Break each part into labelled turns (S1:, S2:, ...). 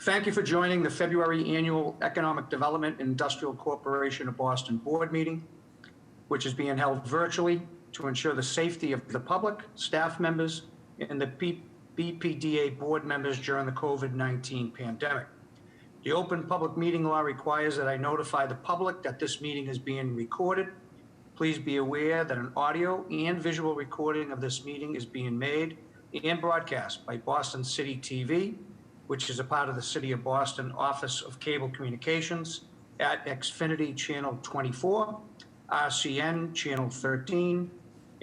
S1: Thank you for joining the February Annual Economic Development Industrial Corporation of Boston Board Meeting, which is being held virtually to ensure the safety of the public, staff members, and the BPDA board members during the COVID-19 pandemic. The Open Public Meeting Law requires that I notify the public that this meeting is being recorded. Please be aware that an audio and visual recording of this meeting is being made and broadcast by Boston City TV, which is a part of the City of Boston Office of Cable Communications, at Xfinity Channel 24, RCN Channel 13,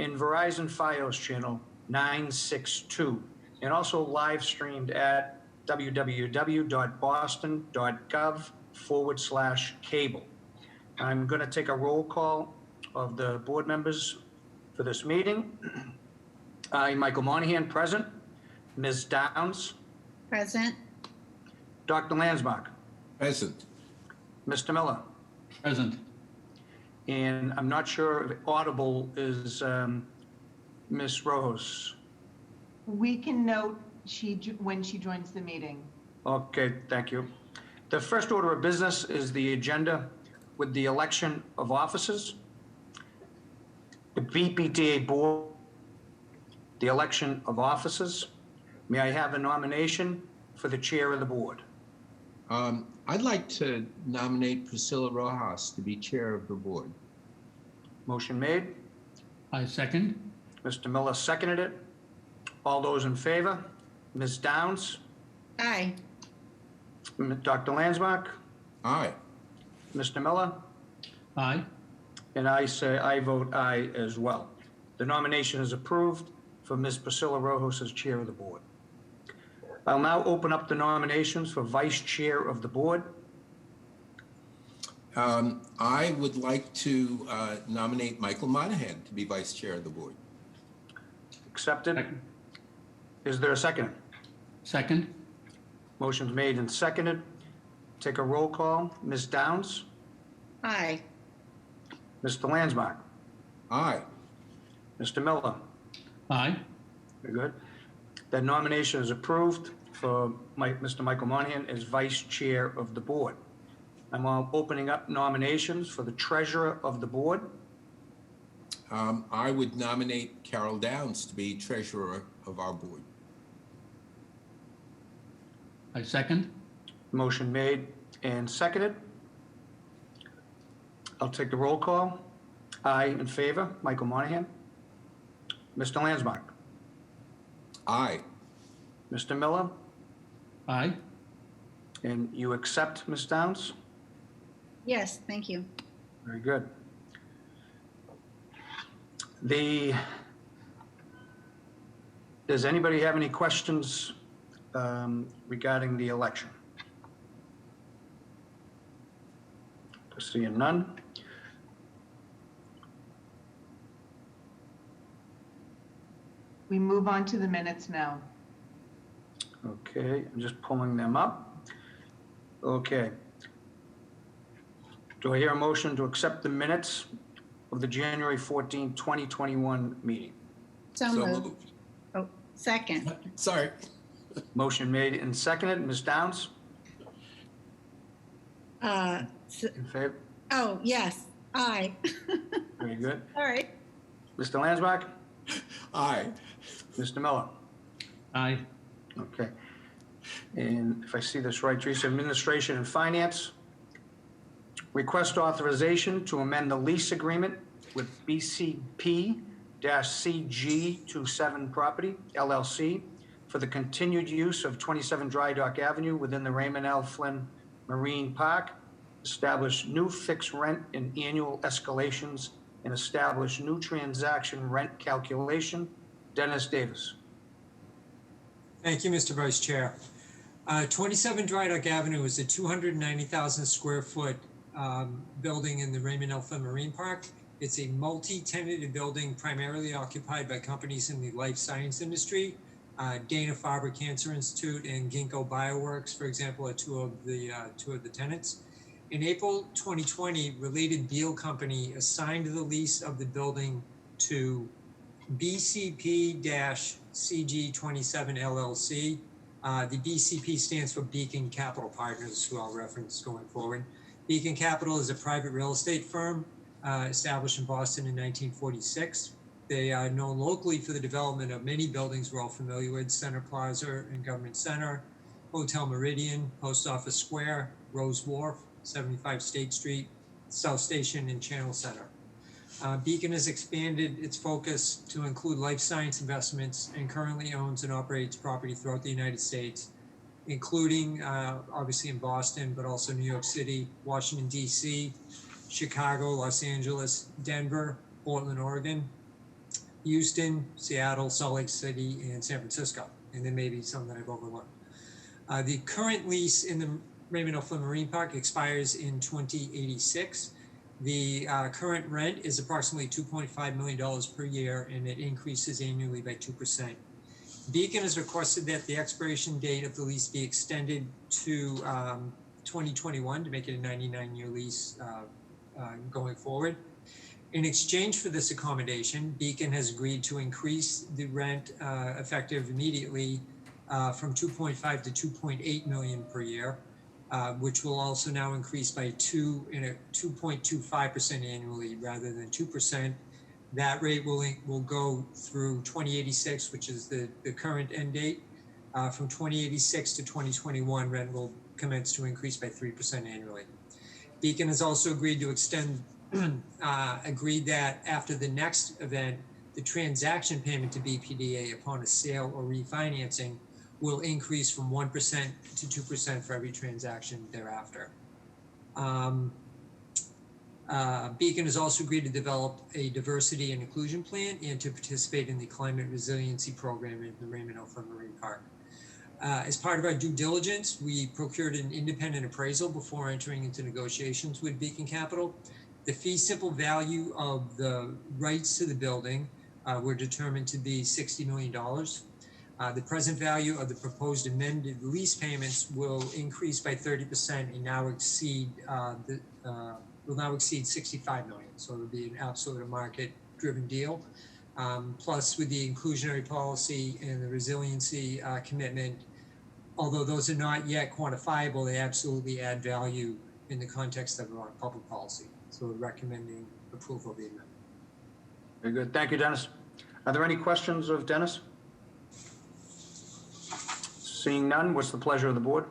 S1: and Verizon Fios Channel 962, and also live streamed at www.boston.gov/cable. I'm going to take a roll call of the board members for this meeting. I, Michael Monahan, present. Ms. Downs.
S2: Present.
S1: Dr. Landsmark.
S3: Present.
S1: Mr. Miller.
S4: Present.
S1: And I'm not sure if audible is Ms. Rojos.
S5: We can note when she joins the meeting.
S1: Okay, thank you. The first order of business is the agenda with the election of officers. The BPDA board, the election of officers. May I have a nomination for the chair of the board?
S3: I'd like to nominate Priscilla Rojas to be chair of the board.
S1: Motion made.
S4: I second.
S1: Mr. Miller seconded it. All those in favor? Ms. Downs?
S2: Aye.
S1: Dr. Landsmark?
S3: Aye.
S1: Mr. Miller?
S4: Aye.
S1: And I vote aye as well. The nomination is approved for Ms. Priscilla Rojas as chair of the board. I'll now open up the nominations for vice chair of the board.
S3: I would like to nominate Michael Monahan to be vice chair of the board.
S1: Accepted.
S4: Second.
S1: Is there a second?
S4: Second.
S1: Motion's made and seconded. Take a roll call. Ms. Downs?
S2: Aye.
S1: Mr. Landsmark?
S3: Aye.
S1: Mr. Miller?
S4: Aye.
S1: Very good. That nomination is approved for Mr. Michael Monahan as vice chair of the board. I'm now opening up nominations for the treasurer of the board.
S3: I would nominate Carol Downs to be treasurer of our board.
S4: I second.
S1: Motion made and seconded. I'll take the roll call. Aye in favor, Michael Monahan. Mr. Landsmark.
S3: Aye.
S1: Mr. Miller.
S4: Aye.
S1: And you accept, Ms. Downs?
S2: Yes, thank you.
S1: Very good. Does anybody have any questions regarding the election? Seeing none.
S5: We move on to the minutes now.
S1: Okay, I'm just pulling them up. Okay. Do I hear a motion to accept the minutes of the January 14, 2021 meeting?
S2: So moved. Oh, second.
S3: Sorry.
S1: Motion made and seconded. Ms. Downs? In favor?
S2: Oh, yes, aye.
S1: Very good.
S2: All right.
S1: Mr. Landsmark?
S3: Aye.
S1: Mr. Miller?
S4: Aye.
S1: Okay. And if I see this right, Teresa, Administration and Finance. Request authorization to amend the lease agreement with BCP-CG27 Property, LLC, for the continued use of 27 Dry Dock Avenue within the Raymond L. Flynn Marine Park, establish new fixed rent and annual escalations, and establish new transaction rent calculation. Dennis Davis.
S6: Thank you, Mr. Vice Chair. 27 Dry Dock Avenue is a 290,000 square foot building in the Raymond L. Flynn Marine Park. It's a multi-tenanted building primarily occupied by companies in the life science industry. Dana-Farber Cancer Institute and Ginkgo Bioworks, for example, are two of the tenants. In April 2020, Related Beal Company assigned the lease of the building to BCP-CG27 LLC. The BCP stands for Beacon Capital Partners, who I'll reference going forward. Beacon Capital is a private real estate firm established in Boston in 1946. They are known locally for the development of many buildings we're all familiar with: Center Plaza and Government Center, Hotel Meridian, Post Office Square, Rose Wharf, 75 State Street, South Station, and Channel Center. Beacon has expanded its focus to include life science investments and currently owns and operates property throughout the United States, including obviously in Boston, but also New York City, Washington, D.C., Chicago, Los Angeles, Denver, Portland, Oregon, Houston, Seattle, Salt Lake City, and San Francisco. And there may be some that I've overlooked. The current lease in the Raymond L. Flynn Marine Park expires in 2086. The current rent is approximately $2.5 million per year, and it increases annually by 2%. Beacon has requested that the expiration date of the lease be extended to 2021 to make it a 99-year lease going forward. In exchange for this accommodation, Beacon has agreed to increase the rent effective immediately from 2.5 to 2.8 million per year, which will also now increase by 2.25% annually rather than 2%. That rate will go through 2086, which is the current end date. From 2086 to 2021, rent will commence to increase by 3% annually. Beacon has also agreed to extend, agreed that after the next event, the transaction payment to BPDA upon a sale or refinancing will increase from 1% to 2% for every transaction thereafter. Beacon has also agreed to develop a diversity and inclusion plan and to participate in the climate resiliency program in the Raymond L. Flynn Marine Park. As part of our due diligence, we procured an independent appraisal before entering into negotiations with Beacon Capital. The fee simple value of the rights to the building were determined to be $60 million. The present value of the proposed amended lease payments will increase by 30% and now exceed will now exceed 65 million. So it'll be an absolute market-driven deal. Plus, with the inclusionary policy and the resiliency commitment, although those are not yet quantifiable, they absolutely add value in the context of our public policy. So we're recommending approval of the amendment.
S1: Very good. Thank you, Dennis. Are there any questions of Dennis? Seeing none, what's the pleasure of the board?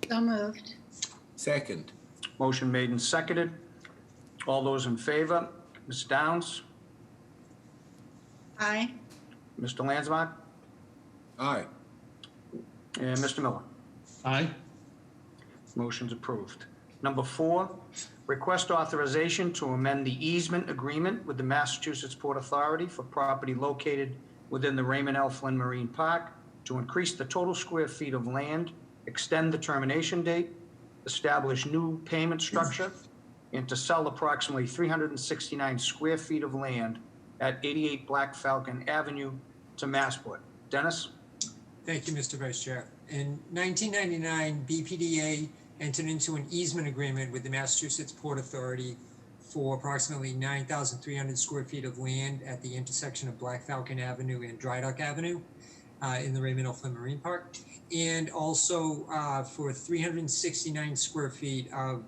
S2: So moved.
S3: Second.
S1: Motion made and seconded. All those in favor? Ms. Downs?
S2: Aye.
S1: Mr. Lansmark?
S3: Aye.
S1: And Mr. Miller?
S4: Aye.
S1: Motion's approved. Number 4, request authorization to amend the easement agreement with the Massachusetts Port Authority for property located within the Raymond L. Flynn Marine Park to increase the total square feet of land, extend the termination date, establish new payment structure, and to sell approximately 369 square feet of land at 88 Black Falcon Avenue to Massport. Dennis?
S6: Thank you, Mr. Vice Chair. In 1999, BPDA entered into an easement agreement with the Massachusetts Port Authority for approximately 9,300 square feet of land at the intersection of Black Falcon Avenue and Dry Dock Avenue in the Raymond L. Flynn Marine Park, and also for 369 square feet of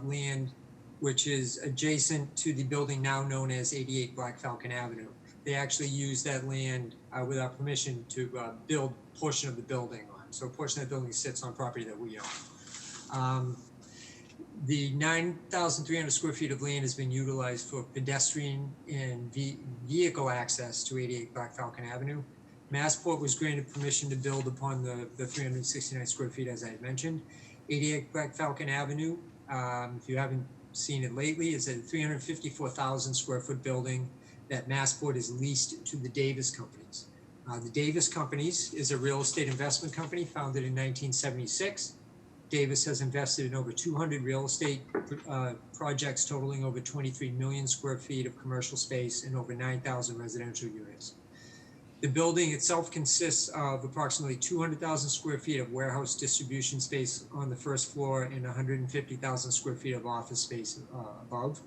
S6: land which is adjacent to the building now known as 88 Black Falcon Avenue. They actually used that land with our permission to build a portion of the building on. So a portion of the building sits on property that we own. The 9,300 square feet of land has been utilized for pedestrian and vehicle access to 88 Black Falcon Avenue. Massport was granted permission to build upon the 369 square feet, as I had mentioned. 88 Black Falcon Avenue, if you haven't seen it lately, is a 354,000 square foot building that Massport is leased to the Davis Companies. The Davis Companies is a real estate investment company founded in 1976. Davis has invested in over 200 real estate projects totaling over 23 million square feet of commercial space and over 9,000 residential units. The building itself consists of approximately 200,000 square feet of warehouse distribution space on the first floor and 150,000 square feet of office space above.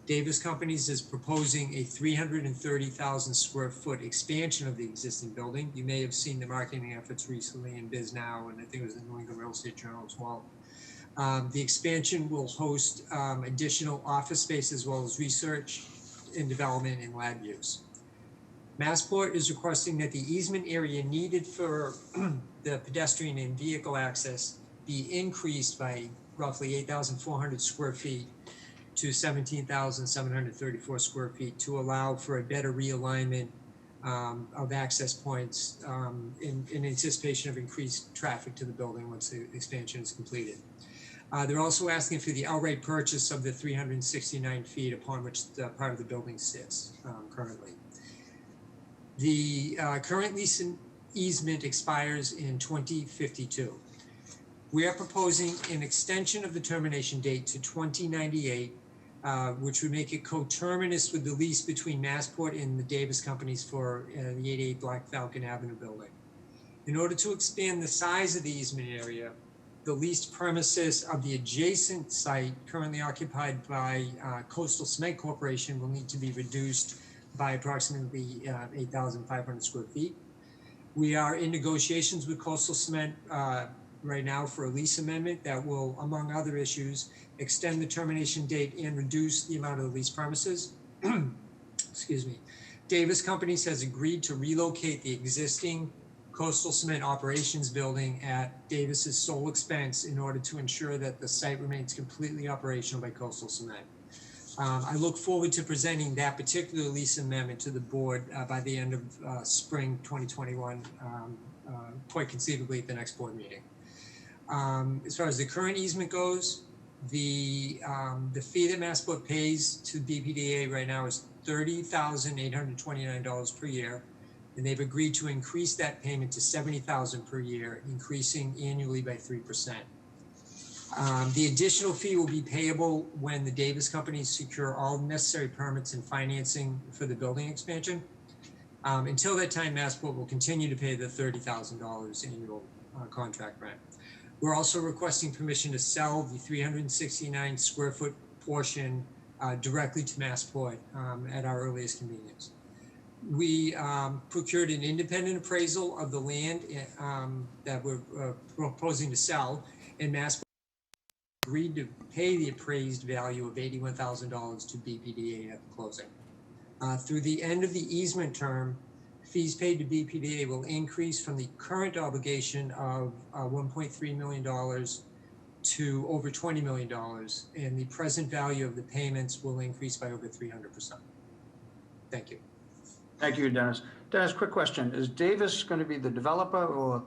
S6: Davis Companies is proposing a 330,000 square foot expansion of the existing building. You may have seen the marketing efforts recently in Biz Now, and I think it was the New England Real Estate Journal as well. The expansion will host additional office space as well as research and development and lab use. Massport is requesting that the easement area needed for the pedestrian and vehicle access be increased by roughly 8,400 square feet to 17,734 square feet to allow for a better realignment of access points in anticipation of increased traffic to the building once the expansion is completed. They're also asking for the outright purchase of the 369 feet upon which the part of the building sits currently. The current lease easement expires in 2052. We are proposing an extension of the termination date to 2098, which would make it coterminous with the lease between Massport and the Davis Companies for the 88 Black Falcon Avenue building. In order to expand the size of the easement area, the leased premises of the adjacent site currently occupied by Coastal Cement Corporation will need to be reduced by approximately 8,500 square feet. We are in negotiations with Coastal Cement right now for a lease amendment that will, among other issues, extend the termination date and reduce the amount of the leased premises. Excuse me. Davis Companies has agreed to relocate the existing Coastal Cement operations building at Davis's sole expense in order to ensure that the site remains completely operational by Coastal Cement. I look forward to presenting that particular lease amendment to the board by the end of spring 2021, quite conceivably at the next board meeting. As far as the current easement goes, the fee that Massport pays to BPDA right now is $30,829 per year, and they've agreed to increase that payment to $70,000 per year, increasing annually by 3%. The additional fee will be payable when the Davis Companies secure all necessary permits and financing for the building expansion. Until that time, Massport will continue to pay the $30,000 annual contract rent. We're also requesting permission to sell the 369 square foot portion directly to Massport at our earliest convenience. We procured an independent appraisal of the land that we're proposing to sell, and Massport agreed to pay the appraised value of $81,000 to BPDA at the closing. Through the end of the easement term, fees paid to BPDA will increase from the current obligation of $1.3 million to over $20 million, and the present value of the payments will increase by over 300%. Thank you.
S1: Thank you, Dennis. Dennis, quick question. Is Davis going to be the developer, or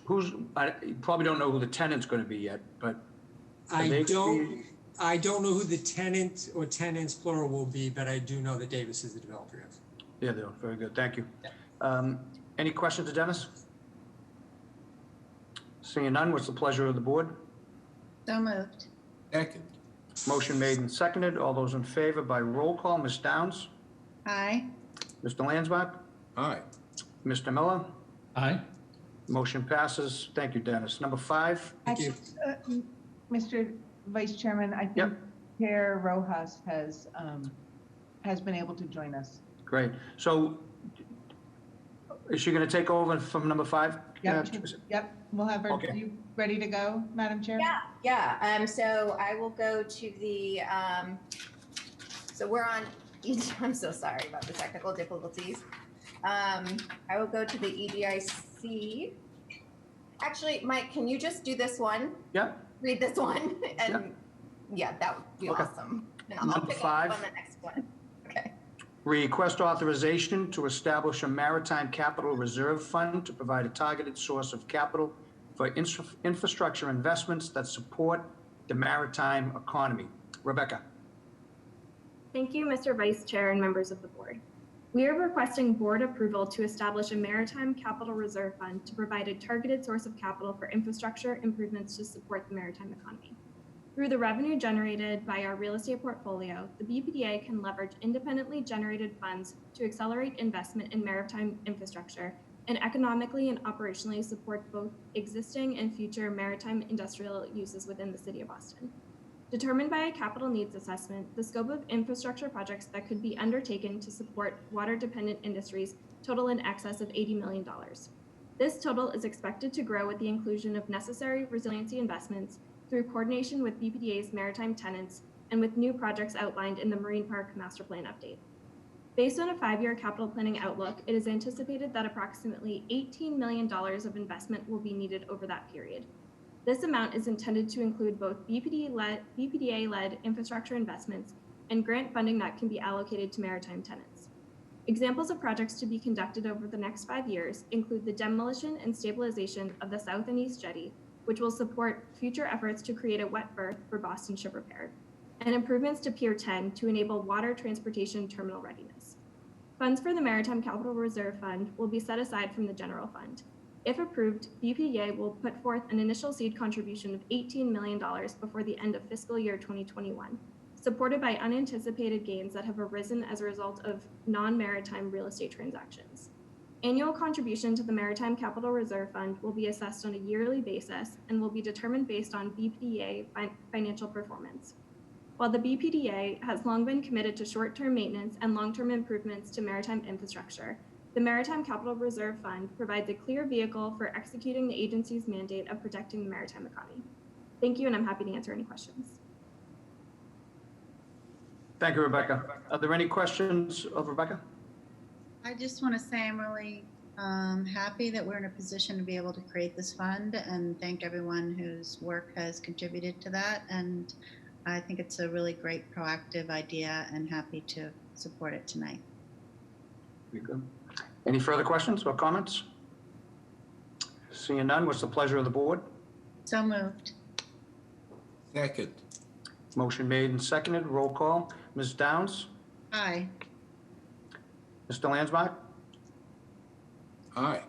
S1: you probably don't know who the tenant's going to be yet, but
S6: I don't know who the tenant or tenants plural will be, but I do know that Davis is the developer. Yes.
S1: Yeah, they are. Very good. Thank you. Any questions to Dennis? Seeing none, what's the pleasure of the board?
S2: So moved.
S3: Second.
S1: Motion made and seconded. All those in favor by roll call. Ms. Downs?
S2: Aye.
S1: Mr. Landsbach?
S3: Aye.
S1: Mr. Miller?
S4: Aye.
S1: Motion passes. Thank you, Dennis. Number 5.
S6: Thank you.
S5: Mr. Vice Chairman, I think
S1: Yep.
S5: Chair Rojas has been able to join us.
S1: Great. So is she going to take over from number 5?
S5: Yep, we'll have her.
S1: Okay.
S5: You ready to go, Madam Chair?
S7: Yeah. So I will go to the, so we're on, I'm so sorry about the technical difficulties. I will go to the EDIC. Actually, Mike, can you just do this one?
S1: Yeah.
S7: Read this one, and yeah, that would be
S1: Okay.
S7: awesome. And I'll
S1: Number
S7: pick
S1: 5.
S7: up on the next one. Okay.
S1: Request authorization to establish a maritime capital reserve fund to provide a targeted source of capital for infrastructure investments that support the maritime economy. Rebecca.
S8: Thank you, Mr. Vice Chair and members of the board. We are requesting board approval to establish a maritime capital reserve fund to provide a targeted source of capital for infrastructure improvements to support the maritime economy. Through the revenue generated by our real estate portfolio, the BPDA can leverage independently generated funds to accelerate investment in maritime infrastructure and economically and operationally support both existing and future maritime industrial uses within the city of Boston. determined by a capital needs assessment the scope of infrastructure projects that could be undertaken to support water-dependent industries total in excess of $80 million. This total is expected to grow with the inclusion of necessary resiliency investments through coordination with BPDA's maritime tenants and with new projects outlined in the Marine Park Master Plan update. Based on a 5-year capital planning outlook, it is anticipated that approximately $18 million of investment will be needed over that period. This amount is intended to include both BPDA-led infrastructure investments and grant funding that can be allocated to maritime tenants. Examples of projects to be conducted over the next 5 years include the demolition and stabilization of the South and East Jetty, which will support future efforts to create a wet berth for Boston Ship Repair, and improvements to Pier 10 to enable water transportation terminal readiness. Funds for the Maritime Capital Reserve Fund will be set aside from the general fund. If approved, BPDA will put forth an initial seed contribution of $18 million before the end of fiscal year 2021, supported by unanticipated gains that have arisen as a result of non-maritime real estate transactions. Annual contribution to the Maritime Capital Reserve Fund will be assessed on a yearly basis and will be determined based on BPDA financial performance. While the BPDA has long been committed to short-term maintenance and long-term improvements to maritime infrastructure, the Maritime Capital Reserve Fund provides a clear vehicle for executing the agency's mandate of protecting the maritime economy. Thank you, and I'm happy to answer any questions.
S1: Thank you, Rebecca. Are there any questions of Rebecca?
S2: I just want to say I'm really happy that we're in a position to be able to create this fund, and thank everyone whose work has contributed to that. And I think it's a really great proactive idea, and happy to support it tonight.
S1: Very good. Any further questions or comments? Seeing none, what's the pleasure of the board?
S2: So moved.
S3: Second.
S1: Motion made and seconded. Roll call. Ms. Downs?
S2: Aye.
S1: Mr. Landsmark?
S3: Aye.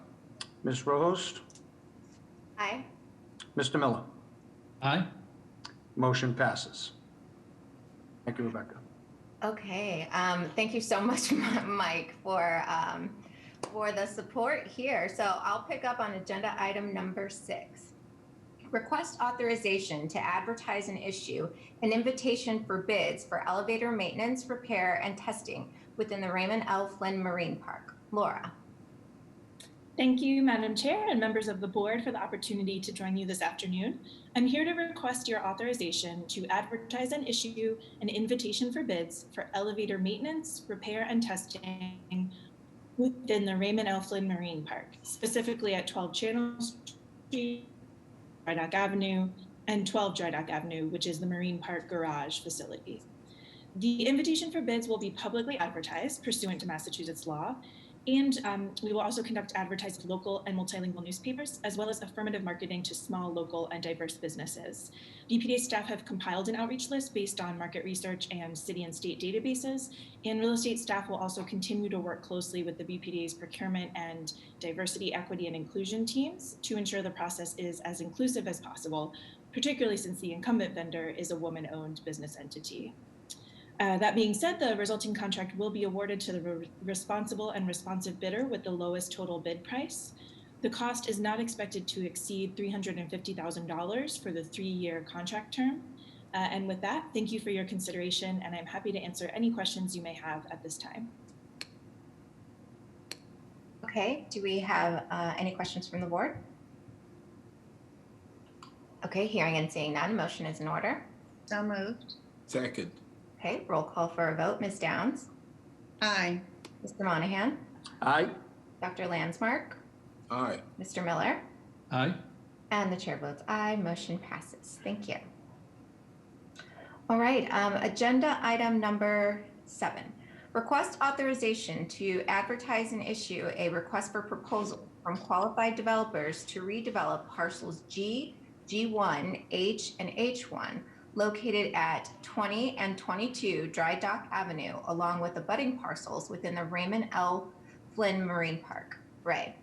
S1: Ms. Rohost?
S7: Aye.
S1: Mr. Miller?
S4: Aye.
S1: Motion passes. Thank you, Rebecca.
S7: Okay, thank you so much, Mike, for the support here. So I'll pick up on agenda item number 6. Request authorization to advertise and issue an invitation for bids for elevator maintenance, repair, and testing within the Raymond L. Flynn Marine Park. Laura.
S9: Thank you, Madam Chair and members of the board, for the opportunity to join you this afternoon. I'm here to request your authorization to advertise and issue an invitation for bids for elevator maintenance, repair, and testing within the Raymond L. Flynn Marine Park, specifically at 12 Channel Street, Dry Dock Avenue, and 12 Dry Dock Avenue, which is the Marine Park Garage facility. The invitation for bids will be publicly advertised pursuant to Massachusetts law, and we will also conduct advertising to local and multilingual newspapers, as well as affirmative marketing to small, local, and diverse businesses. BPDA staff have compiled an outreach list based on market research and city and state databases, and real estate staff will also continue to work closely with the BPDA's procurement and diversity, equity, and inclusion teams to ensure the process is as inclusive as possible, particularly since the incumbent vendor is a woman-owned business entity. That being said, the resulting contract will be awarded to the responsible and responsive bidder with the lowest total bid price. The cost is not expected to exceed $350,000 for the 3-year contract term. And with that, thank you for your consideration, and I'm happy to answer any questions you may have at this time.
S7: Okay, do we have any questions from the board? Okay, hearing and seeing none, motion is in order.
S2: So moved.
S3: Second.
S7: Okay, roll call for a vote. Ms. Downs?
S2: Aye.
S7: Mr. Monahan?
S1: Aye.
S7: Dr. Landsmark?
S3: Aye.
S7: Mr. Miller?
S4: Aye.
S7: And the chair votes aye. Motion passes. Thank you. All right, agenda item number 7. Request authorization to advertise and issue a request for proposal from qualified developers to redevelop parcels G, G1, H, and H1 located at 20 and 22 Dry Dock Avenue, along with abutting parcels within the Raymond L. Flynn Marine Park. Ray.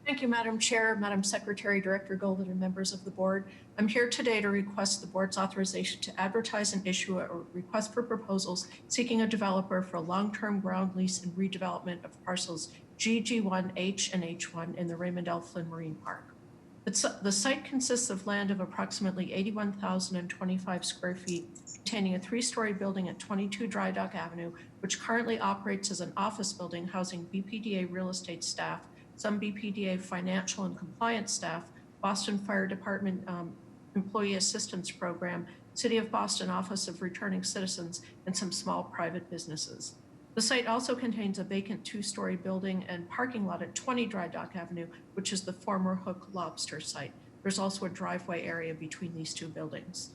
S10: Thank you, Madam Chair, Madam Secretary, Director Golden, and members of the board. I'm here today to request the board's authorization to advertise and issue a request for proposals seeking a developer for a long-term ground lease and redevelopment of parcels G, G1, H, and H1 in the Raymond L. Flynn Marine Park. The site consists of land of approximately 81,025 square feet, containing a 3-story building at 22 Dry Dock Avenue, which currently operates as an office building housing BPDA real estate staff, some BPDA financial and compliance staff, Boston Fire Department Employee Assistance Program, City of Boston Office of Returning Citizens, and some small private businesses. The site also contains a vacant 2-story building and parking lot at 20 Dry Dock Avenue, which is the former Hook Lobster site. There's also a driveway area between these two buildings.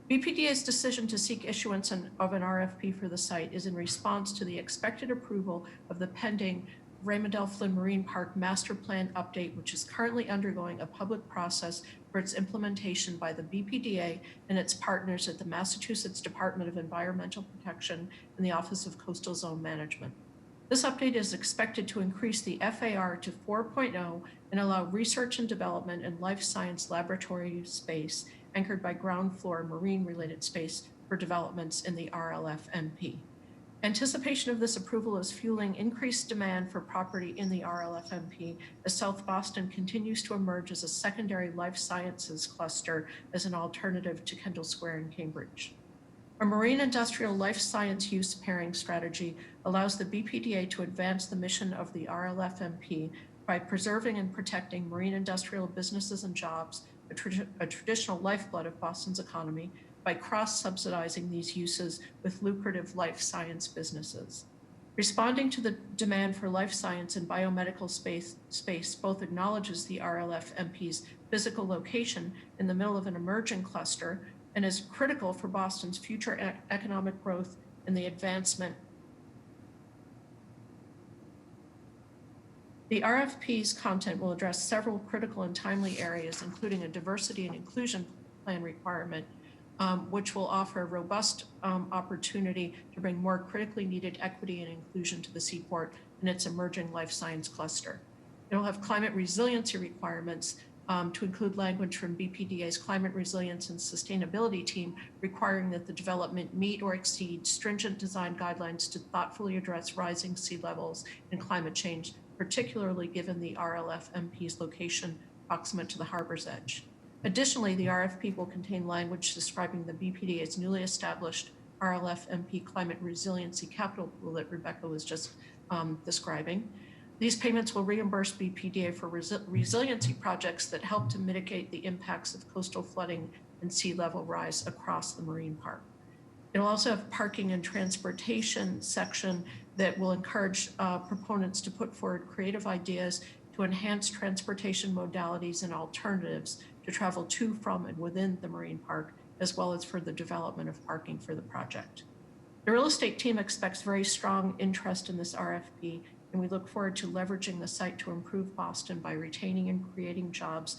S10: BPDA's decision to seek issuance of an RFP for the site is in response to the expected approval of the pending Raymond L. Flynn Marine Park Master Plan update, which is currently undergoing a public process for its implementation by the BPDA and its partners at the Massachusetts Department of Environmental Protection and the Office of Coastal Zone Management. This update is expected to increase the FAR to 4.0 and allow research and development and life science laboratory space anchored by ground floor marine-related space for developments in the RLF-MP. Anticipation of this approval is fueling increased demand for property in the RLF-MP as South Boston continues to emerge as a secondary life sciences cluster as an alternative to Kendall Square in Cambridge. A marine industrial life science use pairing strategy allows the BPDA to advance the mission of the RLF-MP by preserving and protecting marine industrial businesses and jobs, a traditional lifeblood of Boston's economy, by cross-subsidizing these uses with lucrative life science businesses. Responding to the demand for life science and biomedical space both acknowledges the RLF-MP's physical location in the middle of an emerging cluster and is critical for Boston's future economic growth and the advancement. The RFP's content will address several critical and timely areas, including a diversity and inclusion plan requirement, which will offer a robust opportunity to bring more critically needed equity and inclusion to the Seaport and its emerging life science cluster. It will have climate resiliency requirements to include language from BPDA's Climate Resilience and Sustainability Team requiring that the development meet or exceed stringent design guidelines to thoughtfully address rising sea levels and climate change, particularly given the RLF-MP's location proximate to the harbor's edge. Additionally, the RFP will contain language describing the BPDA's newly established RLF-MP Climate Resiliency Capital Pool that Rebecca was just describing. These payments will reimburse BPDA for resiliency projects that help to mitigate the impacts of coastal flooding and sea level rise across the marine park. It'll also have parking and transportation section that will encourage proponents to put forward creative ideas to enhance transportation modalities and alternatives to travel to, from, and within the marine park, as well as for the development of parking for the project. The real estate team expects very strong interest in this RFP, and we look forward to leveraging the site to improve Boston by retaining and creating jobs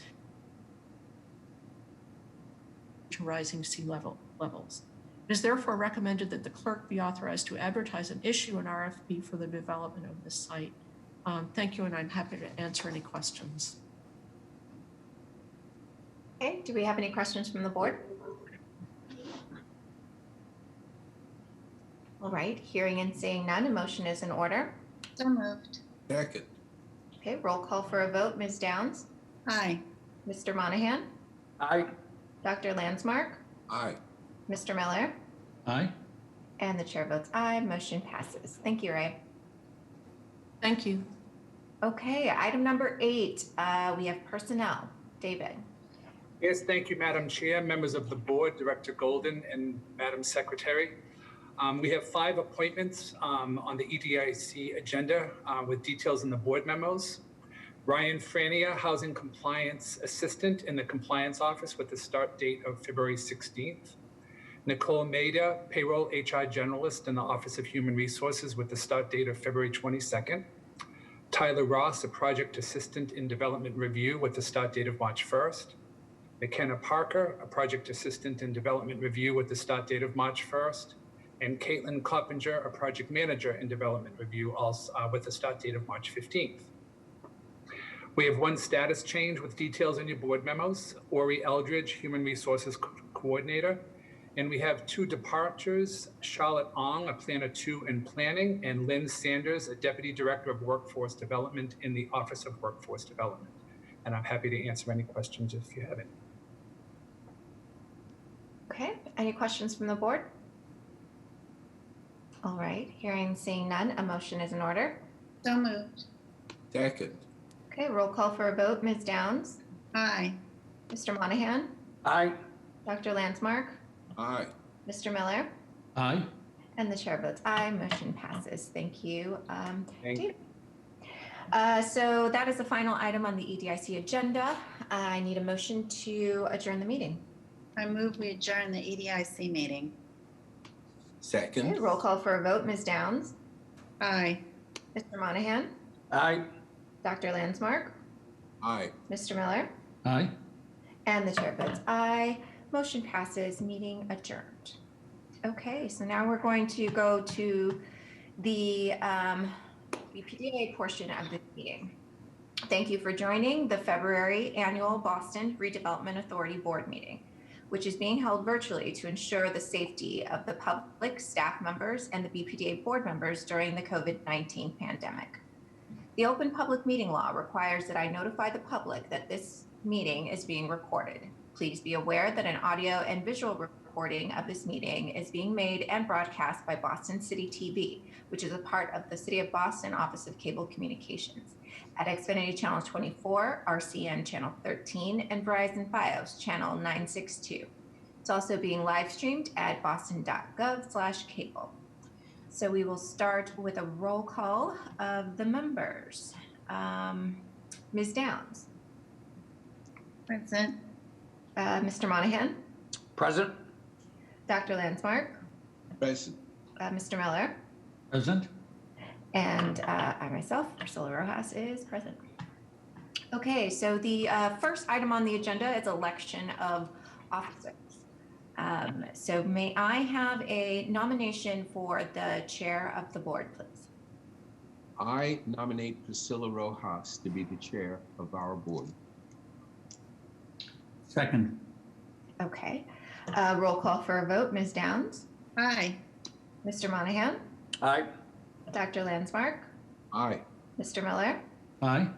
S10: to rising sea levels. It is therefore recommended that the clerk be authorized to advertise and issue an RFP for the development of this site. Thank you, and I'm happy to answer any questions.
S7: Okay, do we have any questions from the board? All right, hearing and seeing none, a motion is in order.
S2: So moved.
S3: Second.
S7: Okay, roll call for a vote. Ms. Downs?
S2: Aye.
S7: Mr. Monahan?
S1: Aye.
S7: Dr. Landsmark?
S3: Aye.
S7: Mr. Miller?
S4: Aye.
S7: And the chair votes aye. Motion passes. Thank you, Ray.
S10: Thank you.
S7: Okay, item number 8, we have personnel. David?
S11: Yes, thank you, Madam Chair, members of the board, Director Golden, and Madam Secretary. We have 5 appointments on the EDIC agenda with details in the board memos. Ryan Frania, Housing Compliance Assistant in the Compliance Office with the start date of February 16th. Nicole Maida, Payroll HR Generalist in the Office of Human Resources with the start date of February 22nd. Tyler Ross, a Project Assistant in Development Review with the start date of March 1st. McKenna Parker, a Project Assistant in Development Review with the start date of March 1st. And Caitlin Coppinger, a Project Manager in Development Review, also with the start date of March 15th. We have 1 status change with details in your board memos. Ori Eldridge, Human Resources Coordinator. And we have 2 departures, Charlotte Ong, a Planner 2 in Planning, and Lynn Sanders, a Deputy Director of Workforce Development in the Office of Workforce Development. and I'm happy to answer any questions if you have any.
S7: Okay, any questions from the board? All right, hearing, seeing none, a motion is in order.
S2: So moved.
S3: Second.
S7: Okay, roll call for a vote. Ms. Downs?
S2: Aye.
S7: Mr. Monahan?
S1: Aye.
S7: Dr. Landsmark?
S3: Aye.
S7: Mr. Miller?
S4: Aye.
S7: And the chair votes aye. Motion passes. Thank you.
S11: Thank you.
S7: So that is the final item on the EDIC agenda. I need a motion to adjourn the meeting.
S2: I move we adjourn the EDIC meeting.
S3: Second.
S7: Okay, roll call for a vote. Ms. Downs?
S2: Aye.
S7: Mr. Monahan?
S1: Aye.
S7: Dr. Landsmark?
S3: Aye.
S7: Mr. Miller?
S4: Aye.
S7: And the chair votes aye. Motion passes. Meeting adjourned. Okay, so now we're going to go to the BPDA portion of the meeting. Thank you for joining the February annual Boston Redevelopment Authority Board meeting, which is being held virtually to ensure the safety of the public, staff members, and the BPDA board members during the COVID-19 pandemic. The Open Public Meeting Law requires that I notify the public that this meeting is being recorded. Please be aware that an audio and visual recording of this meeting is being made and broadcast by Boston City TV, which is a part of the City of Boston Office of Cable Communications, at Xfinity Channel 24, RCN Channel 13, and Verizon Fios Channel 962. It's also being live streamed at boston.gov/cable. So we will start with a roll call of the members. Ms. Downs.
S2: Present.
S7: Mr. Monahan.
S1: Present.
S7: Dr. Landsmark.
S3: Present.
S7: Mr. Miller.
S4: Present.
S7: And I myself, Priscilla Rojas, is present. Okay, so the first item on the agenda is election of officers. So may I have a nomination for the chair of the board, please?
S3: I nominate Priscilla Rojas to be the chair of our board.
S4: Second.
S7: Okay. Roll call for a vote. Ms. Downs?
S2: Aye.
S7: Mr. Monahan?
S1: Aye.
S7: Dr. Landsmark?
S3: Aye.
S7: Mr. Miller?
S4: Aye.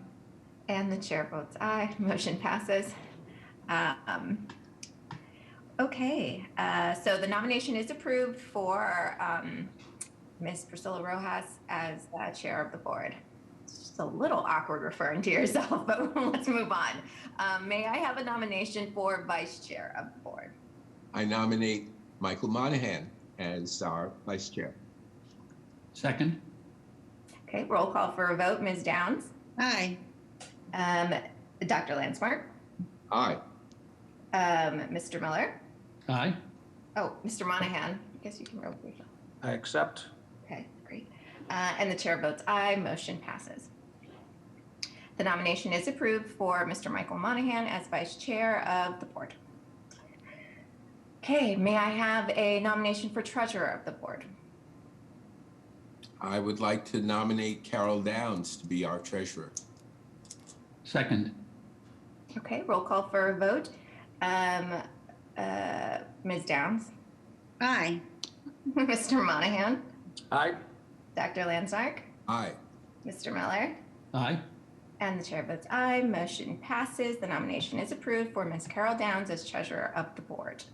S7: And the chair votes aye. Motion passes. Okay, so the nomination is approved for Ms. Priscilla Rojas as chair of the board. It's just a little awkward referring to yourself, but let's move on. May I have a nomination for vice chair of the board?
S3: I nominate Michael Monahan as our vice chair.
S4: Second.
S7: Okay, roll call for a vote. Ms. Downs?
S2: Aye.
S7: Dr. Landsmark?
S3: Aye.
S7: Mr. Miller?
S4: Aye.
S7: Oh, Mr. Monahan, I guess you can roll yourself.
S1: I accept.
S7: Okay, great. And the chair votes aye. Motion passes. The nomination is approved for Mr. Michael Monahan as vice chair of the board. Okay, may I have a nomination for treasurer of the board?
S3: I would like to nominate Carol Downs to be our treasurer.
S4: Second.
S7: Okay, roll call for a vote. Ms. Downs?
S2: Aye.
S7: Mr. Monahan?
S1: Aye.
S7: Dr. Landsmark?
S3: Aye.
S7: Mr. Miller?
S4: Aye.
S7: And the chair votes aye. Motion passes. The nomination is approved for Ms. Carol Downs as treasurer of the board.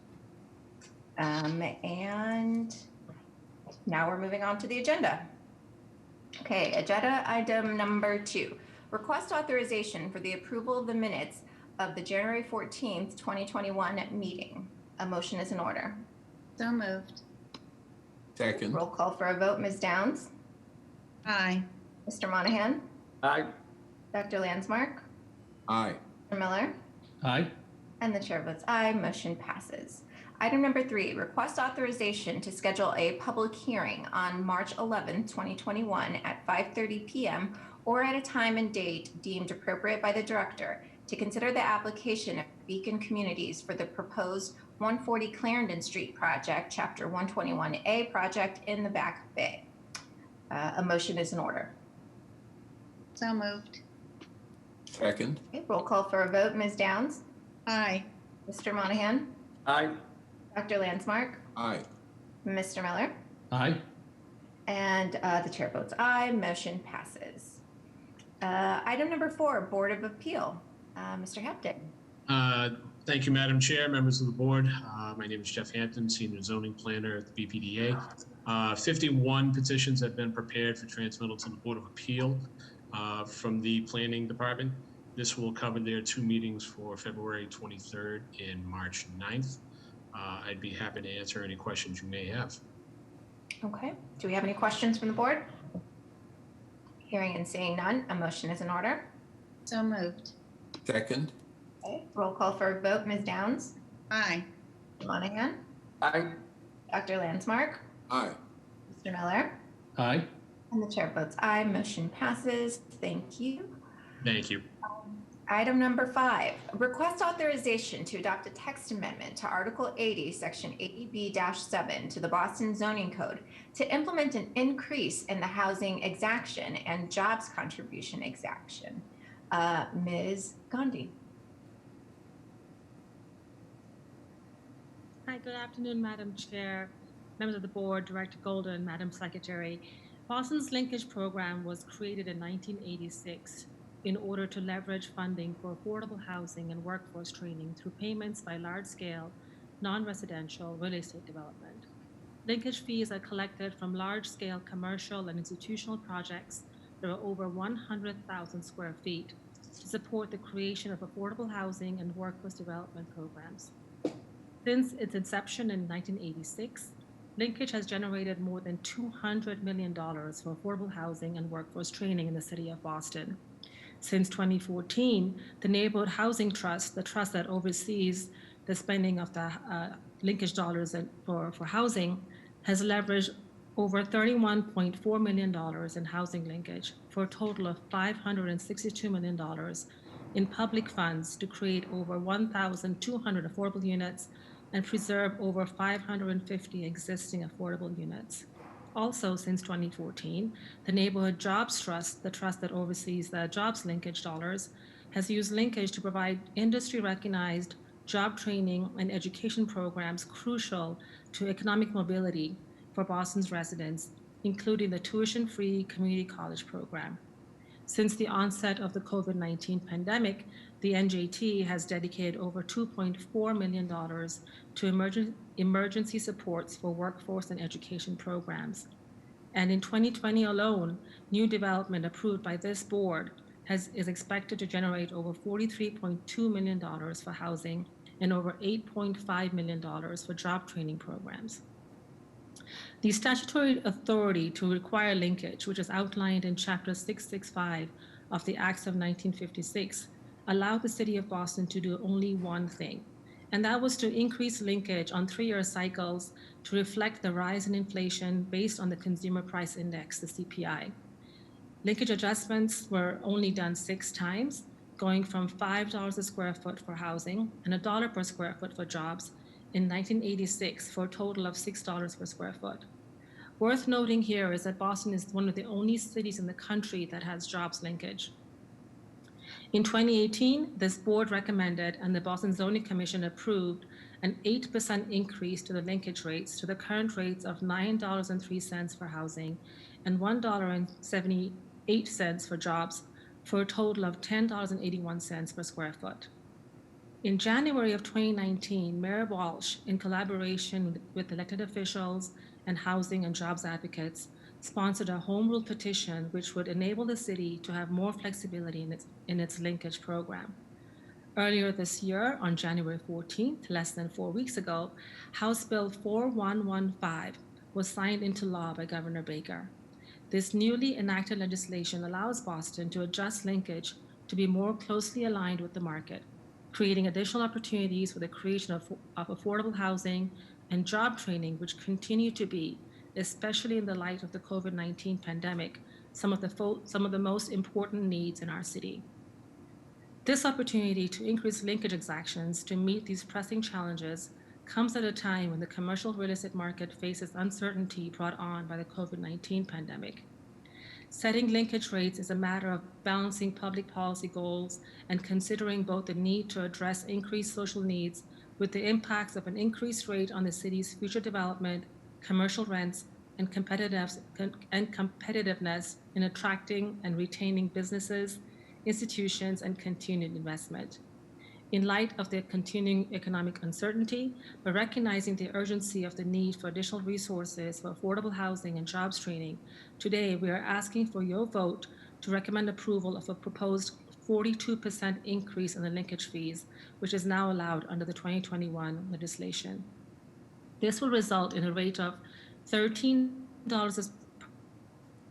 S7: And now we're moving on to the agenda. Okay, agenda item number 2. Request authorization for the approval of the minutes of the January 14th, 2021 meeting. A motion is in order.
S2: So moved.
S3: Second.
S7: Roll call for a vote. Ms. Downs?
S2: Aye.
S7: Mr. Monahan?
S1: Aye.
S7: Dr. Landsmark?
S3: Aye.
S7: Mr. Miller?
S4: Aye.
S7: And the chair votes aye. Motion passes. Item number 3, request authorization to schedule a public hearing on March 11, 2021 at 5:30 p.m. or at a time and date deemed appropriate by the director to consider the application of Beacon Communities for the proposed 140 Clarendon Street project, Chapter 121A project in the Back Bay. A motion is in order.
S2: So moved.
S3: Second.
S7: Okay, roll call for a vote. Ms. Downs?
S2: Aye.
S7: Mr. Monahan?
S1: Aye.
S7: Dr. Landsmark?
S3: Aye.
S7: Mr. Miller?
S4: Aye.
S7: And the chair votes aye. Motion passes. Item number 4, Board of Appeal. Mr. Haptic.
S12: Thank you, Madam Chair, members of the board. My name is Jeff Hampton, Senior Zoning Planner at the BPDA. 51 petitions have been prepared for transmittal to the Board of Appeal from the Planning Department. This will cover their 2 meetings for February 23rd and March 9th. I'd be happy to answer any questions you may have.
S7: Okay. Do we have any questions from the board? Hearing and seeing none, a motion is in order.
S2: So moved.
S3: Second.
S7: Okay. Roll call for a vote. Ms. Downs?
S2: Aye.
S7: Mr. Monahan?
S1: Aye.
S7: Dr. Landsmark?
S3: Aye.
S7: Mr. Miller?
S4: Aye.
S7: And the chair votes aye. Motion passes. Thank you.
S12: Thank you.
S7: Item number 5, request authorization to adopt a text amendment to Article 80, Section 80B-7 to the Boston Zoning Code to implement an increase in the housing exaction and jobs contribution exaction. Ms. Gandhi.
S13: Hi, good afternoon, Madam Chair, members of the board, Director Golden, Madam Secretary. Boston's linkage program was created in 1986 in order to leverage funding for affordable housing and workforce training through payments by large-scale, non-residential real estate development. Linkage fees are collected from large-scale commercial and institutional projects that are over 100,000 square feet to support the creation of affordable housing and workforce development programs. Since its inception in 1986, Linkage has generated more than $200 million for affordable housing and workforce training in the city of Boston. Since 2014, the Neighborhood Housing Trust, the trust that oversees the spending of the linkage dollars for housing, has leveraged over $31.4 million in housing linkage for a total of $562 million in public funds to create over 1,200 affordable units and preserve over 550 existing affordable units. Also, since 2014, the Neighborhood Jobs Trust, the trust that oversees the jobs linkage dollars, has used linkage to provide industry-recognized job training and education programs crucial to economic mobility for Boston's residents, including the tuition-free community college program. Since the onset of the COVID-19 pandemic, the NJT has dedicated over $2.4 million to emergency supports for workforce and education programs. And in 2020 alone, new development approved by this board is expected to generate over $43.2 million for housing and over $8.5 million for job training programs. The statutory authority to require linkage, which is outlined in Chapter 665 of the Acts of 1956, allowed the city of Boston to do only one thing, and that was to increase linkage on 3-year cycles to reflect the rise in inflation based on the Consumer Price Index, the CPI. Linkage adjustments were only done 6 times, going from $5 a square foot for housing and $1 per square foot for jobs in 1986 for a total of $6 per square foot. Worth noting here is that Boston is one of the only cities in the country that has jobs linkage. In 2018, this board recommended and the Boston Zoning Commission approved an 8% increase to the linkage rates to the current rates of $9.03 for housing and $1.78 for jobs for a total of $10.81 per square foot. In January of 2019, Mayor Walsh, in collaboration with elected officials and housing and jobs advocates, sponsored a home rule petition which would enable the city to have more flexibility in its linkage program. Earlier this year, on January 14th, less than 4 weeks ago, House Bill 4115 was signed into law by Governor Baker. This newly enacted legislation allows Boston to adjust linkage to be more closely aligned with the market, creating additional opportunities for the creation of affordable housing and job training, which continue to be, especially in the light of the COVID-19 pandemic, some of the most important needs in our city. This opportunity to increase linkage exactions to meet these pressing challenges comes at a time when the commercial real estate market faces uncertainty brought on by the COVID-19 pandemic. Setting linkage rates is a matter of balancing public policy goals and considering both the need to address increased social needs with the impacts of an increased rate on the city's future development, commercial rents, and competitiveness in attracting and retaining businesses, institutions, and continued investment. In light of the continuing economic uncertainty, but recognizing the urgency of the need for additional resources for affordable housing and jobs training, today we are asking for your vote to recommend approval of a proposed 42% increase in the linkage fees, which is now allowed under the 2021 legislation. This will result in a rate of $13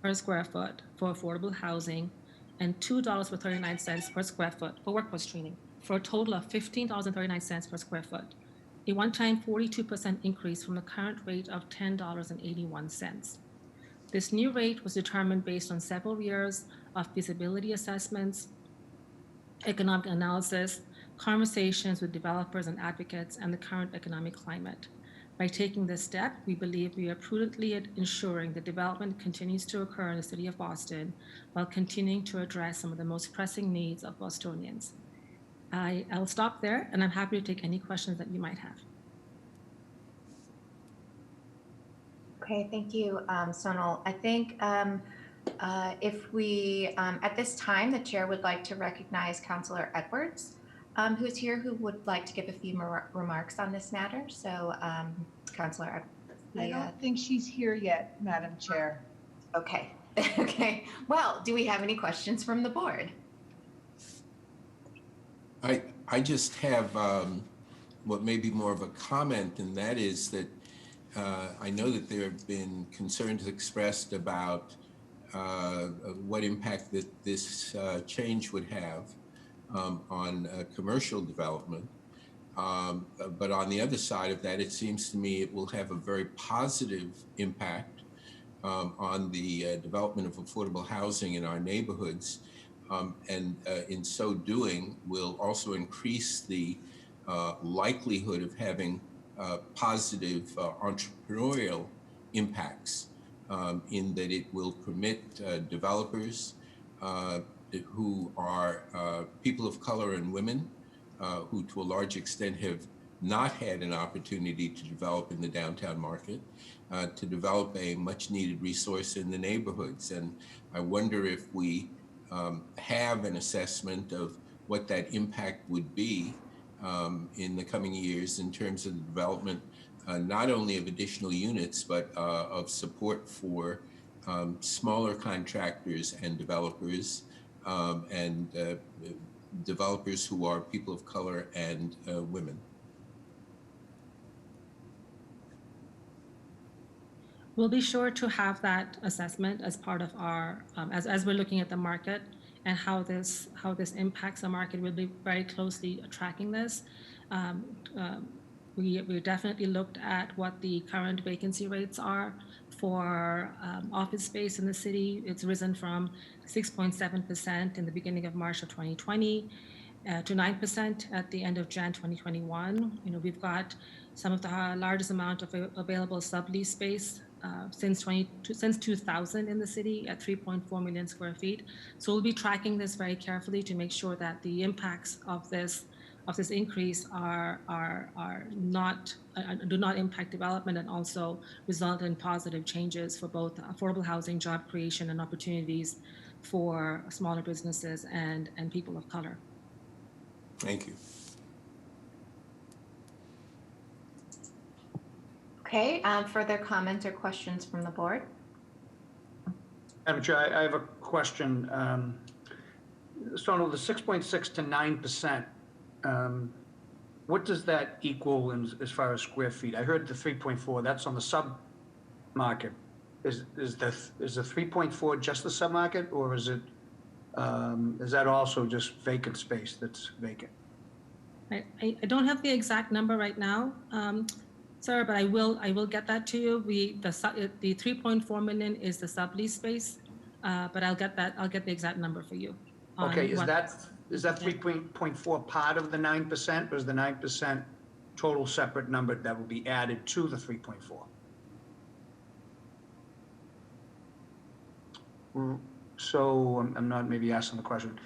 S13: per square foot for affordable housing and $2.39 per square foot for workforce training, for a total of $15.39 per square foot, a one-time 42% increase from the current rate of $10.81. This new rate was determined based on several years of feasibility assessments, economic analysis, conversations with developers and advocates, and the current economic climate. By taking this step, we believe we are prudently ensuring that development continues to occur in the city of Boston while continuing to address some of the most pressing needs of Bostonians. I'll stop there, and I'm happy to take any questions that you might have.
S7: Okay, thank you, Sonal. I think if we, at this time, the chair would like to recognize Councillor Edwards, who's here, who would like to give a few more remarks on this matter. So, Councillor Edwards.
S5: I don't think she's here yet, Madam Chair.
S7: Okay, okay. Well, do we have any questions from the board?
S3: I just have what may be more of a comment, and that is that I know that there have been concerns expressed about what impact that this change would have on commercial development. But on the other side of that, it seems to me it will have a very positive impact on the development of affordable housing in our neighborhoods. And in so doing, will also increase the likelihood of having positive entrepreneurial impacts in that it will permit developers who are people of color and women who to a large extent have not had an opportunity to develop in the downtown market, to develop a much needed resource in the neighborhoods. And I wonder if we have an assessment of what that impact would be in the coming years in terms of the development, not only of additional units, but of support for smaller contractors and developers, and developers who are people of color and women.
S13: We'll be sure to have that assessment as part of our, as we're looking at the market and how this impacts the market. We'll be very closely tracking this. We definitely looked at what the current vacancy rates are for office space in the city. It's risen from 6.7% in the beginning of March of 2020 to 9% at the end of Jan 2021. You know, we've got some of the largest amount of available sublease space since 2000 in the city at 3.4 million square feet. So we'll be tracking this very carefully to make sure that the impacts of this increase do not impact development, and also result in positive changes for both affordable housing, job creation, and opportunities for smaller businesses and people of color.
S3: Thank you.
S7: Okay, further comments or questions from the board?
S1: Madam Chair, I have a question. Sonal, the 6.6 to 9%, what does that equal as far as square feet? I heard the 3.4, that's on the sub market. Is the 3.4 just the sub market, or is that also just vacant space that's vacant?
S13: I don't have the exact number right now, sir, but I will get that to you. The 3.4 million is the sublease space, but I'll get the exact number for you.
S1: Okay, is that 3.4 part of the 9%, or is the 9% total separate number that will be added to the 3.4? So I'm not maybe asking the question.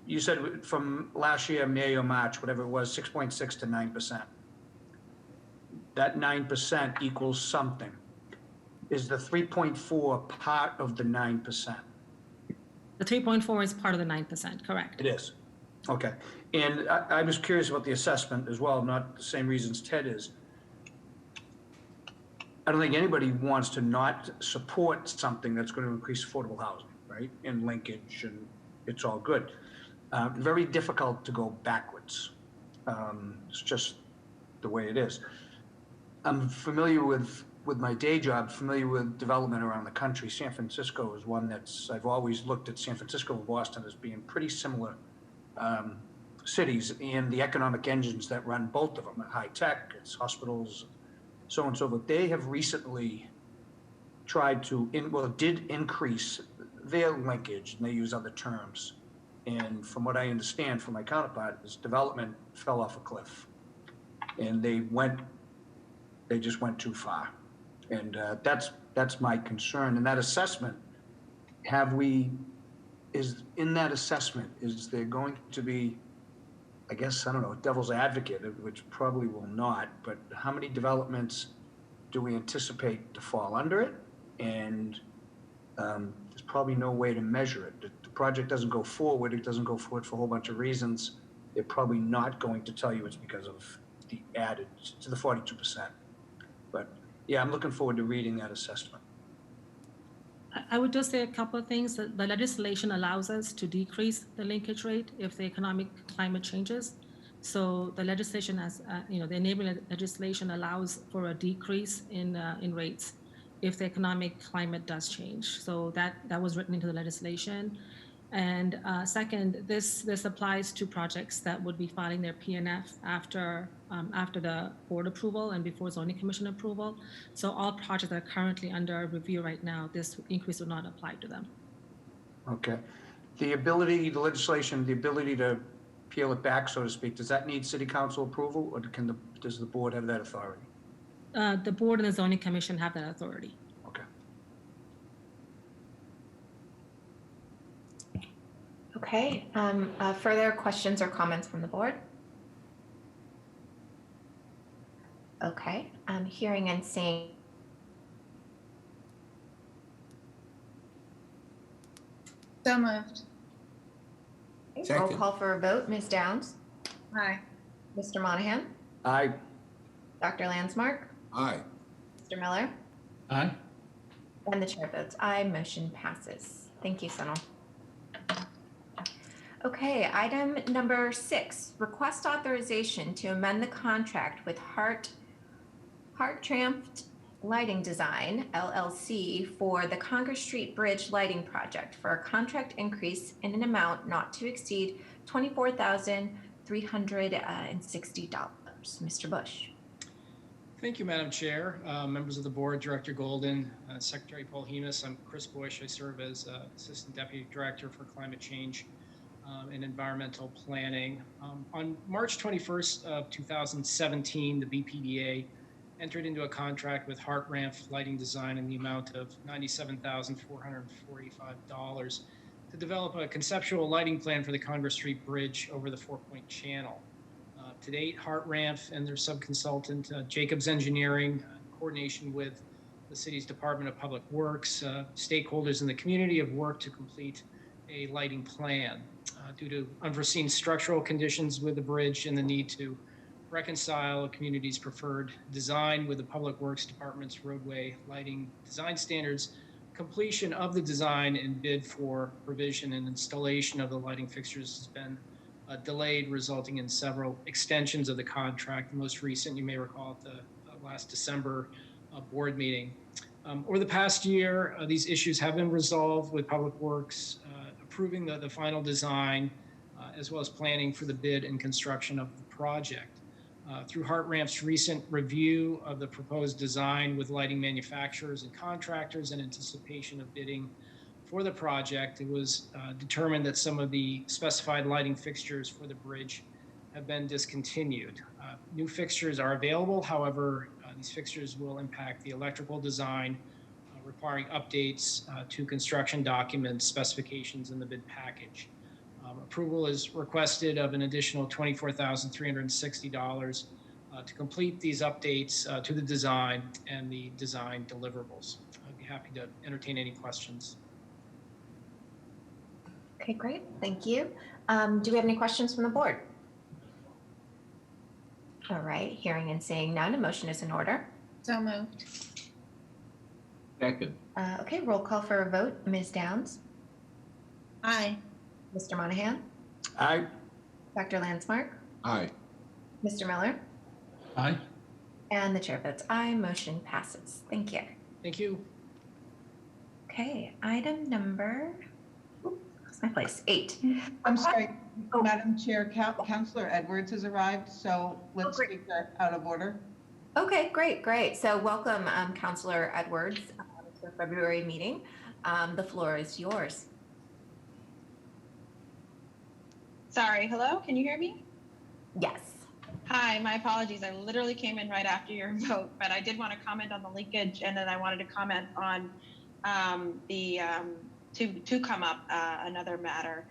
S1: You said from last year, May or March, whatever it was, 6.6 to 9%. That 9% equals something. Is the 3.4 part of the 9%?
S13: The 3.4 is part of the 9%, correct?
S1: It is. Okay. And I was curious about the assessment as well, not the same reasons Ted is. I don't think anybody wants to not support something that's going to increase affordable housing, right? And linkage, and it's all good. Very difficult to go backwards. It's just the way it is. I'm familiar with my day job, familiar with development around the country. San Francisco is one I've always looked at San Francisco and Boston as being pretty similar cities, and the economic engines that run both of them, high tech, it's hospitals, so on and so forth. They have recently tried to, did increase their linkage, and they use other terms. And from what I understand from my counterpart, this development fell off a cliff, and they just went too far. And that's my concern. And that assessment, is there going to be, I guess, I don't know, devil's advocate, which probably will not, but how many developments do we anticipate to fall under it? And there's probably no way to measure it. The project doesn't go forward. It doesn't go forward for a whole bunch of reasons. They're probably not going to tell you it's because of the added to the 42%. But yeah, I'm looking forward to reading that assessment.
S13: I would just say a couple of things. The legislation allows us to decrease the linkage rate if the economic climate changes. So the legislation the enabling legislation allows for a decrease in rates if the economic climate does change. So that was written into the legislation. And second, this applies to projects that would be filing their PNF after the board approval and before zoning commission approval. So all projects that are currently under review right now, this increase would not apply to them.
S1: Okay. The legislation, the ability to peel it back, so to speak, does that need city council approval, or does the board have that authority?
S13: The board and the zoning commission have that authority.
S1: Okay.
S7: Okay, further questions or comments from the board? Okay, hearing and seeing.
S2: So moved.
S7: Roll call for a vote. Ms. Downs?
S2: Aye.
S7: Mr. Monahan?
S1: Aye.
S7: Dr. Landsmark?
S3: Aye.
S7: Mr. Miller?
S4: Aye.
S7: And the chair votes aye. Motion passes. Thank you, Sunil. Okay, item number 6, request authorization to amend the contract with Hartranft Lighting Design, LLC, for the Congress Street Bridge Lighting Project for a contract increase in an amount not to exceed $24,360. Mr. Bush.
S14: Thank you, Madam Chair, members of the board, Director Golden, Secretary Paul Hemus. I'm Chris Bush. I serve as Assistant Deputy Director for Climate Change and Environmental Planning. On March 21st of 2017, the BPDA entered into a contract with Hartranft Lighting Design in the amount of $97,445 to develop a conceptual lighting plan for the Congress Street Bridge over the Four-Point Channel. To date, Hartranft and their subconsultant, Jacobs Engineering, in coordination with the city's Department of Public Works, stakeholders in the community, have worked to complete a lighting plan. Due to unforeseen structural conditions with the bridge and the need to reconcile a community's preferred design with the Public Works Department's roadway lighting design standards, completion of the design and bid for provision and installation of the lighting fixtures has been delayed, resulting in several extensions of the contract. The most recent, you may recall, at the last December board meeting. Over the past year, these issues have been resolved with Public Works approving the final design, as well as planning for the bid and construction of the project. Through Hartranft's recent review of the proposed design with lighting manufacturers and contractors in anticipation of bidding for the project, it was determined that some of the specified lighting fixtures for the bridge have been discontinued. New fixtures are available. However, these fixtures will impact the electrical design, requiring updates to construction documents, specifications, in the bid package. Approval is requested of an additional $24,360 to complete these updates to the design and the design deliverables. I'd be happy to entertain any questions.
S7: Okay, great. Thank you. Do we have any questions from the board? All right, hearing and seeing none, a motion is in order.
S2: So moved.
S3: Second.
S7: Okay, roll call for a vote. Ms. Downs,
S2: Aye.
S7: Mr. Monahan,
S1: Aye.
S7: Dr. Landsmark,
S3: Aye.
S7: Mr. Miller,
S4: Aye.
S7: and the chair votes aye. Motion passes. Thank you.
S14: Thank you.
S7: Okay, item number, lost my place, 8.
S5: I'm sorry,
S7: Oh.
S5: Madam Chair, Councillor Edwards has arrived, so let's
S7: great.
S5: take that out of order.
S7: Okay, great. So welcome, Councillor Edwards, to the February meeting. The floor is yours.
S15: Sorry, hello, can you hear me?
S7: Yes.
S15: Hi, my apologies. I literally came in right after your vote, but I did want to comment on the linkage, and then I wanted to comment on to come up another matter.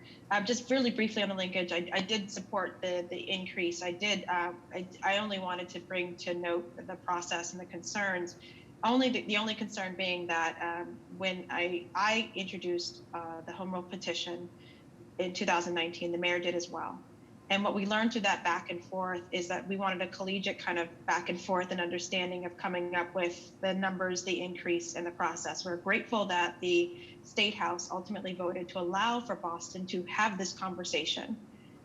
S15: Just really briefly on the linkage, I did support the increase. I only wanted to bring to note the process and the concerns. The only concern being that when I introduced the home rule petition in 2019, the mayor did as well. And what we learned through that back and forth is that we wanted a collegiate kind of back and forth and understanding of coming up with the numbers, the increase, and the process. We're grateful that the State House ultimately voted to allow for Boston to have this conversation.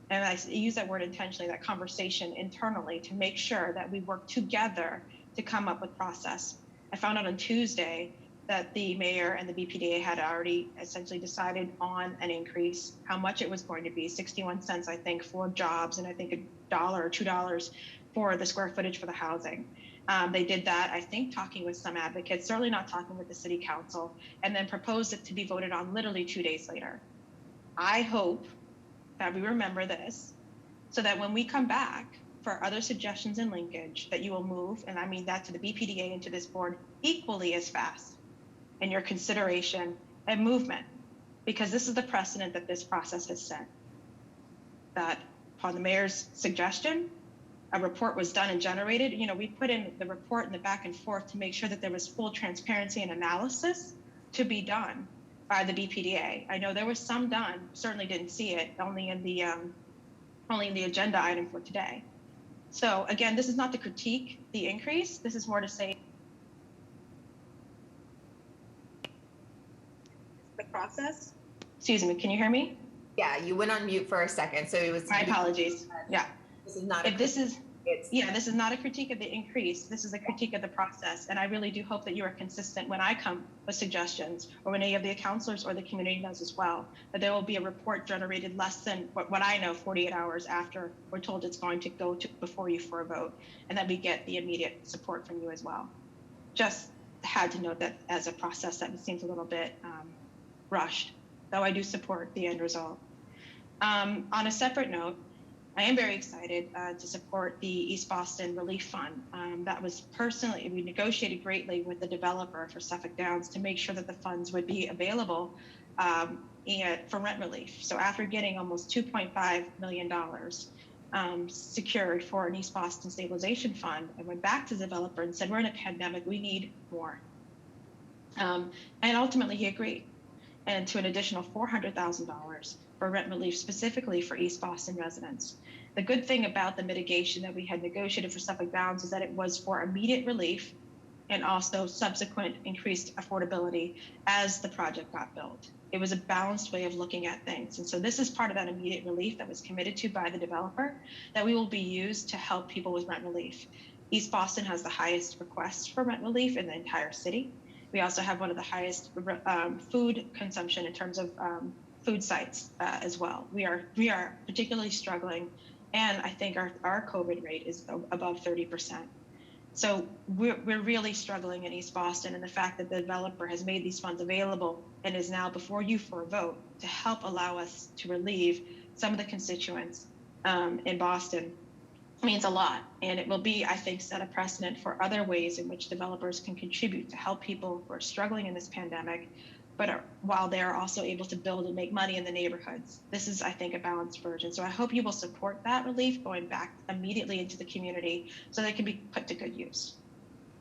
S15: And I use that word intentionally, that conversation internally, to make sure that we work together to come up with process. I found out on Tuesday that the mayor and the BPDA had already essentially decided on an increase, how much it was going to be, 61 cents, I think, for jobs, and I think $1 or $2 for the square footage for the housing. They did that, I think, talking with some advocates, certainly not talking with the city council, and then proposed it to be voted on literally 2 days later. I hope that we remember this so that when we come back for other suggestions in linkage, that you will move, and I mean that to the BPDA and to this board, equally as fast in your consideration and movement, because this is the precedent that this process has set. That upon the mayor's suggestion, a report was done and generated. You know, we put in the report in the back and forth to make sure that there was full transparency and analysis to be done by the BPDA. I know there was some done, certainly didn't see it, only in the agenda item for today. So again, this is not to critique the increase. This is more to say the process. Excuse me, can you hear me?
S7: Yeah, you went on mute for a second, so it was.
S15: My apologies. Yeah.
S7: This is not.
S15: This is not a critique of the increase. This is a critique of the process, and I really do hope that you are consistent when I come with suggestions, or when any of the councilors or the community does as well. That there will be a report generated less than what I know 48 hours after we're told it's going to go to before you for a vote, and that we get the immediate support from you as well. Just had to note that as a process that seems a little bit rushed, though I do support the end result. On a separate note, I am very excited to support the East Boston Relief Fund. That was personally, we negotiated greatly with the developer for Suffolk Downs to make sure that the funds would be available for rent relief. So after getting almost $2.5 million secured for an East Boston stabilization fund, I went back to the developer and said, we're in a pandemic, we need more. And ultimately he agreed, and to an additional $400,000 for rent relief specifically for East Boston residents. The good thing about the mitigation that we had negotiated for Suffolk Downs is that it was for immediate relief and also subsequent increased affordability as the project got built. It was a balanced way of looking at things. And so this is part of that immediate relief that was committed to by the developer that we will be used to help people with rent relief. East Boston has the highest requests for rent relief in the entire city. We also have one of the highest food consumption in terms of food sites as well. We are particularly struggling, and I think our COVID rate is above 30%. So we're really struggling in East Boston, and the fact that the developer has made these funds available and is now before you for a vote to help allow us to relieve some of the constituents in Boston means a lot. And it will be, I think, set a precedent for other ways in which developers can contribute to help people who are struggling in this pandemic, but while they're also able to build and make money in the neighborhoods. This is, I think, a balanced version. So I hope you will support that relief going back immediately into the community so that it can be put to good use.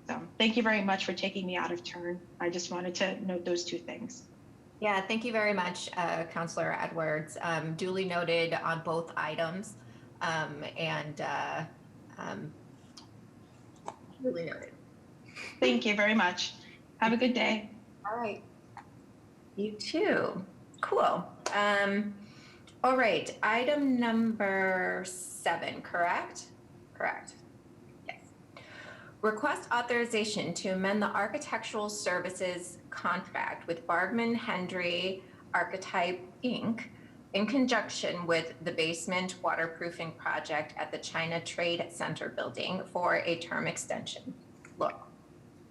S15: So thank you very much for taking me out of turn. I just wanted to note those two things.
S7: Yeah, thank you very much, Councillor Edwards. Duly noted on both items, and duly noted.
S15: Thank you very much. Have a good day.
S7: All right. You too. Cool. All right, item number 7, correct? Correct. Yes. Request authorization to amend the architectural services contract with Bargman Hendry Archetype, Inc. in conjunction with the basement waterproofing project at the China Trade Center building for a term extension. Look.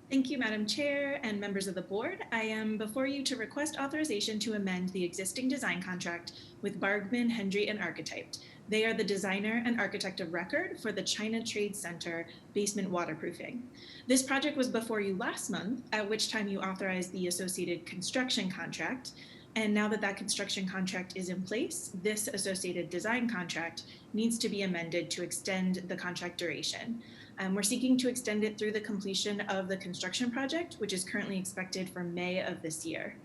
S9: Thank you, Madam Chair and members of the board. I am before you to request authorization to amend the existing design contract with Bargman, Hendry, and Archetype. They are the designer and architect of record for the China Trade Center basement waterproofing. This project was before you last month, at which time you authorized the associated construction contract. And now that that construction contract is in place, this associated design contract needs to be amended to extend the contract duration. We're seeking to extend it through the completion of the construction project, which is currently expected for May of this year.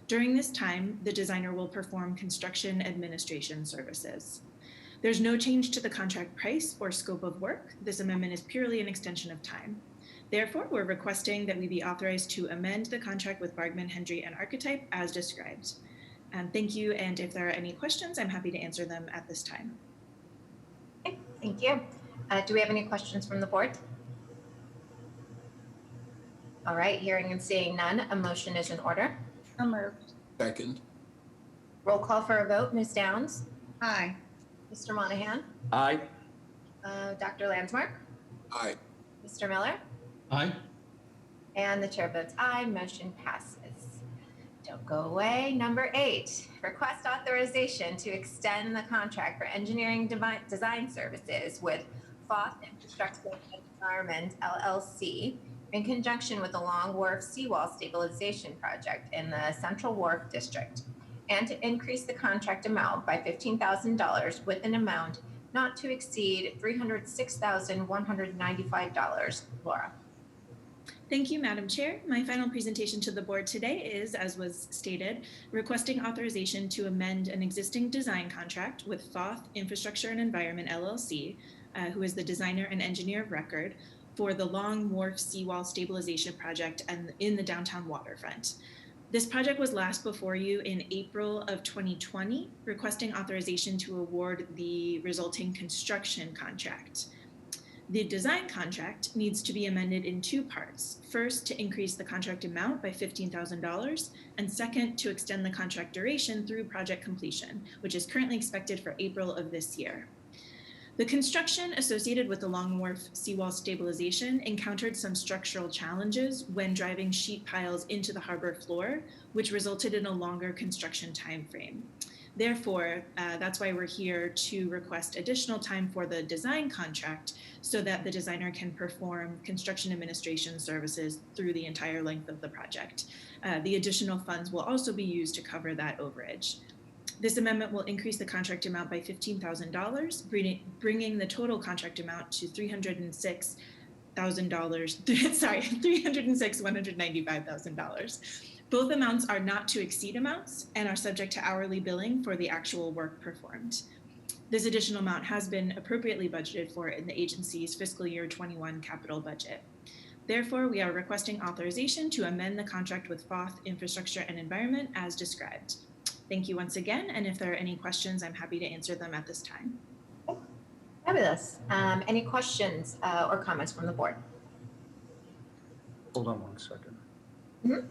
S9: During this time, the designer will perform construction administration services. There's no change to the contract price or scope of work. This amendment is purely an extension of time. Therefore, we're requesting that we be authorized to amend the contract with Bargman, Hendry, and Archetype as described. Thank you, and if there are any questions, I'm happy to answer them at this time.
S7: Okay, thank you. Do we have any questions from the board? All right, hearing and seeing none, a motion is in order.
S2: So moved.
S3: Second.
S7: Roll call for a vote. Ms. Downs?
S2: Aye.
S7: Mr. Monahan?
S1: Aye.
S7: Dr. Landsmark?
S3: Aye.
S7: Mr. Miller?
S4: Aye.
S7: And the chair votes aye, motion passes. Don't go away. Number 8, request authorization to extend the contract for engineering design services with Foth Infrastructure and Environment, LLC, in conjunction with the Long Wharf Seawall Stabilization Project in the Central Wharf District, and to increase the contract amount by $15,000 with an amount not to exceed $306,195. Laura.
S9: Thank you, Madam Chair. My final presentation to the board today is, as was stated, requesting authorization to amend an existing design contract with Foth Infrastructure and Environment, LLC, who is the designer and engineer of record, for the Long Wharf Seawall Stabilization Project and in the downtown waterfront. This project was last before you in April of 2020, requesting authorization to award the resulting construction contract. The design contract needs to be amended in 2 parts. First, to increase the contract amount by $15,000, and second, to extend the contract duration through project completion, which is currently expected for April of this year. The construction associated with the Long Wharf seawall stabilization encountered some structural challenges when driving sheet piles into the harbor floor, which resulted in a longer construction timeframe. Therefore, that's why we're here to request additional time for the design contract so that the designer can perform construction administration services through the entire length of the project. The additional funds will also be used to cover that overage. This amendment will increase the contract amount by $15,000, bringing the total contract amount to $306,195,000. Both amounts are not to exceed amounts and are subject to hourly billing for the actual work performed. This additional amount has been appropriately budgeted for in the agency's fiscal year 21 capital budget. Therefore, we are requesting authorization to amend the contract with Foth Infrastructure and Environment as described. Thank you once again, and if there are any questions, I'm happy to answer them at this time.
S7: Fabulous. Any questions or comments from the board?
S1: Hold on one second.
S7: Mm-hmm.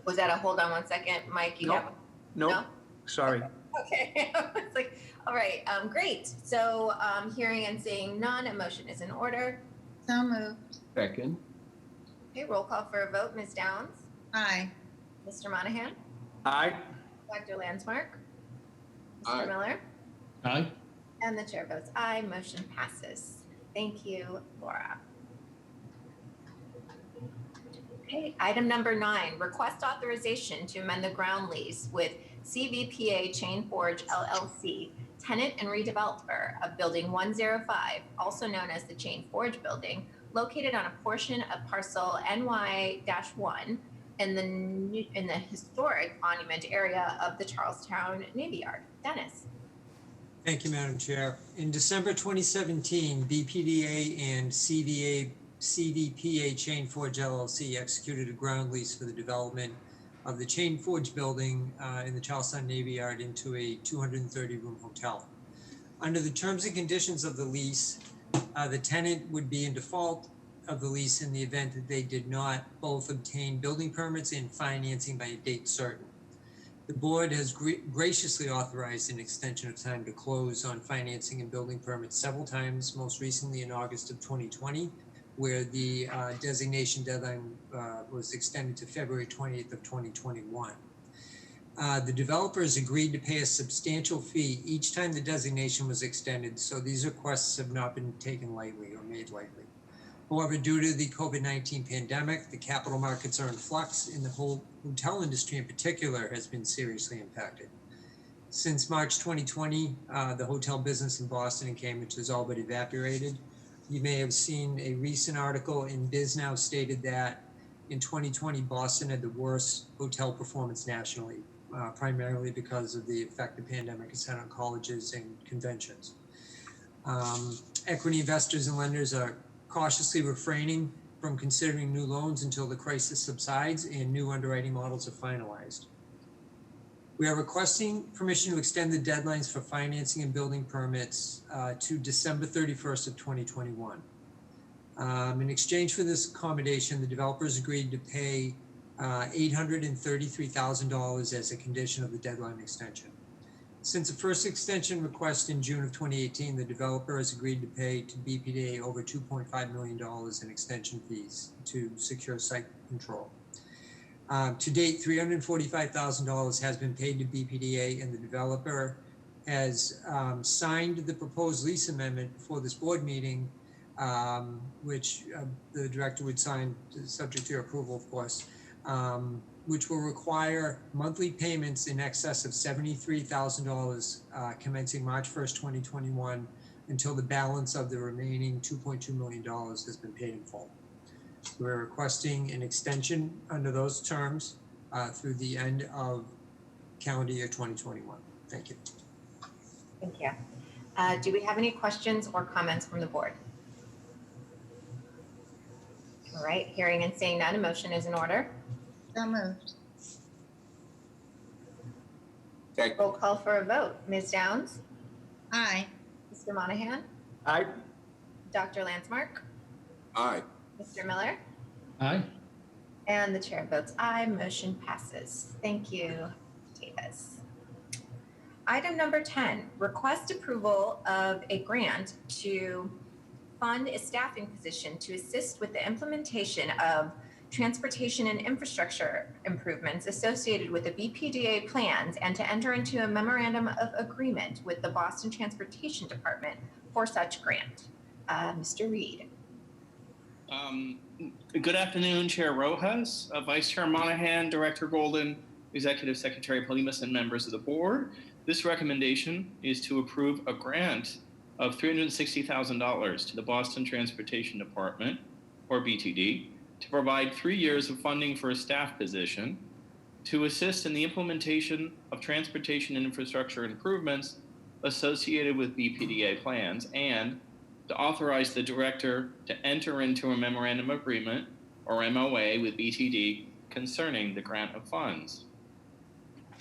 S7: Was that a hold on one second, Mike? You
S1: Nope.
S7: have?
S1: Nope.
S7: No?
S1: Sorry.
S7: Okay. It's like, all right, great. So hearing and seeing none, a motion is in order.
S2: So moved.
S3: Second.
S7: Okay, roll call for a vote. Ms. Downs?
S2: Aye.
S7: Mr. Monahan?
S1: Aye.
S7: Dr. Landsmark?
S3: Aye.
S7: Mr. Miller?
S4: Aye.
S7: And the chair votes aye, motion passes. Thank you, Laura. Okay, item number 9, request authorization to amend the ground lease with CVPA Chain Forge LLC, tenant and redeveloper of Building 105, also known as the Chain Forge Building, located on a portion of parcel NY-1 in the historic monument area of the Charlestown Navy Yard. Dennis.
S6: Thank you, Madam Chair. In December 2017, BPDA and CDPA Chain Forge LLC executed a ground lease for the development of the Chain Forge building in the Charlestown Navy Yard into a 230-room hotel. Under the terms and conditions of the lease, the tenant would be in default of the lease in the event that they did not both obtain building permits and financing by a date certain. The board has graciously authorized an extension of time to close on financing and building permits several times, most recently in August of 2020, where the designation deadline was extended to February 20th of 2021. The developers agreed to pay a substantial fee each time the designation was extended, so these requests have not been taken lightly or made lightly. However, due to the COVID-19 pandemic, the capital markets are in flux, and the whole hotel industry in particular has been seriously impacted. Since March 2020, the hotel business in Boston and Cambridge has all but evaporated. You may have seen a recent article in BizNow stated that in 2020, Boston had the worst hotel performance nationally, primarily because of the effect the pandemic has had on colleges and conventions. Equity investors and lenders are cautiously refraining from considering new loans until the crisis subsides and new underwriting models are finalized. We are requesting permission to extend the deadlines for financing and building permits to December 31st of 2021. In exchange for this accommodation, the developers agreed to pay $833,000 as a condition of the deadline extension. Since the first extension request in June of 2018, the developer has agreed to pay to BPDA over $2.5 million in extension fees to secure site control. To date, $345,000 has been paid to BPDA, and the developer has signed the proposed lease amendment before this board meeting, which the director would sign, subject to your approval, of course, which will require monthly payments in excess of $73,000 commencing March 1st, 2021, until the balance of the remaining $2.2 million has been paid in full. We're requesting an extension under those terms through the end of calendar year 2021. Thank you.
S7: Thank you. Do we have any questions or comments from the board? All right, hearing and seeing none, a motion is in order.
S2: So moved.
S7: Roll call for a vote. Ms. Downs?
S2: Aye.
S7: Mr. Monahan?
S1: Aye.
S7: Dr. Landsmark?
S3: Aye.
S7: Mr. Miller?
S4: Aye.
S7: And the chair votes aye. Motion passes. Thank you, Davis. Item number 10, request approval of a grant to fund a staffing position to assist with the implementation of transportation and infrastructure improvements associated with the BPDA plans and to enter into a memorandum of agreement with the Boston Transportation Department for such grant. Mr. Reed.
S16: Good afternoon, Chair Rojas, Vice Chair Monahan, Director Golden, Executive Secretary Polimas, and members of the board. This recommendation is to approve a grant of $360,000 to the Boston Transportation Department, or BTD, to provide 3 years of funding for a staff position to assist in the implementation of transportation and infrastructure improvements associated with BPDA plans, and to authorize the director to enter into a memorandum agreement, or MOA, with BTD concerning the grant of funds.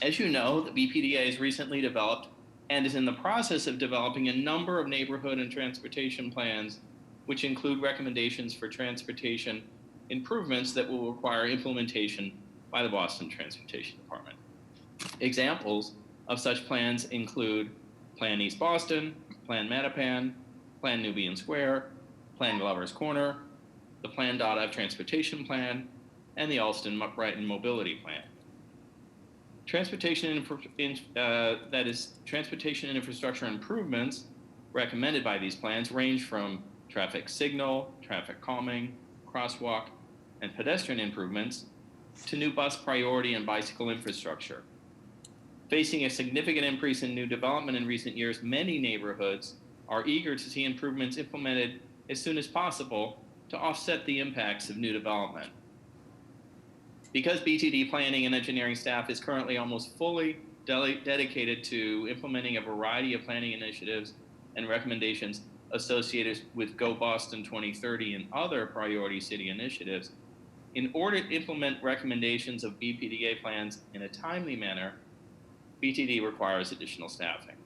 S16: As you know, the BPDA has recently developed and is in the process of developing a number of neighborhood and transportation plans, which include recommendations for transportation improvements that will require implementation by the Boston Transportation Department. Examples of such plans include Plan East Boston, Plan Mattapan, Plan Nubian Square, Plan Glover's Corner, the Plan Dada Transportation Plan, and the Alston Brighton Mobility Plan. Transportation and infrastructure improvements recommended by these plans range from traffic signal, traffic calming, crosswalk, and pedestrian improvements to new bus priority and bicycle infrastructure. Facing a significant increase in new development in recent years, many neighborhoods are eager to see improvements implemented as soon as possible to offset the impacts of new development. Because BTD planning and engineering staff is currently almost fully dedicated to implementing a variety of planning initiatives and recommendations associated with Go Boston 2030 and other priority city initiatives, in order to implement recommendations of BPDA plans in a timely manner, BTD requires additional staffing.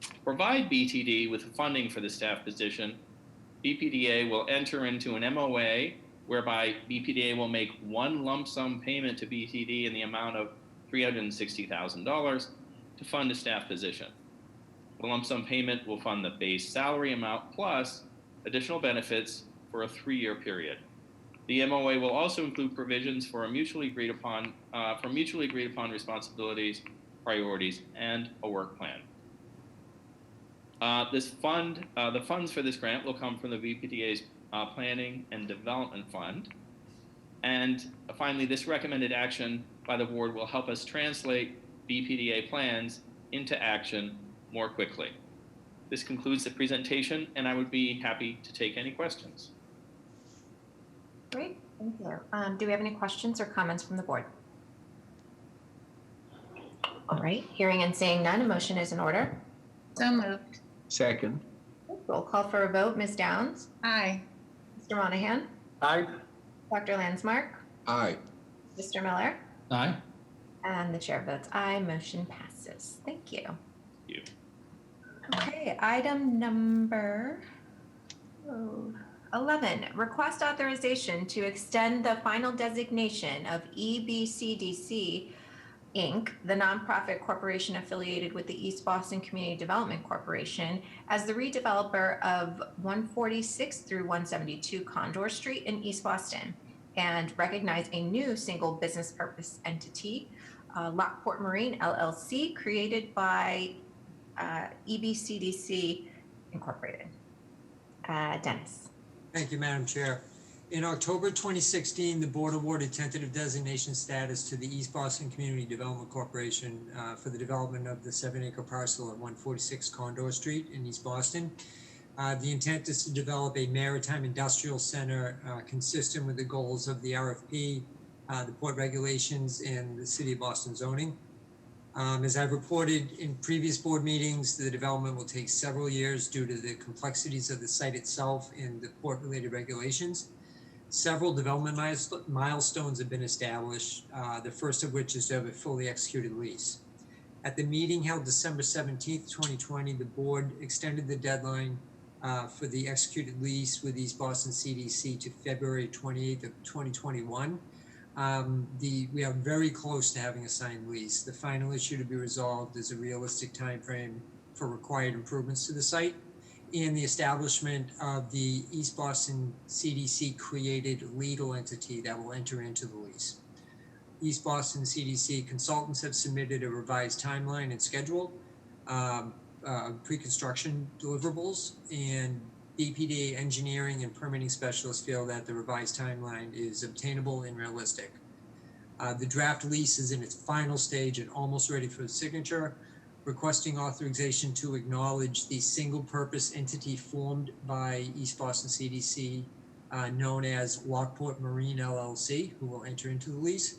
S16: To provide BTD with funding for the staff position, BPDA will enter into an MOA whereby BPDA will make one lump sum payment to BTD in the amount of $360,000 to fund a staff position. The lump sum payment will fund the base salary amount plus additional benefits for a 3-year period. The MOA will also include provisions for mutually agreed upon responsibilities, priorities, and a work plan. The funds for this grant will come from the BPDA's Planning and Development Fund. And finally, this recommended action by the board will help us translate BPDA plans into action more quickly. This concludes the presentation, and I would be happy to take any questions.
S7: Great, thank you. Do we have any questions or comments from the board? All right, hearing and seeing none, a motion is in order.
S2: So moved.
S3: Second.
S7: Roll call for a vote. Ms. Downs?
S2: Aye.
S7: Mr. Monahan?
S1: Aye.
S7: Dr. Landsmark?
S3: Aye.
S7: Mr. Miller?
S4: Aye.
S7: And the chair votes aye. Motion passes. Thank you.
S16: Thank you.
S7: Okay, item number 11, request authorization to extend the final designation of EBCDC Inc., the nonprofit corporation affiliated with the East Boston Community Development Corporation, as the redeveloper of 146 through 172 Condor Street in East Boston, and recognize a new single business purpose entity, Lockport Marine LLC, created by EBCDC Incorporated. Dennis.
S6: Thank you, Madam Chair. In October 2016, the board awarded tentative designation status to the East Boston Community Development Corporation for the development of the 7-acre parcel at 146 Condor Street in East Boston. The intent is to develop a maritime industrial center consistent with the goals of the RFP, the port regulations, and the City of Boston zoning. As I've reported in previous board meetings, the development will take several years due to the complexities of the site itself and the port-related regulations. Several development milestones have been established, the first of which is to have a fully executed lease. At the meeting held December 17th, 2020, the board extended the deadline for the executed lease with East Boston CDC to February 28th of 2021. We are very close to having a signed lease. The final issue to be resolved is a realistic timeframe for required improvements to the site and the establishment of the East Boston CDC created legal entity that will enter into the lease. East Boston CDC consultants have submitted a revised timeline and schedule, pre-construction deliverables, and BPDA engineering and permitting specialists feel that the revised timeline is obtainable and realistic. The draft lease is in its final stage and almost ready for signature, requesting authorization to acknowledge the single purpose entity formed by East Boston CDC, known as Lockport Marine LLC, who will enter into the lease.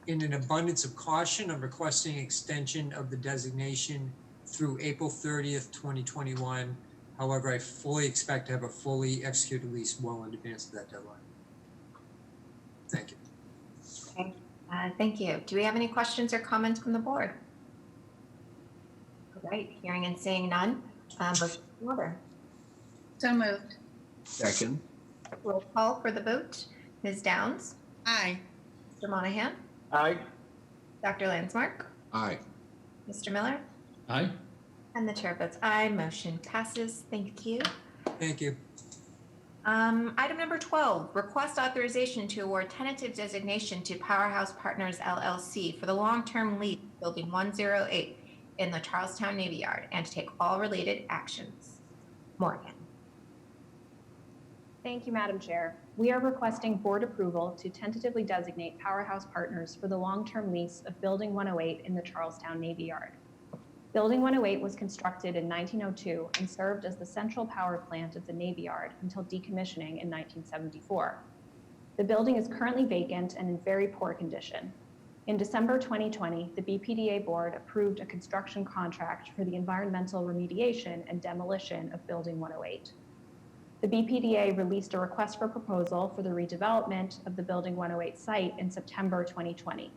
S6: In an abundance of caution, I'm requesting extension of the designation through April 30th, 2021. However, I fully expect to have a fully executed lease well in advance of that deadline. Thank you.
S7: Okay, thank you. Do we have any questions or comments from the board? All right, hearing and seeing none, motion in order.
S2: So moved.
S3: Second.
S7: Roll call for the vote. Ms. Downs?
S2: Aye.
S7: Mr. Monahan?
S1: Aye.
S7: Dr. Landsmark?
S3: Aye.
S7: Mr. Miller?
S4: Aye.
S7: And the chair votes aye. Motion passes. Thank you.
S6: Thank you.
S7: Item number 12, request authorization to award tentative designation to Powerhouse Partners LLC for the long-term lease building 108 in the Charlestown Navy Yard and to take all related actions. Morgan.
S8: Thank you, Madam Chair. We are requesting board approval to tentatively designate Powerhouse Partners for the long-term lease of Building 108 in the Charlestown Navy Yard. Building 108 was constructed in 1902 and served as the central power plant of the Navy Yard until decommissioning in 1974. The building is currently vacant and in very poor condition. In December 2020, the BPDA board approved a construction contract for the environmental remediation and demolition of Building 108. The BPDA released a request for proposal for the redevelopment of the Building 108 site in September 2020.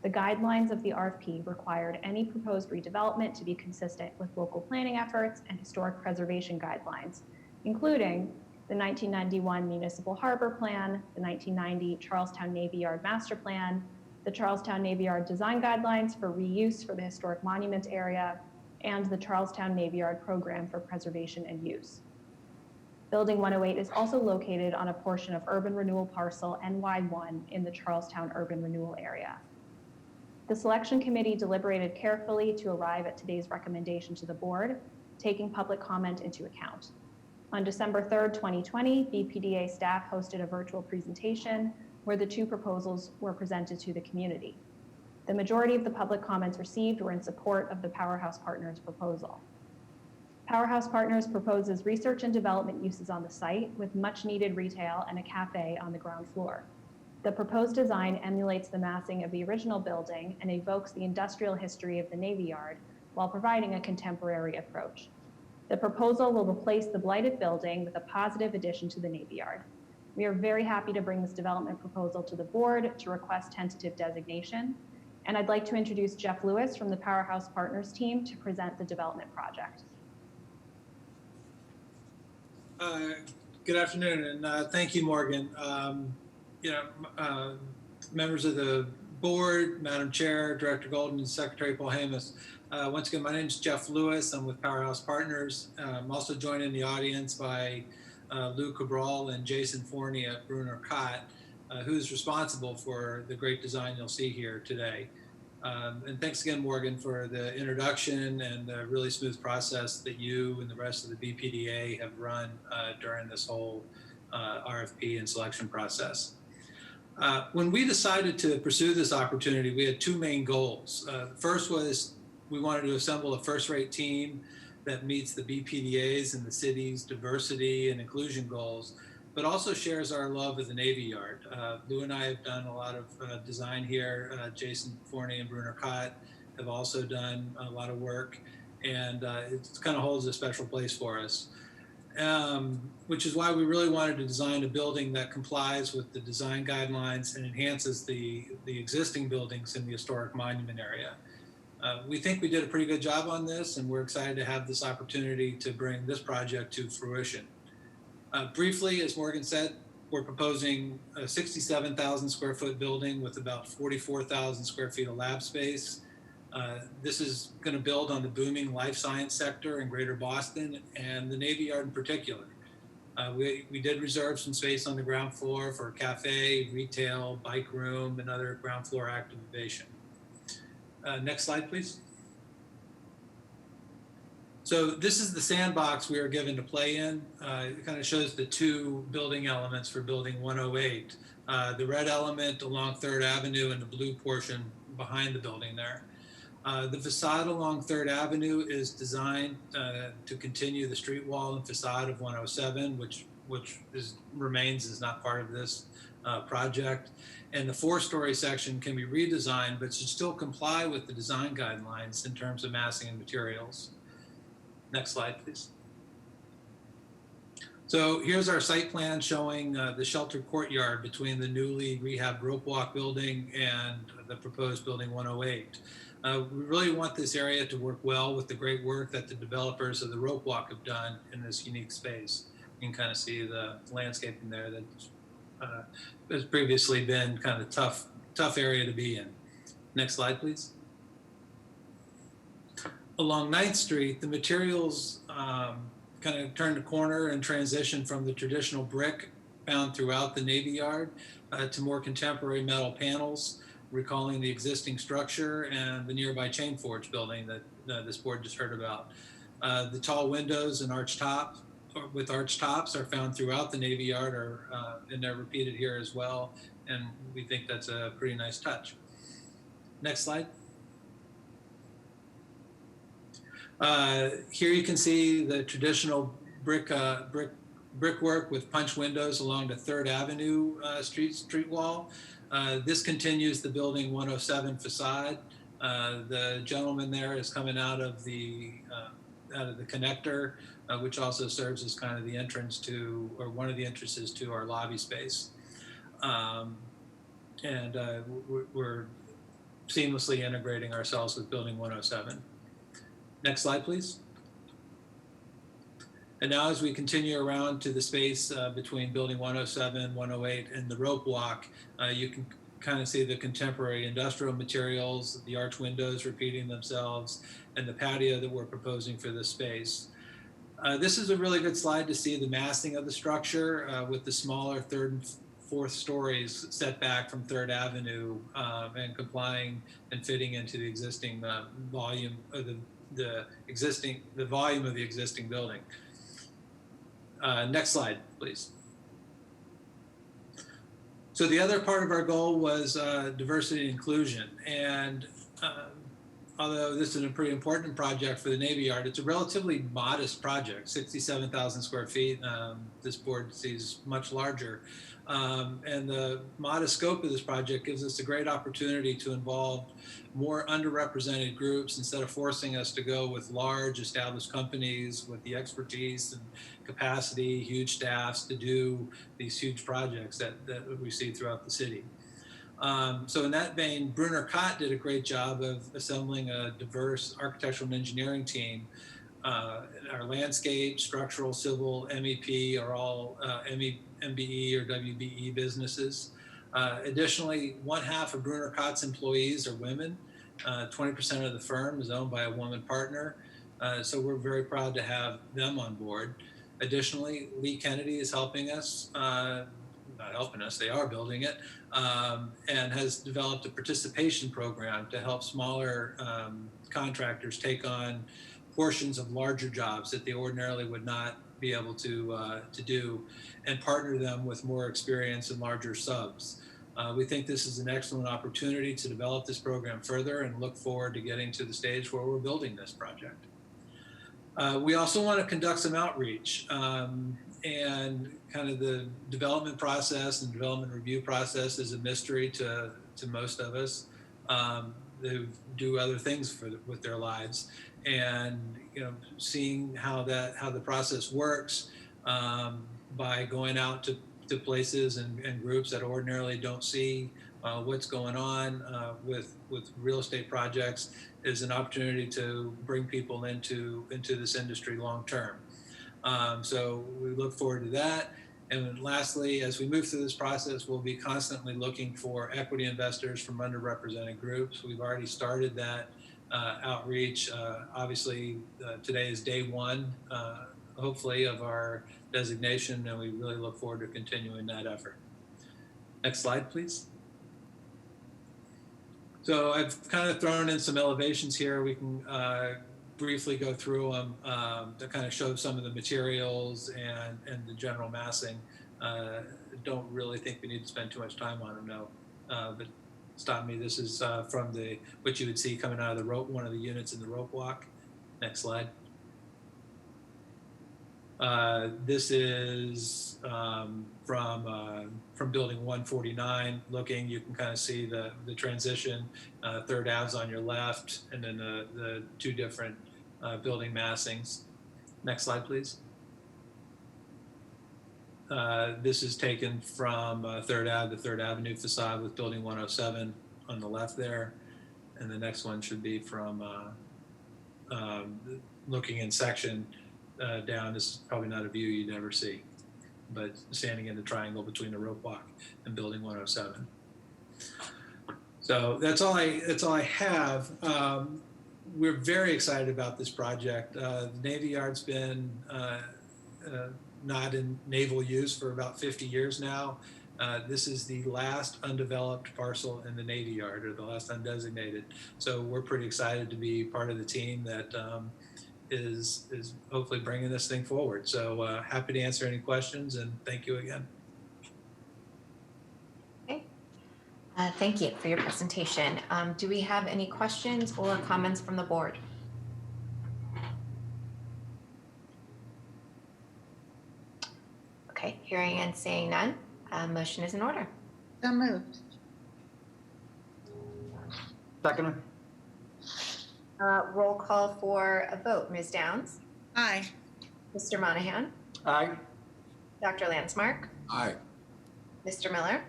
S8: The guidelines of the RFP required any proposed redevelopment to be consistent with local planning efforts and historic preservation guidelines, including the 1991 Municipal Harbor Plan, the 1990 Charlestown Navy Yard Master Plan, the Charlestown Navy Yard Design Guidelines for reuse for the historic monument area, and the Charlestown Navy Yard Program for Preservation and Use. Building 108 is also located on a portion of urban renewal parcel NY1 in the Charlestown urban renewal area. The selection committee deliberated carefully to arrive at today's recommendation to the board, taking public comment into account. On December 3rd, 2020, BPDA staff hosted a virtual presentation where the two proposals were presented to the community. The majority of the public comments received were in support of the Powerhouse Partners proposal. Powerhouse Partners proposes research and development uses on the site with much needed retail and a cafe on the ground floor. The proposed design emulates the massing of the original building and evokes the industrial history of the Navy Yard while providing a contemporary approach. The proposal will replace the blighted building with a positive addition to the Navy Yard. We are very happy to bring this development proposal to the board to request tentative designation. And I'd like to introduce Jeff Lewis from the Powerhouse Partners team to present the development project.
S17: Good afternoon, and thank you, Morgan. Members of the board, Madam Chair, Director Golden, and Secretary Polhamus. Once again, my name is Jeff Lewis. I'm with Powerhouse Partners. I'm also joined in the audience by Lou Cabral and Jason Forney at Brunner Cott, who's responsible for the great design you'll see here today. And thanks again, Morgan, for the introduction and the really smooth process that you and the rest of the BPDA have run during this whole RFP and selection process. When we decided to pursue this opportunity, we had two main goals. First was we wanted to assemble a first-rate team that meets the BPDA's and the city's diversity and inclusion goals, but also shares our love of the Navy Yard. Lou and I have done a lot of design here. Jason Forney and Brunner Cott have also done a lot of work, and it kind of holds a special place for us. Which is why we really wanted to design a building that complies with the design guidelines and enhances the existing buildings in the historic monument area. We think we did a pretty good job on this, and we're excited to have this opportunity to bring this project to fruition. Briefly, as Morgan said, we're proposing a 67,000 square foot building with about 44,000 square feet of lab space. This is going to build on the booming life science sector in Greater Boston and the Navy Yard in particular. We did reserve some space on the ground floor for cafe, retail, bike room, and other ground floor activation. Next slide, please. So this is the sandbox we are given to play in. It kind of shows the two building elements for Building 108. The red element along 3rd Avenue and the blue portion behind the building there. The facade along 3rd Avenue is designed to continue the street wall and facade of 107, which remains as not part of this project. And the 4-story section can be redesigned, but should still comply with the design guidelines in terms of massing and materials. Next slide, please. So here's our site plan showing the sheltered courtyard between the newly rehabbed rope walk building and the proposed Building 108. We really want this area to work well with the great work that the developers of the rope walk have done in this unique space. You can kind of see the landscaping there that has previously been kind of tough area to be in. Next slide, please. Along 9th Street, the materials kind of turned a corner and transitioned from the traditional brick found throughout the Navy Yard to more contemporary metal panels, recalling the existing structure and the nearby Chain Forge building that this board just heard about. The tall windows and arch tops are found throughout the Navy Yard, and they're repeated here as well. And we think that's a pretty nice touch. Next slide. Here you can see the traditional brickwork with punch windows along the 3rd Avenue street wall. This continues the building 107 facade. The gentleman there is coming out of the connector, which also serves as kind of the entrance to, or one of the entrances to our lobby space. We're seamlessly integrating ourselves with building 107. Next slide, please. And now as we continue around to the space between building 107, 108, and the rope walk, you can kind of see the contemporary industrial materials, the arch windows repeating themselves, and the patio that we're proposing for this space. This is a really good slide to see the massing of the structure with the smaller 3rd and 4th stories set back from 3rd Avenue and complying and fitting into the existing volume of the volume of the existing building. Next slide, please. So the other part of our goal was diversity and inclusion. And although this is a pretty important project for the Navy Yard, it's a relatively modest project, 67,000 square feet. This board sees much larger. And the modest scope of this project gives us a great opportunity to involve more underrepresented groups instead of forcing us to go with large established companies with the expertise and capacity, huge staffs to do these huge projects that we see throughout the city. So in that vein, Brunner Cott did a great job of assembling a diverse architectural and engineering team. Our landscape, structural, civil, MEP are all MBE or WBE businesses. Additionally, 1/2 of Brunner Cott's employees are women. 20% of the firm is owned by a woman partner. So we're very proud to have them on board. Additionally, Lee Kennedy is helping us, not helping us, they are building it, and has developed a participation program to help smaller contractors take on portions of larger jobs that they ordinarily would not be able to do, and partner them with more experience and larger subs. We think this is an excellent opportunity to develop this program further and look forward to getting to the stage where we're building this project. We also want to conduct some outreach, and kind of the development process and development review process is a mystery to most of us. They do other things with their lives, and seeing how the process works by going out to places and groups that ordinarily don't see what's going on with real estate projects is an opportunity to bring people into this industry long term. So we look forward to that. And lastly, as we move through this process, we'll be constantly looking for equity investors from underrepresented groups. We've already started that outreach. Obviously, today is day 1, hopefully, of our designation, and we really look forward to continuing that effort. Next slide, please. So I've kind of thrown in some elevations here. We can briefly go through them to kind of show some of the materials and the general massing. Don't really think we need to spend too much time on them, no. But stop me. This is from what you would see coming out of the rope, one of the units in the rope walk. Next slide. This is from building 149 looking. You can kind of see the transition. 3rd Ave's on your left, and then the 2 different building massings. Next slide, please. This is taken from 3rd Ave, the 3rd Avenue facade with building 107 on the left there. And the next one should be from looking in section down. This is probably not a view you'd ever see, but standing in the triangle between the rope walk and building 107. So that's all I have. We're very excited about this project. The Navy Yard's been not in naval use for about 50 years now. This is the last undeveloped parcel in the Navy Yard, or the last undesignated. So we're pretty excited to be part of the team that is hopefully bringing this thing forward. So happy to answer any questions, and thank you again.
S7: Okay. Thank you for your presentation. Do we have any questions or comments from the board? Okay, hearing and seeing none, motion is in order.
S2: So moved.
S1: Second.
S7: Roll call for a vote. Ms. Downs?
S2: Aye.
S7: Mr. Monahan?
S1: Aye.
S7: Dr. Landsmark?
S3: Aye.
S7: Mr. Miller?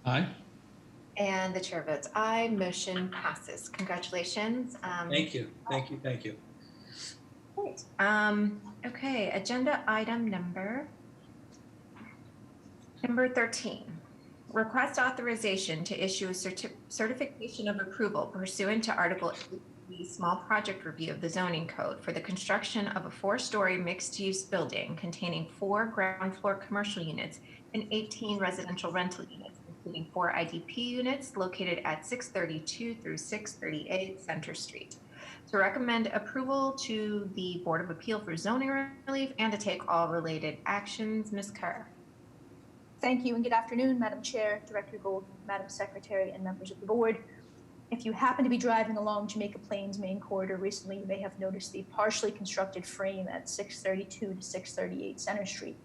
S4: Aye.
S7: And the chair votes aye. Motion passes. Congratulations.
S17: Thank you. Thank you. Thank you.
S7: Great. Okay, agenda item number 13. Request authorization to issue a certification of approval pursuant to Article 8, Small Project Review of the Zoning Code for the construction of a 4-story mixed-use building containing 4 ground floor commercial units and 18 residential rental units, including 4 IDP units located at 632 through 638 Center Street. To recommend approval to the Board of Appeal for zoning relief and to take all related actions. Ms. Kerr.
S18: Thank you and good afternoon, Madam Chair, Director Gold, Madam Secretary, and members of the board. If you happen to be driving along Jamaica Plains main corridor recently, you may have noticed the partially constructed frame at 632 to 638 Center Street.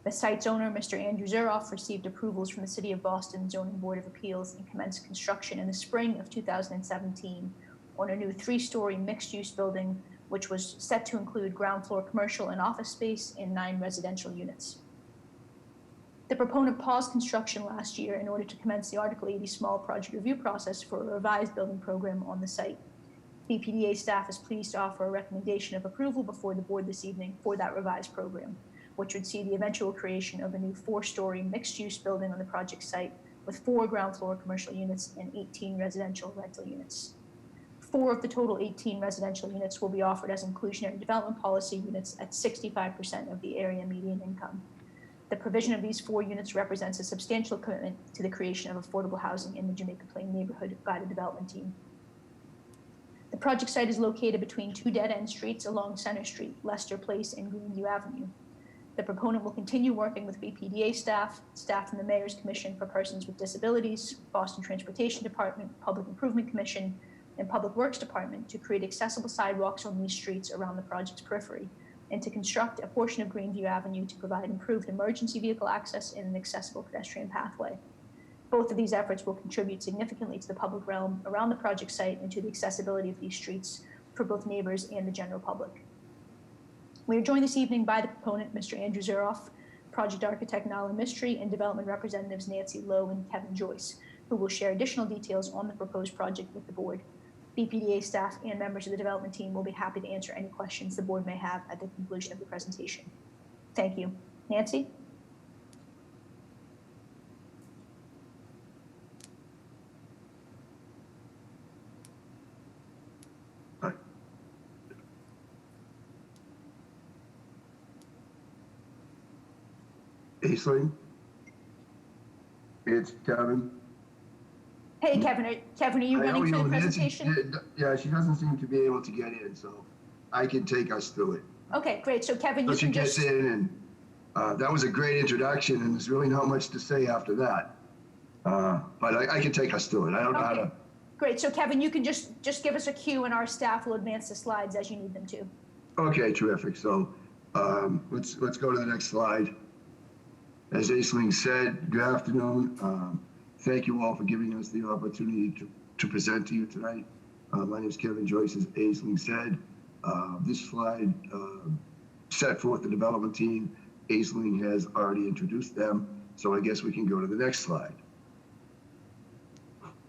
S18: The site's owner, Mr. Andrew Zuroff, received approvals from the City of Boston Zoning Board of Appeals and commenced construction in the spring of 2017 on a new 3-story mixed-use building, which was set to include ground floor commercial and office space and 9 residential units. The proponent paused construction last year in order to commence the Article 80 small project review process for a revised building program on the site. BPDA staff is pleased to offer a recommendation of approval before the board this evening for that revised program, which would see the eventual creation of a new 4-story mixed-use building on the project site with 4 ground floor commercial units and 18 residential rental units. 4 of the total 18 residential units will be offered as inclusionary development policy units at 65% of the area median income. The provision of these 4 units represents a substantial commitment to the creation of affordable housing in the Jamaica Plain neighborhood by the development team. The project site is located between 2 dead-end streets along Center Street, Leicester Place, and Greenview Avenue. The proponent will continue working with BPDA staff from the Mayor's Commission for Persons with Disabilities, Boston Transportation Department, Public Improvement Commission, and Public Works Department to create accessible sidewalks on these streets around the project's periphery, and to construct a portion of Greenview Avenue to provide improved emergency vehicle access and an accessible pedestrian pathway. Both of these efforts will contribute significantly to the public realm around the project site and to the accessibility of these streets for both neighbors and the general public. We are joined this evening by the proponent, Mr. Andrew Zuroff, project architect Nala Mistry, and development representatives Nancy Lowe and Kevin Joyce, who will share additional details on the proposed project with the board. BPDA staff and members of the development team will be happy to answer any questions the board may have at the conclusion of the presentation. Thank you. Nancy?
S19: Aisling, it's Kevin.
S18: Hey, Kevin, are you running through the presentation?
S19: Yeah, she doesn't seem to be able to get in, so I can take us through it.
S18: Okay, great. So Kevin, you can just...
S19: She gets in, and that was a great introduction, and there's really not much to say after that. But I can take us through it. I don't know how to...
S18: Great. So Kevin, you can just give us a cue, and our staff will advance the slides as you need them to.
S19: Okay, terrific. So let's go to the next slide. As Aisling said, good afternoon. Thank you all for giving us the opportunity to present to you tonight. My name is Kevin Joyce, as Aisling said. This slide set forth the development team. Aisling has already introduced them, so I guess we can go to the next slide.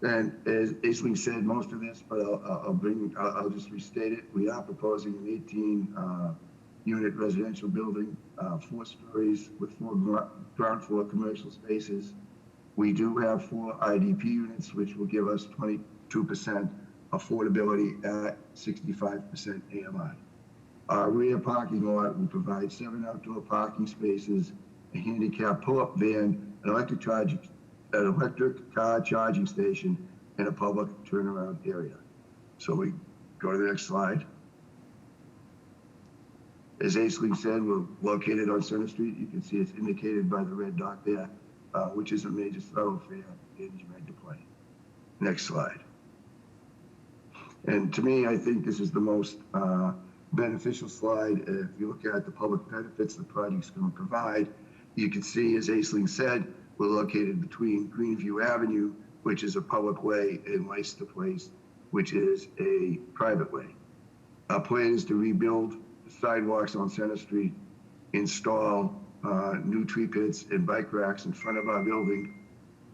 S19: And as Aisling said most of this, but I'll just restate it. We are proposing an 18 unit residential building, 4 stories with 4 ground floor commercial spaces. We do have 4 IDP units, which will give us 22% affordability at 65% AMI. Our rear parking lot will provide 7 outdoor parking spaces, a handicap pull-up van, an electric car charging station, and a public turnaround area. So we go to the next slide. As Aisling said, we're located on Center Street. You can see it's indicated by the red dot there, which is a major thoroughfare in Jamaica Plain. Next slide. And to me, I think this is the most beneficial slide. If you look at the public benefits the project's going to provide, You can see, as Aisling said, we're located between Greenview Avenue, which is a public way, and Leicester Place, which is a private way. Our plan is to rebuild the sidewalks on Center Street, install new tree pits and bike racks in front of our building,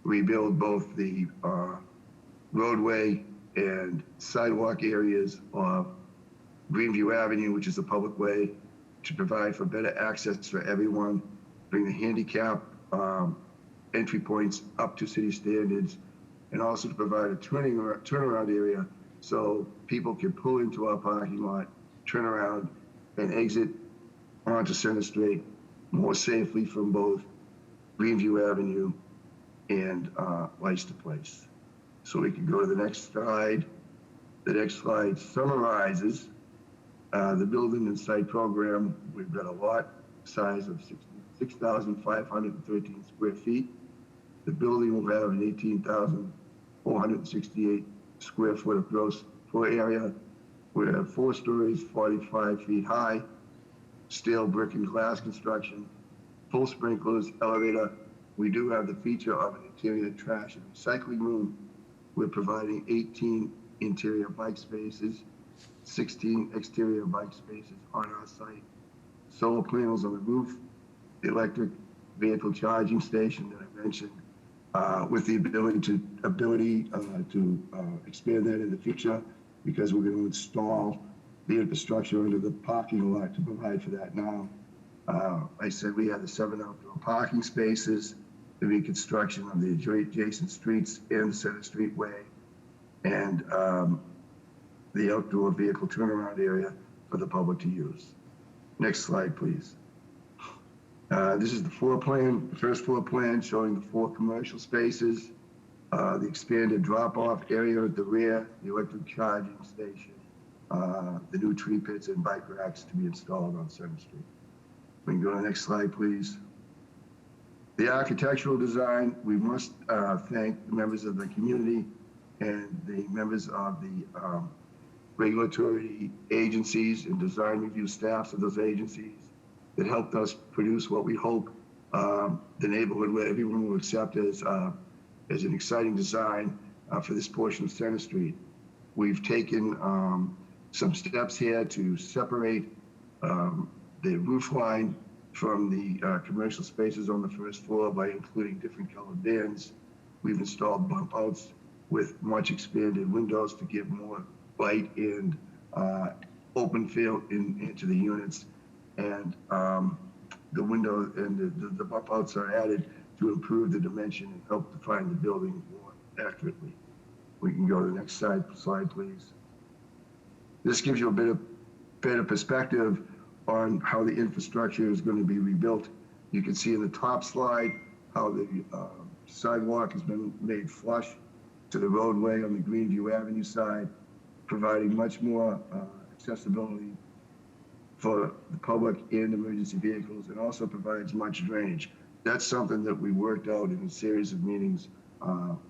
S19: rebuild both the roadway and sidewalk areas of Greenview Avenue, which is a public way, to provide for better access for everyone, bring the handicap entry points up to city standards, and also to provide a turnaround area so people can pull into our parking lot, turn around, and exit onto Center Street more safely from both Greenview Avenue and Leicester Place. So we can go to the next slide. The next slide summarizes the building and site program. We've got a lot size of 6,513 square feet. The building will have an 18,468 square foot of gross floor area. We have 4 stories, 45 feet high, steel, brick, and glass construction, full sprinklers, elevator. We do have the feature of an interior trash and recycling room. We're providing 18 interior bike spaces, 16 exterior bike spaces on our site, solar panels on the roof, the electric vehicle charging station that I mentioned, with the ability to expand that in the future, because we're going to install the infrastructure under the parking lot to provide for that now. I said we have the 7 outdoor parking spaces, the reconstruction of the adjacent streets and the Center Street Way, and the outdoor vehicle turnaround area for the public to use. Next slide, please. This is the floor plan, the first floor plan showing the 4 commercial spaces, the expanded drop-off area at the rear, the electric charging station, the new tree pits and bike racks to be installed on Center Street. We can go to the next slide, please. The architectural design, we must thank the members of the community and the members of the regulatory agencies and design review staffs of those agencies that helped us produce what we hope the neighborhood where everyone will accept as an exciting design for this portion of Center Street. We've taken some steps here to separate the roof line from the commercial spaces on the first floor by including different colored bins. We've installed bump outs with much expanded windows to give more light and open feel into the units. And the window and the bump outs are added to improve the dimension and help define the building more accurately. We can go to the next slide, please. This gives you a bit of better perspective on how the infrastructure is going to be rebuilt. You can see in the top slide how the sidewalk has been made flush to the roadway on the Greenview Avenue side, providing much more accessibility for the public and emergency vehicles, and also provides much drainage. That's something that we worked out in a series of meetings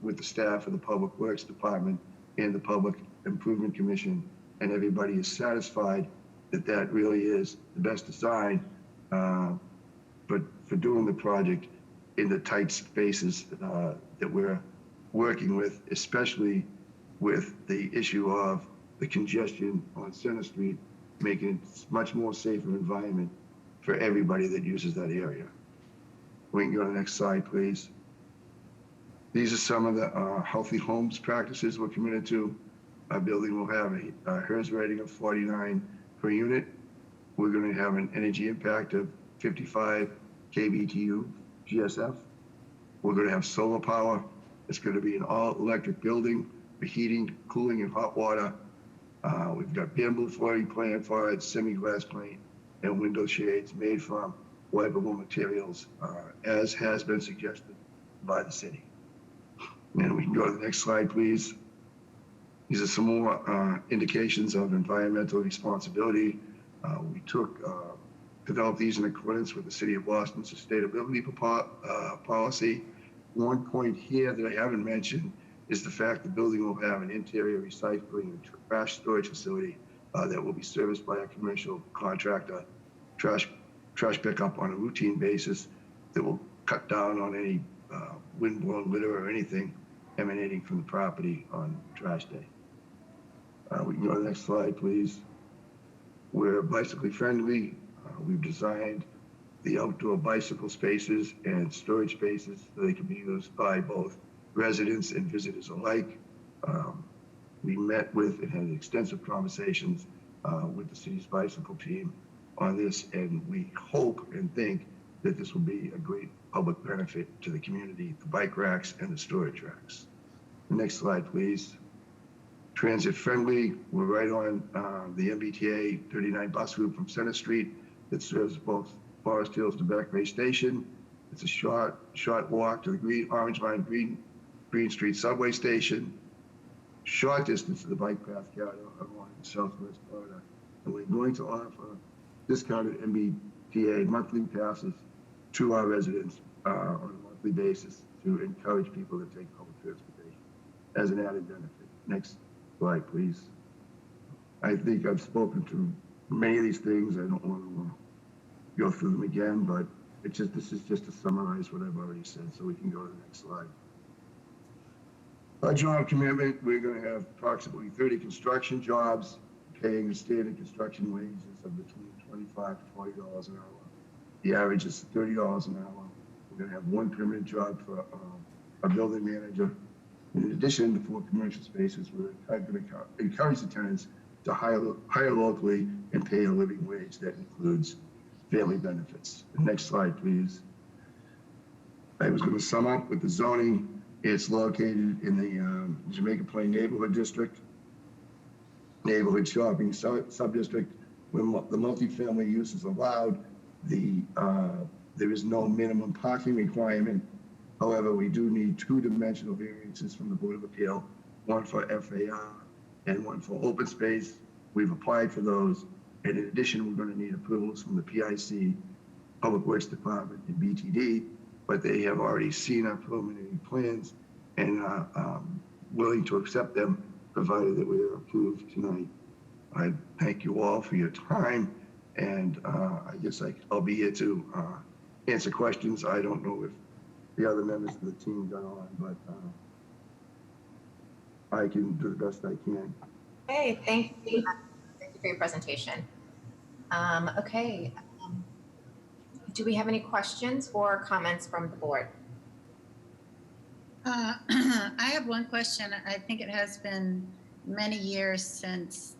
S19: with the staff of the Public Works Department and the Public Improvement Commission, and everybody is satisfied that that really is the best design, but for doing the project in the tight spaces that we're working with, especially with the issue of the congestion on Center Street, making it a much more safer environment for everybody that uses that area. We can go to the next slide, please. These are some of the healthy homes practices we're committed to. Our building will have a HERS rating of 49 per unit. We're going to have an energy impact of 55 kBTU GSF. We're going to have solar power. It's going to be an all-electric building for heating, cooling, and hot water. We've got bamboo flooring planned for it, semi-glass plate, and window shades made from wipeable materials, as has been suggested by the city. And we can go to the next slide, please. These are some more indications of environmental responsibility. We developed these in accordance with the City of Boston's sustainability policy. One point here that I haven't mentioned is the fact the building will have an interior recycling and trash storage facility that will be serviced by a commercial contractor, trash pickup on a routine basis that will cut down on any windblown litter or anything emanating from the property on trash day. We can go to the next slide, please. We're bicycle friendly. We've designed the outdoor bicycle spaces and storage spaces so they can be used by both residents and visitors alike. We met with and had extensive conversations with the city's bicycle team on this, and we hope and think that this will be a great public benefit to the community, the bike racks and the storage racks. The next slide, please. Transit friendly, we're right on the MBTA 39 bus route from Center Street that serves both Forest Hills to Back Bay Station. It's a short walk to the Orange Line Green Street subway station. Short distance to the bike path carried along the southwest corridor. And we're going to offer discounted MBTA monthly passes to our residents on a monthly basis to encourage people to take public transportation as an added benefit. Next slide, please. I think I've spoken to many of these things. I don't want to go through them again, but this is just to summarize what I've already said, so we can go to the next slide. Our job commitment, we're going to have approximately 30 construction jobs, paying the standard construction wages of between $25 to $40 an hour. The average is $30 an hour. We're going to have one permanent job for a building manager. In addition to 4 commercial spaces, we're going to encourage the tenants to hire locally and pay a living wage that includes family benefits. The next slide, please. I was going to sum up with the zoning. It's located in the Jamaica Plain Neighborhood District, neighborhood shopping sub-district, where the multifamily use is allowed. There is no minimum parking requirement. However, we do need 2-dimensional variances from the Board of Appeal, one for FAR and one for open space. We've applied for those. And in addition, we're going to need approvals from the PIC, Public Works Department, and BPDA, but they have already seen our preliminary plans and are willing to accept them, provided that we are approved tonight. I thank you all for your time, and I guess I'll be here to answer questions. I don't know if the other members of the team got on, but I can do the best I can.
S7: Okay, thank you. Thank you for your presentation. Okay, do we have any questions or comments from the board?
S2: I have one question. I think it has been many years since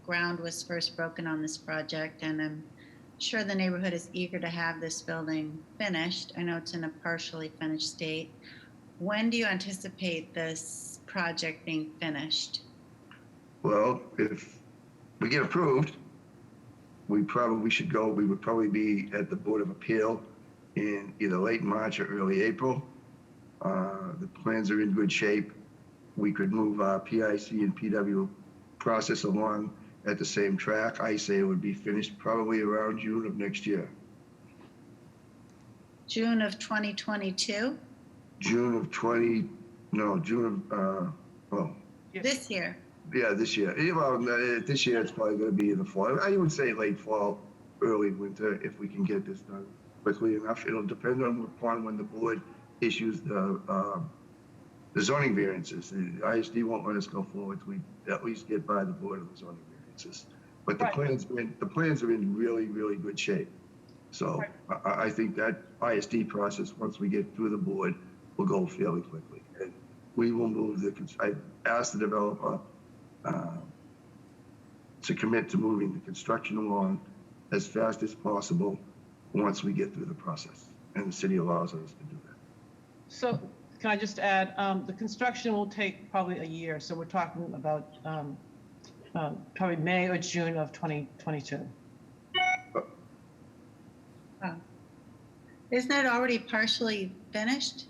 S2: ground was first broken on this project, and I'm sure the neighborhood is eager to have this building finished. I know it's in a partially finished state. When do you anticipate this project being finished?
S19: Well, if we get approved, we would probably be at the Board of Appeal in either late March or early April. The plans are in good shape. We could move our PIC and PW process along at the same track. I say it would be finished probably around June of next year.
S2: June of 2022? This year.
S19: Yeah, this year. Well, this year it's probably going to be in the fall. I would say late fall, early winter, if we can get this done quickly enough. It'll depend upon when the board issues the zoning variances. The ISD won't let us go forward till we at least get by the board of the zoning variances. But the plans are in really, really good shape. So I think that ISD process, once we get through the board, will go fairly quickly. And we will move I asked the developer to commit to moving the construction along as fast as possible once we get through the process, and the city allows us to do that.
S5: So can I just add, the construction will take probably a year. So we're talking about probably May or June of 2022.
S2: Isn't it already partially finished?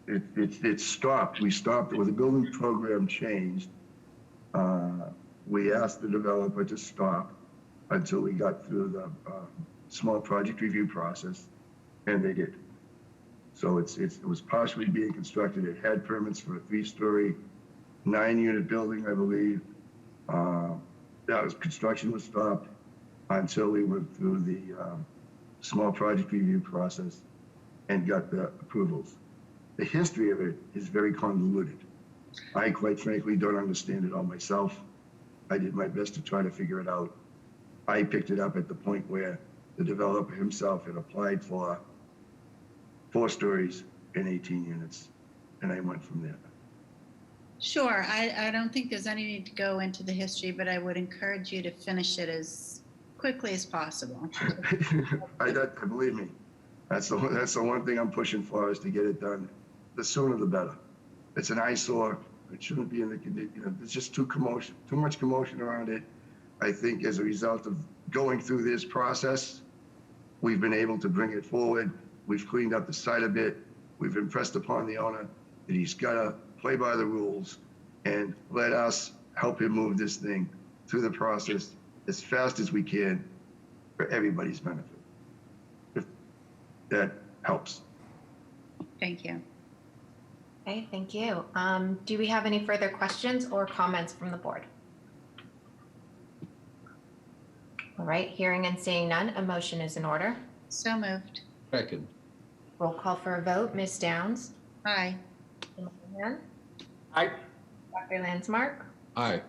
S19: It's stopped. We stopped when the building program changed. We asked the developer to stop until we got through the small project review process, and they did. So it was partially being constructed. It had permits for a 3-story, 9-unit building, I believe. Construction was stopped until we went through the small project review process, and got the approvals. The history of it is very convoluted. I quite frankly don't understand it all myself. I did my best to try to figure it out. I picked it up at the point where the developer himself had applied for 4 stories and 18 units, and I went from there.
S2: Sure, I don't think there's any need to go into the history, but I would encourage you to finish it as quickly as possible.
S19: Believe me, that's the one thing I'm pushing for, is to get it done. The sooner the better. It's an eyesore. It shouldn't be in the condition. There's just too much commotion around it. I think as a result of going through this process, we've been able to bring it forward. We've cleaned up the site a bit. We've impressed upon the owner that he's got to play by the rules and let us help him move this thing through the process as fast as we can for everybody's benefit. If that helps.
S2: Thank you.
S7: Okay, thank you. Do we have any further questions or comments from the board? All right, hearing and seeing none, a motion is in order.
S2: So moved.
S3: Second.
S7: Roll call for a vote. Ms. Downs?
S2: Aye.
S7: Mr. Monahan?
S1: Aye.
S7: Dr. Landsmark?
S3: Aye.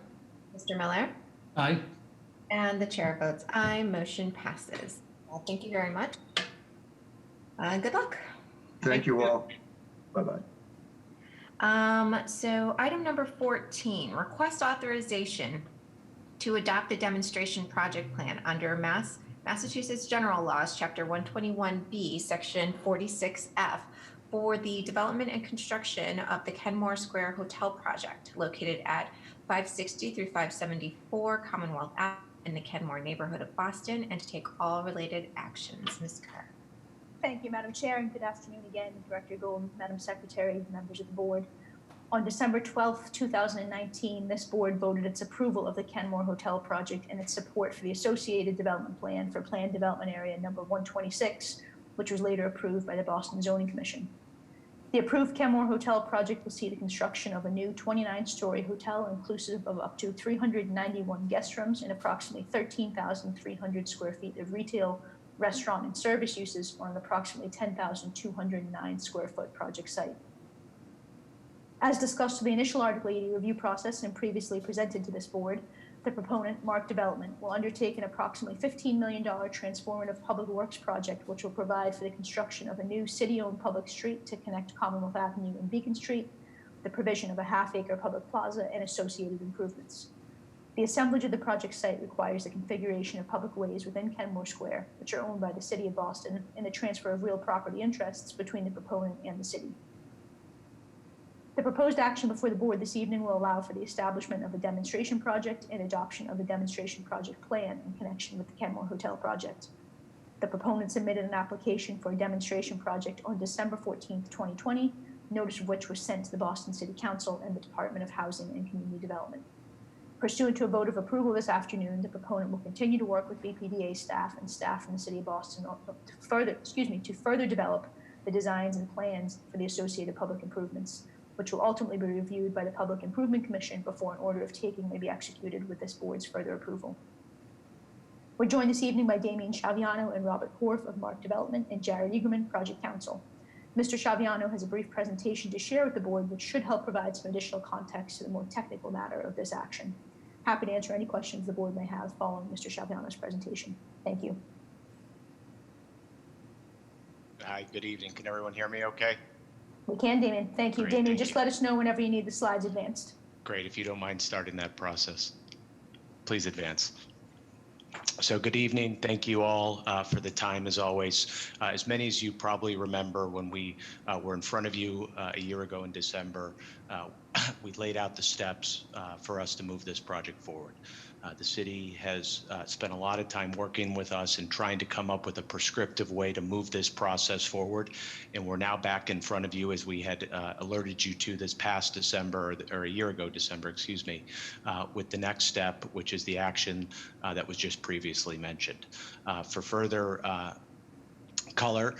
S7: Mr. Miller?
S4: Aye.
S7: And the chair votes aye. Motion passes. Thank you very much. Good luck.
S19: Thank you all. Bye-bye.
S7: So item number 14, request authorization to adopt a demonstration project plan under Massachusetts General Laws, Chapter 121B, Section 46F, for the development and construction of the Kenmore Square Hotel project located at 560 through 574 Commonwealth Ave in the Kenmore neighborhood of Boston, and to take all related actions. Ms. Kerr.
S18: Thank you, Madam Chair, and good afternoon again, Director Golden, Madam Secretary, members of the board. On December 12th, 2019, this board voted its approval of the Kenmore Hotel project and its support for the associated development plan for planned development area number 126, which was later approved by the Boston Zoning Commission. The approved Kenmore Hotel project will see the construction of a new 29-story hotel inclusive of up to 391 guest rooms and approximately 13,300 square feet of retail, restaurant, and service uses on an approximately 10,209 square foot project site. As discussed in the initial Article 80 review process and previously presented to this board, the proponent, Mark Development, will undertake an approximately $15 million transformative public works project, which will provide for the construction of a new city-owned public street to connect Commonwealth Avenue and Beacon Street, the provision of a half-acre public plaza, and associated improvements. The assemblage of the project site requires the configuration of public ways within Kenmore Square, which are owned by the City of Boston, and the transfer of real property interests between the proponent and the city. The proposed action before the board this evening will allow for the establishment of a demonstration project and adoption of a demonstration project plan in connection with the Kenmore Hotel project. The proponent submitted an application for a demonstration project on December 14th, 2020, notice of which was sent to the Boston City Council and the Department of Housing and Community Development. Pursuant to a vote of approval this afternoon, the proponent will continue to work with BPDA staff and staff from the City of Boston to further develop the designs and plans for the associated public improvements, which will ultimately be reviewed by the Public Improvement Commission before an order of taking may be executed with this board's further approval. We're joined this evening by Damien Chaviano and Robert Horf of Mark Development and Jared Eagerman, Project Counsel. Mr. Chaviano has a brief presentation to share with the board, which should help provide some additional context to the more technical matter of this action. Happy to answer any questions the board may have following Mr. Chaviano's presentation. Thank you.
S20: Hi, good evening. Can everyone hear me okay?
S18: We can, Damien. Thank you.
S20: Great,
S18: Damien,
S20: thank
S18: just
S20: you.
S18: let us know whenever you need the slides advanced.
S20: Great, if you don't mind starting that process, please advance. So good evening. Thank you all for the time as always. As many as you probably remember when we were in front of you a year ago in December, we laid out the steps for us to move this project forward. The city has spent a lot of time working with us and trying to come up with a prescriptive way to move this process forward. And we're now back in front of you as we had alerted you to this past December, or a year ago December, excuse me, with the next step, which is the action that was just previously mentioned. For further color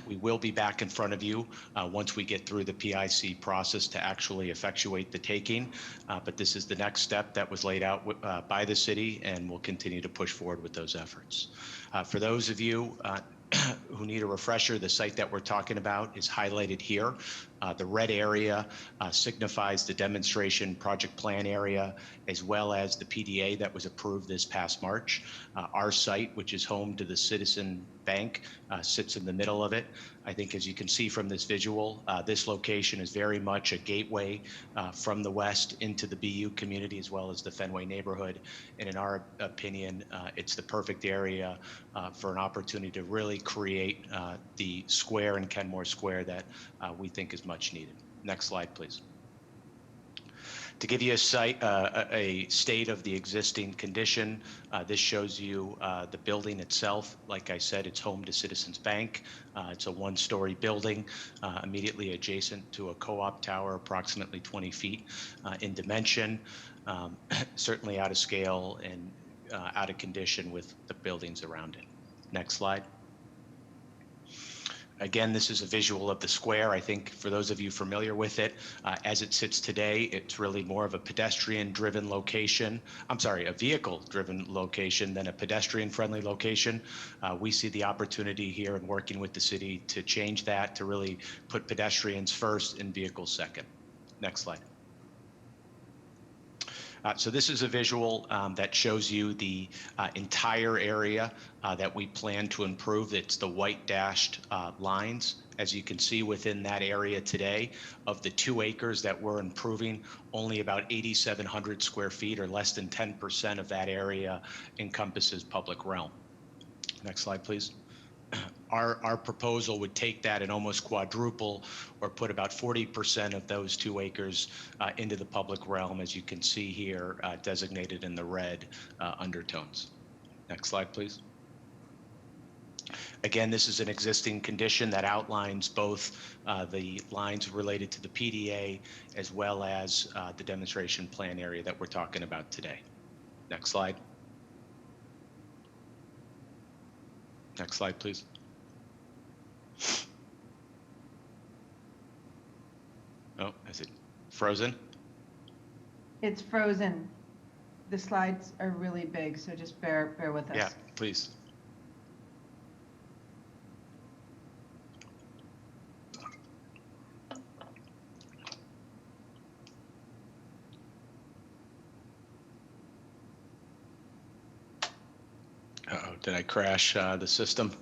S20: We will be back in front of you once we get through the PIC process to actually effectuate the taking. But this is the next step that was laid out by the city, and we'll continue to push forward with those efforts. For those of you who need a refresher, the site that we're talking about is highlighted here. The red area signifies the demonstration project plan area, as well as the PDA that was approved this past March. Our site, which is home to the Citizen Bank, sits in the middle of it. I think as you can see from this visual, this location is very much a gateway from the west into the BU community as well as the Fenway neighborhood. And in our opinion, it's the perfect area for an opportunity to really create the square in Kenmore Square that we think is much needed. Next slide, please. To give you a state of the existing condition, this shows you the building itself. Like I said, it's home to Citizens Bank. It's a one-story building immediately adjacent to a co-op tower, approximately 20 feet in dimension, certainly out of scale and out of condition with the buildings around it. Next slide. Again, this is a visual of the square. I think for those of you familiar with it, as it sits today, it's really more of a pedestrian-driven location. I'm sorry, a vehicle-driven location than a pedestrian-friendly location. We see the opportunity here in working with the city to change that, to really put pedestrians first and vehicles second. Next slide. So this is a visual that shows you the entire area that we plan to improve. It's the white dashed lines. As you can see within that area today, of the 2 acres that we're improving, only about 8,700 square feet, or less than 10% of that area, encompasses public realm. Next slide, please. Our proposal would take that and almost quadruple, or put about 40% of those 2 acres into the public realm, as you can see here, designated in the red undertones. Next slide, please. Again, this is an existing condition that outlines both the lines related to the PDA as well as the demonstration plan area that we're talking about today. Next slide. Next slide, please. Oh, is it frozen?
S5: It's frozen. The slides are really big, so just bear with us.
S20: Yeah, please. Uh-oh, did I crash the system?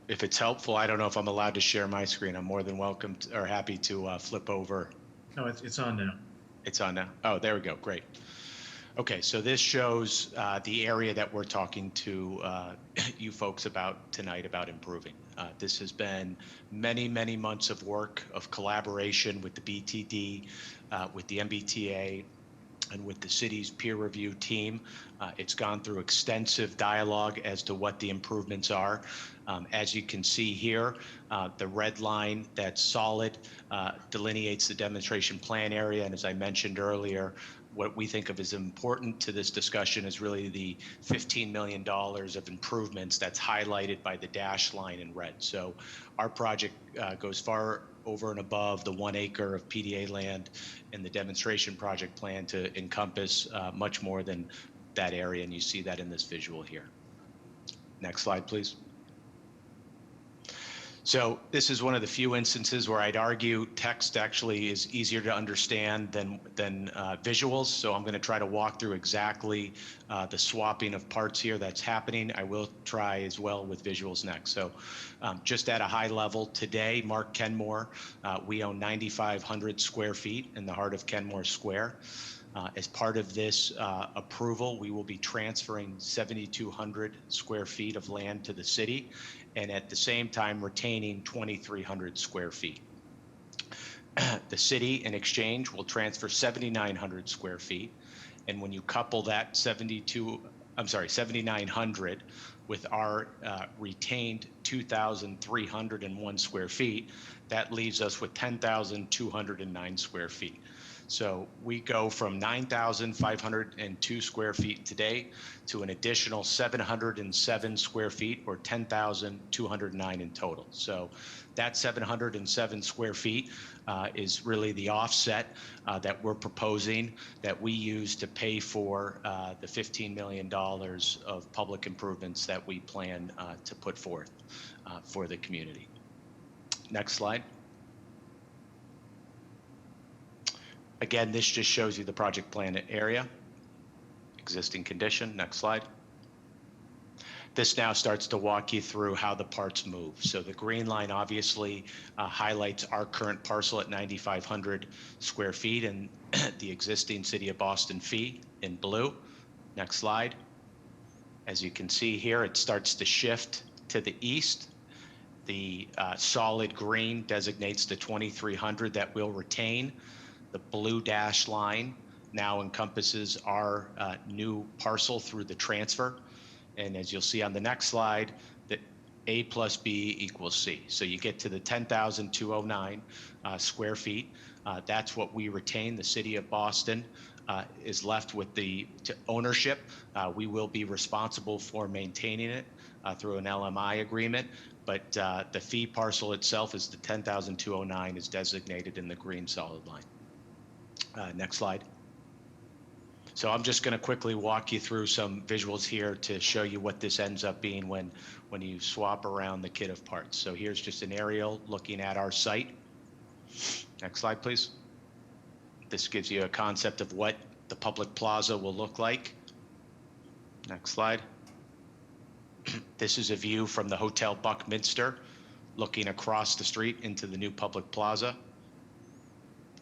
S20: If it's helpful, I don't know if I'm allowed to share my screen. I'm more than welcome to, or happy to flip over.
S21: No, it's on now.
S20: It's on now. Oh, there we go. Great. Okay, so this shows the area that we're talking to you folks about tonight about improving. This has been many, many months of work, of collaboration with the BTD, with the MBTA, and with the city's peer review team. It's gone through extensive dialogue as to what the improvements are. As you can see here, the red line that's solid delineates the demonstration plan area. And as I mentioned earlier, what we think of as important to this discussion is really the $15 million of improvements that's highlighted by the dashed line in red. So our project goes far over and above the 1 acre of PDA land in the demonstration project plan to encompass much more than that area, and you see that in this visual here. Next slide, please. So this is one of the few instances where I'd argue text actually is easier to understand than visuals. So I'm going to try to walk through exactly the swapping of parts here that's happening. I will try as well with visuals next. So just at a high level today, Mark Kenmore, we own 9,500 square feet in the heart of Kenmore Square. As part of this approval, we will be transferring 7,200 square feet of land to the city, and at the same time retaining 2,300 square feet. The city, in exchange, will transfer 7,900 square feet, and when you couple that 7,900 with our retained 2,301 square feet, that leaves us with 10,209 square feet. So we go from 9,502 square feet today to an additional 707 square feet, or 10,209 in total. So that 707 square feet is really the offset that we're proposing that we use to pay for the $15 million of public improvements that we plan to put forth for the community. Next slide. Again, this just shows you the project plan area, existing condition. Next slide. This now starts to walk you through how the parts move. So the green line obviously highlights our current parcel at 9,500 square feet and the existing City of Boston fee in blue. Next slide. As you can see here, it starts to shift to the east. The solid green designates the 2,300 that we'll retain. The blue dash line now encompasses our new parcel through the transfer. And as you'll see on the next slide, that A plus B equals C. So you get to the 10,209 square feet. That's what we retain. The City of Boston is left with the ownership. We will be responsible for maintaining it through an LMI agreement. But the fee parcel itself is the 10,209 is designated in the green solid line. Next slide. So I'm just going to quickly walk you through some visuals here to show you what this ends up being when you swap around the kit of parts. So here's just an aerial looking at our site. Next slide, please. This gives you a concept of what the public plaza will look like. Next slide. This is a view from the Hotel Buckminster looking across the street into the new public plaza.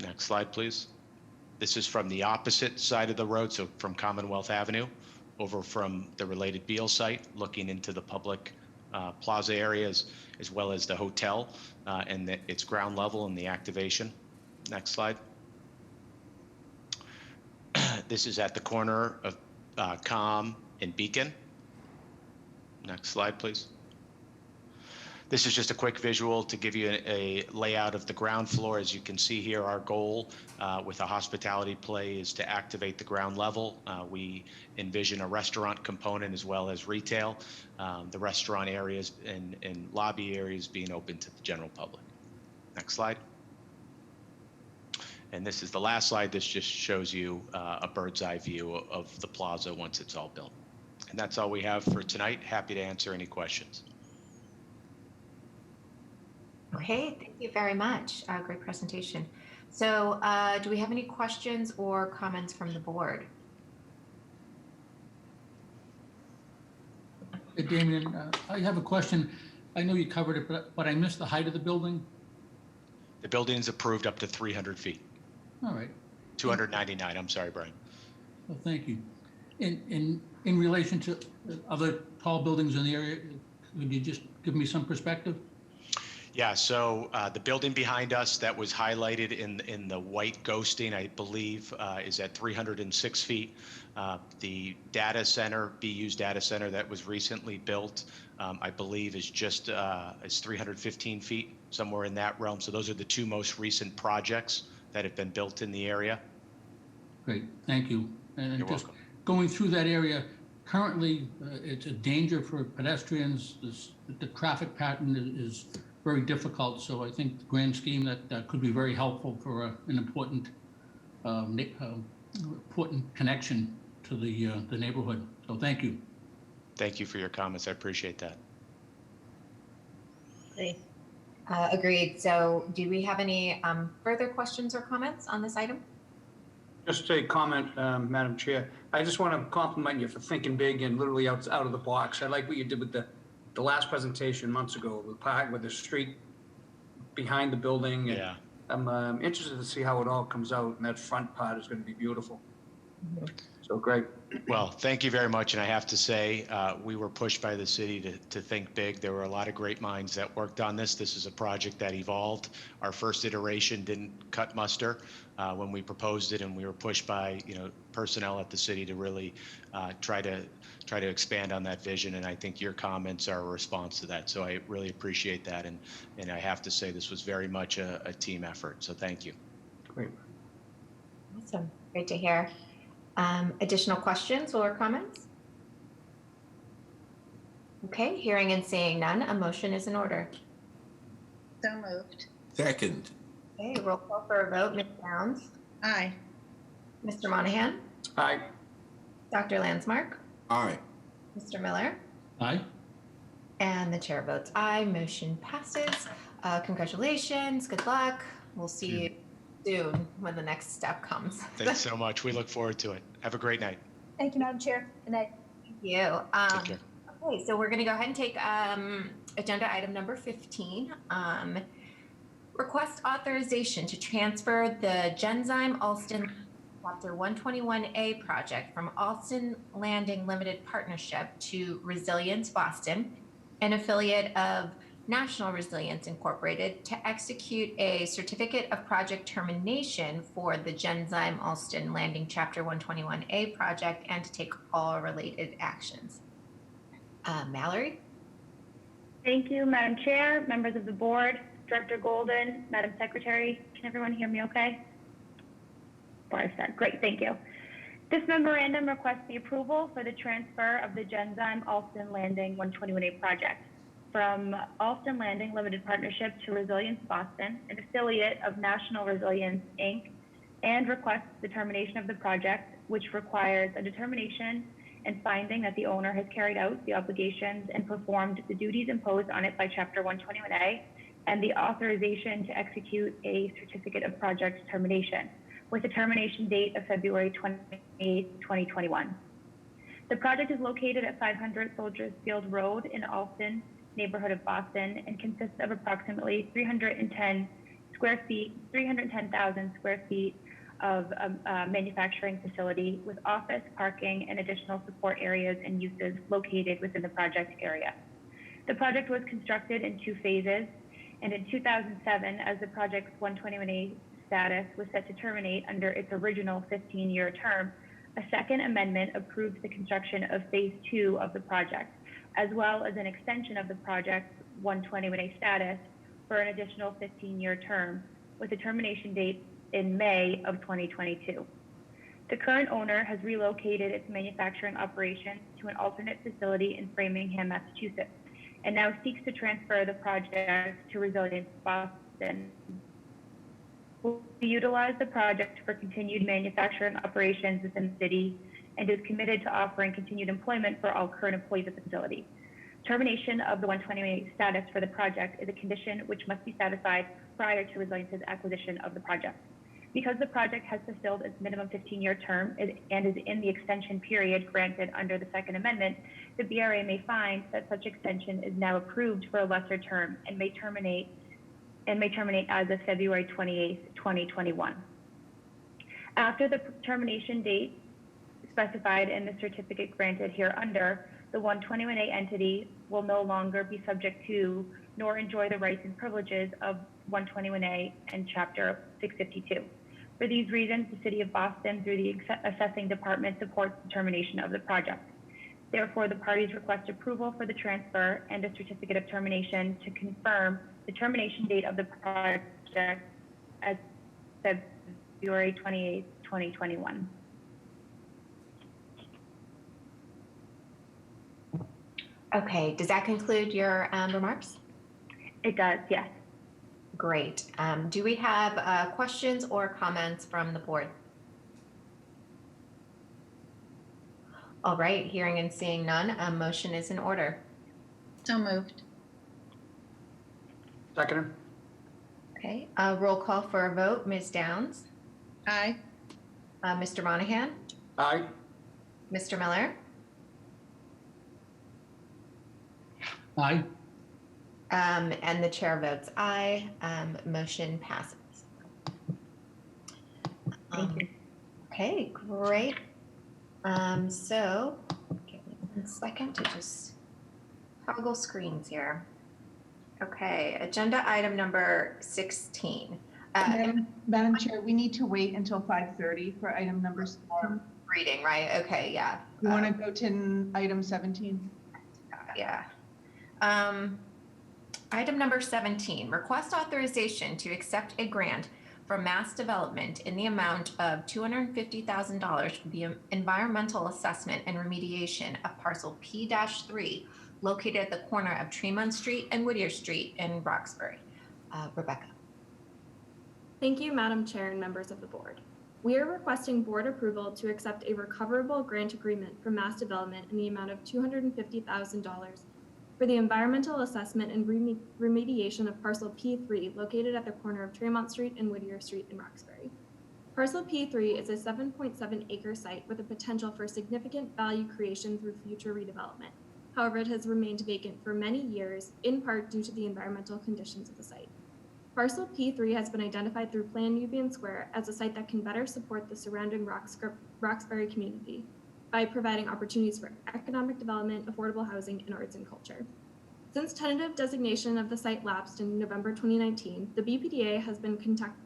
S20: Next slide, please. This is from the opposite side of the road, so from Commonwealth Avenue, over from the related Beale site, looking into the public plaza areas, as well as the hotel and its ground level and the activation. Next slide. This is at the corner of Com and Beacon. Next slide, please. This is just a quick visual to give you a layout of the ground floor. As you can see here, our goal with a hospitality play is to activate the ground level. We envision a restaurant component as well as retail. The restaurant areas and lobby areas being open to the general public. Next slide. And this is the last slide. This just shows you a bird's eye view of the plaza once it's all built. And that's all we have for tonight. Happy to answer any questions.
S7: Okay, thank you very much. Great presentation. So do we have any questions or comments from the board?
S4: Hey, Damien, I have a question. I know you covered it, but I missed the height of the building.
S20: The building's approved up to 300 feet.
S4: All right.
S20: 299, I'm sorry, Brian.
S4: Well, thank you. In relation to other tall buildings in the area, could you just give me some perspective?
S20: Yeah, so the building behind us that was highlighted in the white ghosting, I believe, is at 306 feet. The data center, BU's data center that was recently built, I believe is just is 315 feet, somewhere in that realm. So those are the two most recent projects that have been built in the area.
S4: Great, thank you. And
S20: You're
S4: just
S20: welcome.
S4: going through that area, currently it's a danger for pedestrians. The traffic pattern is very difficult. So I think the grand scheme that could be very helpful for an important important connection to the neighborhood. So thank you.
S20: Thank you for your comments. I appreciate that.
S7: Great. Agreed. So do we have any further questions or comments on this item?
S1: Just a comment, Madam Chair. I just want to compliment you for thinking big and literally out of the box. I like what you did with the last presentation months ago, with the street behind the building. And
S20: yeah.
S1: I'm interested to see how it all comes out, and that front part is going to be beautiful. So great.
S20: Well, thank you very much. And I have to say, we were pushed by the city to think big. There were a lot of great minds that worked on this. This is a project that evolved. Our first iteration didn't cut muster when we proposed it, and we were pushed by personnel at the city to really try to expand on that vision. And I think your comments are a response to that. So I really appreciate that. And I have to say, this was very much a team effort. So thank you.
S1: Great.
S7: Awesome. Great to hear. Additional questions or comments? Okay, hearing and seeing none, a motion is in order.
S2: So moved.
S3: Second.
S7: Okay, roll call for a vote. Ms. Downs?
S2: Aye.
S7: Mr. Monahan?
S1: Aye.
S7: Dr. Landsmark?
S3: Aye.
S7: Mr. Miller?
S4: Aye.
S7: And the chair votes aye. Motion passes. Congratulations. Good luck. We'll see you soon when the next step comes.
S20: Thanks so much. We look forward to it. Have a great night.
S18: Thank you, Madam Chair. Good night.
S7: Thank you.
S20: Take care.
S7: Okay, so we're going to go ahead and take agenda item number 15. Request authorization to transfer the Genzyme Alston Chapter 121A project from Alston Landing Limited Partnership to Resilience Boston, an affiliate of National Resilience Incorporated, to execute a certificate of project termination for the Genzyme Alston Landing Chapter 121A project and to take all related actions. Mallory?
S21: Thank you, Madam Chair, members of the board, Director Golden, Madam Secretary. Can everyone hear me okay? Before I start, great, thank you. This memorandum requests the approval for the transfer of the Genzyme Alston Landing 121A project from Alston Landing Limited Partnership to Resilience Boston, an affiliate of National Resilience, Inc., and requests the termination of the project, which requires a determination and finding that the owner has carried out the obligations and performed the duties imposed on it by Chapter 121A, and the authorization to execute a certificate of project termination, with a termination date of February 28, 2021. The project is located at 500 Soldiers Field Road in Alston, neighborhood of Boston, and consists of approximately 310,000 square feet of a manufacturing facility with office, parking, and additional support areas and uses located within the project area. The project was constructed in 2 phases, and in 2007, as the project's 121A status was set to terminate under its original 15-year term, a second amendment approved the construction of phase 2 of the project, as well as an extension of the project's 121A status for an additional 15-year term, with a termination date in May of 2022. The current owner has relocated its manufacturing operations to an alternate facility in Framingham, Massachusetts, and now seeks to transfer the project to Resilience Boston. Will utilize the project for continued manufacturing operations within the city and is committed to offering continued employment for all current employees at the facility. Termination of the 128 status for the project is a condition which must be satisfied prior to Resilience's acquisition of the project. Because the project has fulfilled its minimum 15-year term and is in the extension period granted under the Second Amendment, the BRA may find that such extension is now approved for a lesser term and may terminate as of February 28, 2021. After the termination date specified in the certificate granted hereunder, the 121A entity will no longer be subject to nor enjoy the rights and privileges of 121A and Chapter 652. For these reasons, the City of Boston, through the assessing department, supports the termination of the project. Therefore, the parties request approval for the transfer and a certificate of termination to confirm the termination date of the project as February 28, 2021.
S7: Okay, does that conclude your remarks?
S21: It does, yes.
S7: Great. Do we have questions or comments from the board? All right, hearing and seeing none, a motion is in order.
S2: So moved.
S1: Second.
S7: Okay, roll call for a vote. Ms. Downs?
S2: Aye.
S7: Mr. Monahan?
S1: Aye.
S7: Mr. Miller?
S4: Aye.
S7: And the chair votes aye. Motion passes.
S21: Thank you.
S7: Okay, great. So give me 1 second to just toggle screens here. Okay, agenda item number 16.
S5: Madam Chair, we need to wait until 5:30 for item number 16.
S7: Reading, right? Okay, yeah.
S5: You want to go to item 17?
S7: Yeah. Item number 17, request authorization to accept a grant from Mass Development in the amount of $250,000 for the environmental assessment and remediation of parcel P-3 located at the corner of Tremont Street and Whittier Street in Roxbury. Rebecca.
S8: Thank you, Madam Chair and members of the board. We are requesting board approval to accept a recoverable grant agreement from Mass Development in the amount of $250,000 for the environmental assessment and remediation of parcel P3 located at the corner of Tremont Street and Whittier Street in Roxbury. Parcel P3 is a 7.7 acre site with a potential for significant value creation through future redevelopment. However, it has remained vacant for many years, in part due to the environmental conditions of the site. Parcel P3 has been identified through Plan Nubian Square as a site that can better support the surrounding Roxbury community by providing opportunities for economic development, affordable housing, and arts and culture. Since tentative designation of the site lapsed in November 2019, the BPDA has been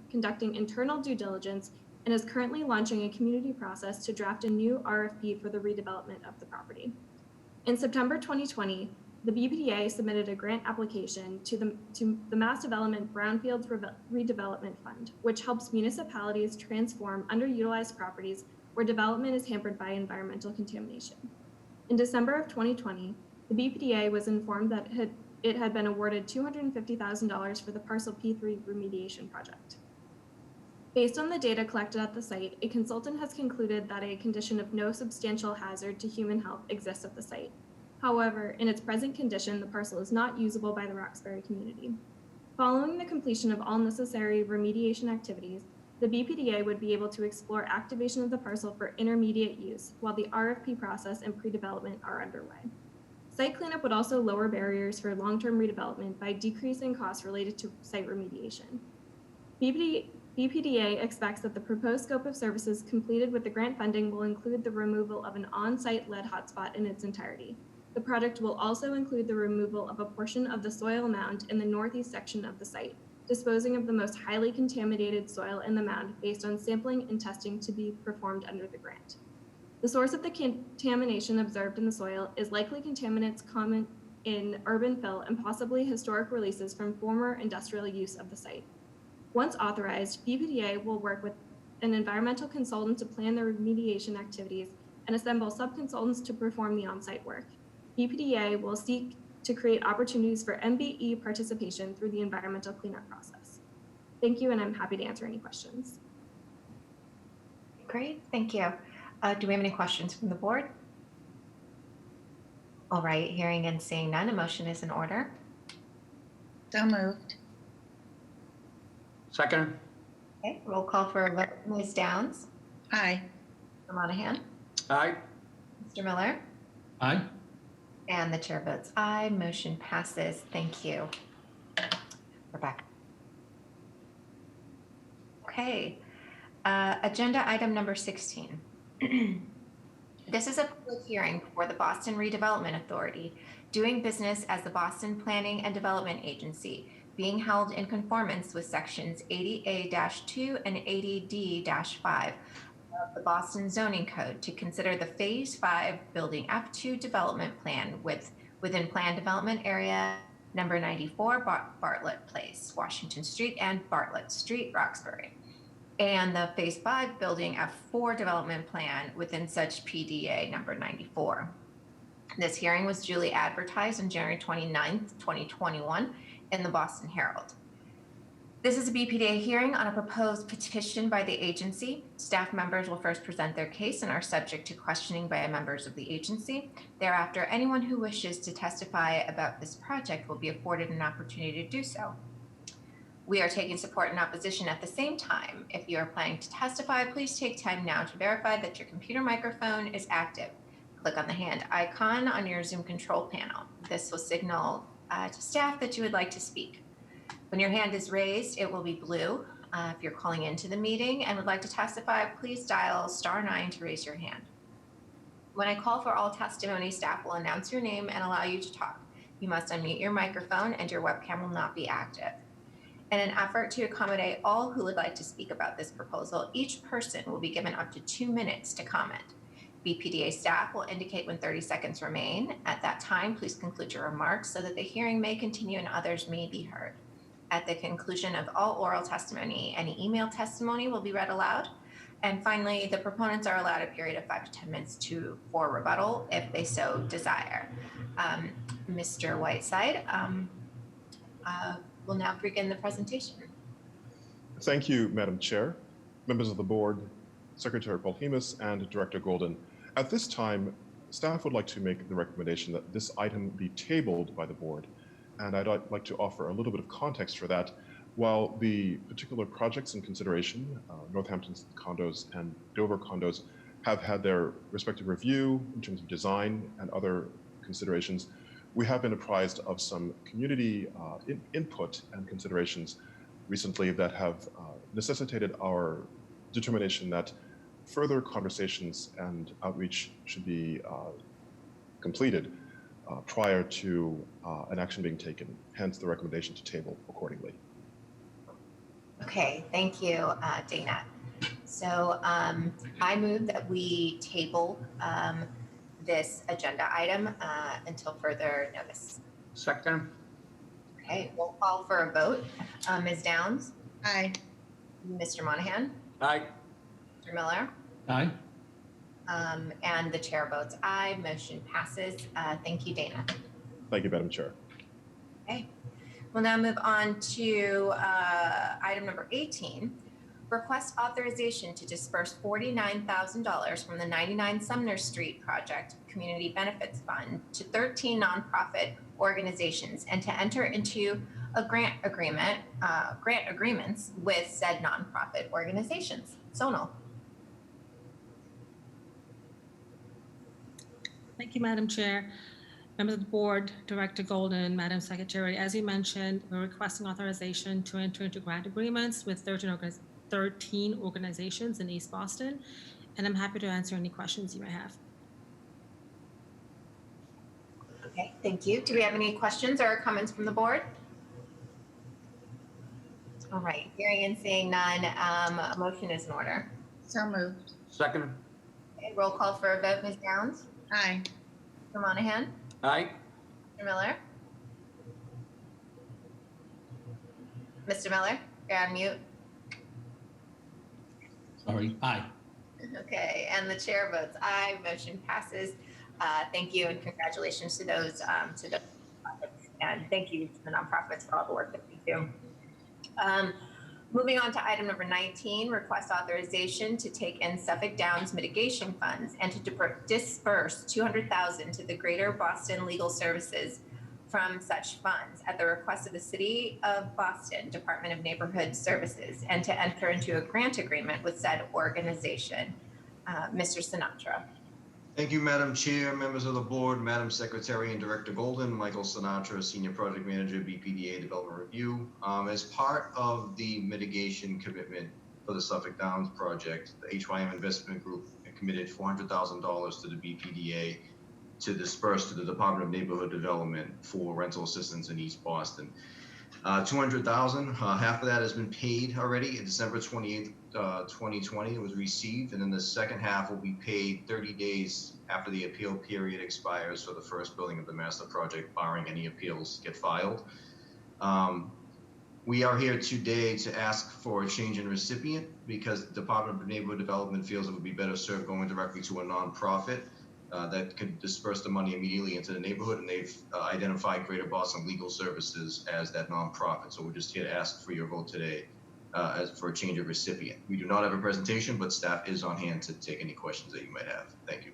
S8: conducting internal due diligence and is currently launching a community process to draft a new RFP for the redevelopment of the property. In September 2020, the BPDA submitted a grant application to the Mass Development Brownfields Redevelopment Fund, which helps municipalities transform underutilized properties where development is hampered by environmental contamination. In December of 2020, the BPDA was informed that it had been awarded $250,000 for the Parcel P3 remediation project. Based on the data collected at the site, a consultant has concluded that a condition of no substantial hazard to human health exists at the site. However, in its present condition, the parcel is not usable by the Roxbury community. Following the completion of all necessary remediation activities, the BPDA would be able to explore activation of the parcel for intermediate use while the RFP process and pre-development are underway. Site cleanup would also lower barriers for long-term redevelopment by decreasing costs related to site remediation. BPDA expects that the proposed scope of services completed with the grant funding will include the removal of an on-site lead hotspot in its entirety. The project will also include the removal of a portion of the soil mound in the northeast section of the site, disposing of the most highly contaminated soil in the mound based on sampling and testing to be performed under the grant. The source of the contamination observed in the soil is likely contaminants common in urban fill and possibly historic releases from former industrial use of the site. Once authorized, BPDA will work with an environmental consultant to plan the remediation activities and assemble sub-consultants to perform the on-site work. BPDA will seek to create opportunities for MBE participation through the environmental cleanup process. Thank you, and I'm happy to answer any questions.
S7: Great, thank you. Do we have any questions from the board? All right, hearing and seeing none, a motion is in order.
S2: So moved.
S1: Second.
S7: Okay, roll call for a vote. Ms. Downs?
S2: Aye.
S7: Mr. Monahan?
S1: Aye.
S7: Mr. Miller?
S4: Aye.
S7: And the chair votes aye. Motion passes. Thank you. Rebecca. Okay. Agenda item number 16. This is a public hearing for the Boston Redevelopment Authority, doing business as the Boston Planning and Development Agency, being held in conformance with sections 80A-2 and 80D-5 of the Boston Zoning Code to consider the Phase 5 Building F2 development plan within Planned Development Area number 94 Bartlett Place, Washington Street and Bartlett Street, Roxbury, and the Phase 5 Building F4 development plan within such PDA number 94. This hearing was duly advertised on January 29th, 2021 in the Boston Herald. This is a BPDA hearing on a proposed petition by the agency. Staff members will first present their case and are subject to questioning by members of the agency. Thereafter, anyone who wishes to testify about this project will be afforded an opportunity to do so. We are taking support and opposition at the same time. If you are planning to testify, please take time now to verify that your computer microphone is active. Click on the hand icon on your Zoom control panel. This will signal to staff that you would like to speak. When your hand is raised, it will be blue. If you're calling into the meeting and would like to testify, please dial *9 to raise your hand. When I call for all testimony, staff will announce your name and allow you to talk. You must unmute your microphone and your webcam will not be active. In an effort to accommodate all who would like to speak about this proposal, each person will be given up to 2 minutes to comment. BPDA staff will indicate when 30 seconds remain. At that time, please conclude your remarks so that the hearing may continue and others may be heard. At the conclusion of all oral testimony, any email testimony will be read aloud. And finally, the proponents are allowed a period of 5 to 10 minutes for rebuttal if they so desire. Mr. Whiteside will now begin the presentation.
S10: Thank you, Madam Chair, members of the board, Secretary Paul Hemus, and Director Golden. At this time, staff would like to make the recommendation that this item be tabled by the board. And I'd like to offer a little bit of context for that. While the particular projects in consideration, Northampton condos and Dover condos, have had their respective review in terms of design and other considerations, we have been apprised of some community input and considerations recently that have necessitated our determination that further conversations and outreach should be completed prior to an action being taken, hence the recommendation to table accordingly.
S7: Okay, thank you, Dana. So I move that we table this agenda item until further notice.
S1: Second.
S7: Okay, we'll call for a vote. Ms. Downs?
S2: Aye.
S7: Mr. Monahan?
S1: Aye.
S7: Mr. Miller?
S4: Aye.
S7: And the chair votes aye. Motion passes. Thank you, Dana.
S10: Thank you, Madam Chair.
S7: Okay. We'll now move on to item number 18. Request authorization to disperse $49,000 from the 99 Sumner Street Project Community Benefits Fund to 13 nonprofit organizations and to enter into a grant agreements with said nonprofit organizations. Sonal.
S13: Thank you, Madam Chair. Members of the board, Director Golden, Madam Secretary, as you mentioned, we're requesting authorization to enter into grant agreements with 13 organizations in East Boston, and I'm happy to answer any questions you may have.
S7: Okay, thank you. Do we have any questions or comments from the board? All right, hearing and seeing none, a motion is in order.
S2: So moved.
S1: Second.
S7: Okay, roll call for a vote. Ms. Downs?
S2: Aye.
S7: Mr. Monahan?
S1: Aye.
S7: Mr. Miller? Mr. Miller, you're on mute.
S4: Sorry, aye.
S7: Okay, and the chair votes aye. Motion passes. Thank you and congratulations to those and thank you to the nonprofits for all the work that they do. Moving on to item number 19, request authorization to take in Suffolk Downs mitigation funds and to disperse $200,000 to the Greater Boston Legal Services from such funds at the request of the City of Boston Department of Neighborhood Services and to enter into a grant agreement with said organization. Mr. Sinatra.
S22: Thank you, Madam Chair, members of the board, Madam Secretary, and Director Golden. Michael Sinatra, Senior Project Manager, BPDA Development Review. As part of the mitigation commitment for the Suffolk Downs project, the HYM Investment Group committed $400,000 to the BPDA to disperse to the Department of Neighborhood Development for rental assistance in East Boston. $200,000, half of that has been paid already. December 28th, 2020, it was received, and then the second half will be paid 30 days after the appeal period expires for the first building of the master project, barring any appeals get filed. We are here today to ask for a change in recipient because the Department of Neighborhood Development feels it would be better served going directly to a nonprofit that could disperse the money immediately into the neighborhood, and they've identified Greater Boston Legal Services as that nonprofit. So we're just here to ask for your vote today as for a change of recipient. We do not have a presentation, but staff is on hand to take any questions that you might have. Thank you.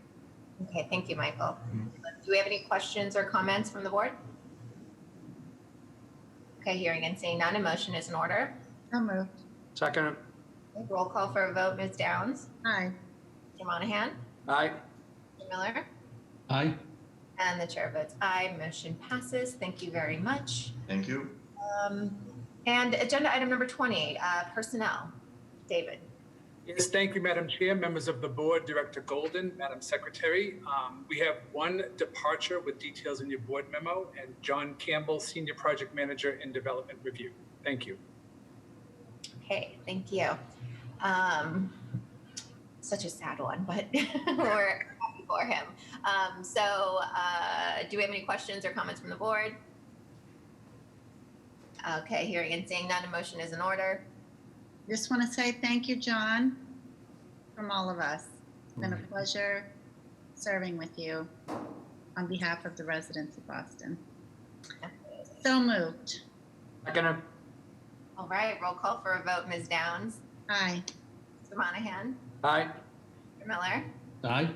S7: Okay, thank you, Michael. Do we have any questions or comments from the board? Okay, hearing and seeing none, a motion is in order.
S2: So moved.
S1: Second.
S7: Okay, roll call for a vote. Ms. Downs?
S2: Aye.
S7: Mr. Monahan?
S1: Aye.
S7: Mr. Miller?
S4: Aye.
S7: And the chair votes aye. Motion passes. Thank you very much.
S22: Thank you.
S7: And agenda item number 20, personnel. David.
S11: Yes, thank you, Madam Chair, members of the board, Director Golden, Madam Secretary. We have one departure with details in your board memo, and John Campbell, Senior Project Manager in Development Review. Thank you.
S7: Okay, thank you. Such a sad one, but we're happy for him. Do we have any questions or comments from the board? Okay, hearing and seeing none, a motion is in order.
S2: Just want to say thank you, John, from all of us. It's been a pleasure serving with you on behalf of the residents of Boston. So moved.
S1: Second.
S7: All right, roll call for a vote. Ms. Downs?
S2: Aye.
S7: Mr. Monahan?
S1: Aye.
S7: Mr. Miller?
S4: Aye.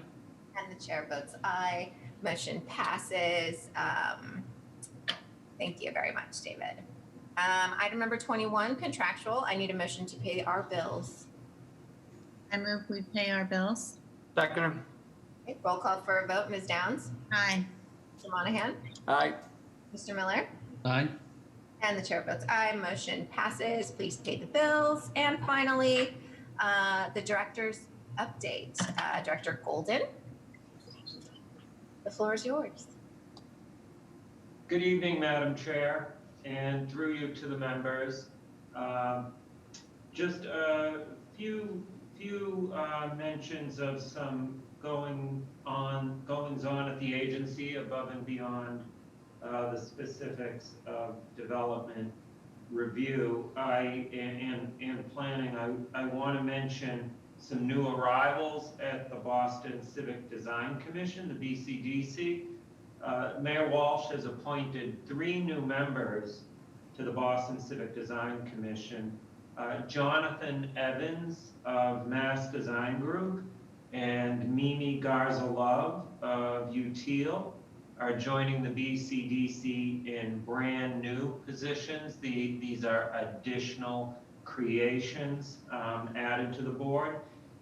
S7: And the chair votes aye. Motion passes. Thank you very much, David. Item number 21, contractual. I need a motion to pay our bills.
S2: I move we pay our bills.
S1: Second.
S7: Okay, roll call for a vote. Ms. Downs?
S2: Aye.
S7: Mr. Monahan?
S1: Aye.
S7: Mr. Miller?
S4: Aye.
S7: And the chair votes aye. Motion passes. Please pay the bills. And finally, the director's update. Director Golden, the floor is yours.
S12: Good evening, Madam Chair, and through you to the members. Just a few mentions of some goings on at the agency above and beyond the specifics of development review and planning. I want to mention some new arrivals at the Boston Civic Design Commission, the BCDC. Mayor Walsh has appointed 3 new members to the Boston Civic Design Commission. Jonathan Evans of Mass Design Group and Mimi Garza-Love of UTEAL are joining the BCDC in brand new positions. These are additional creations added to the board.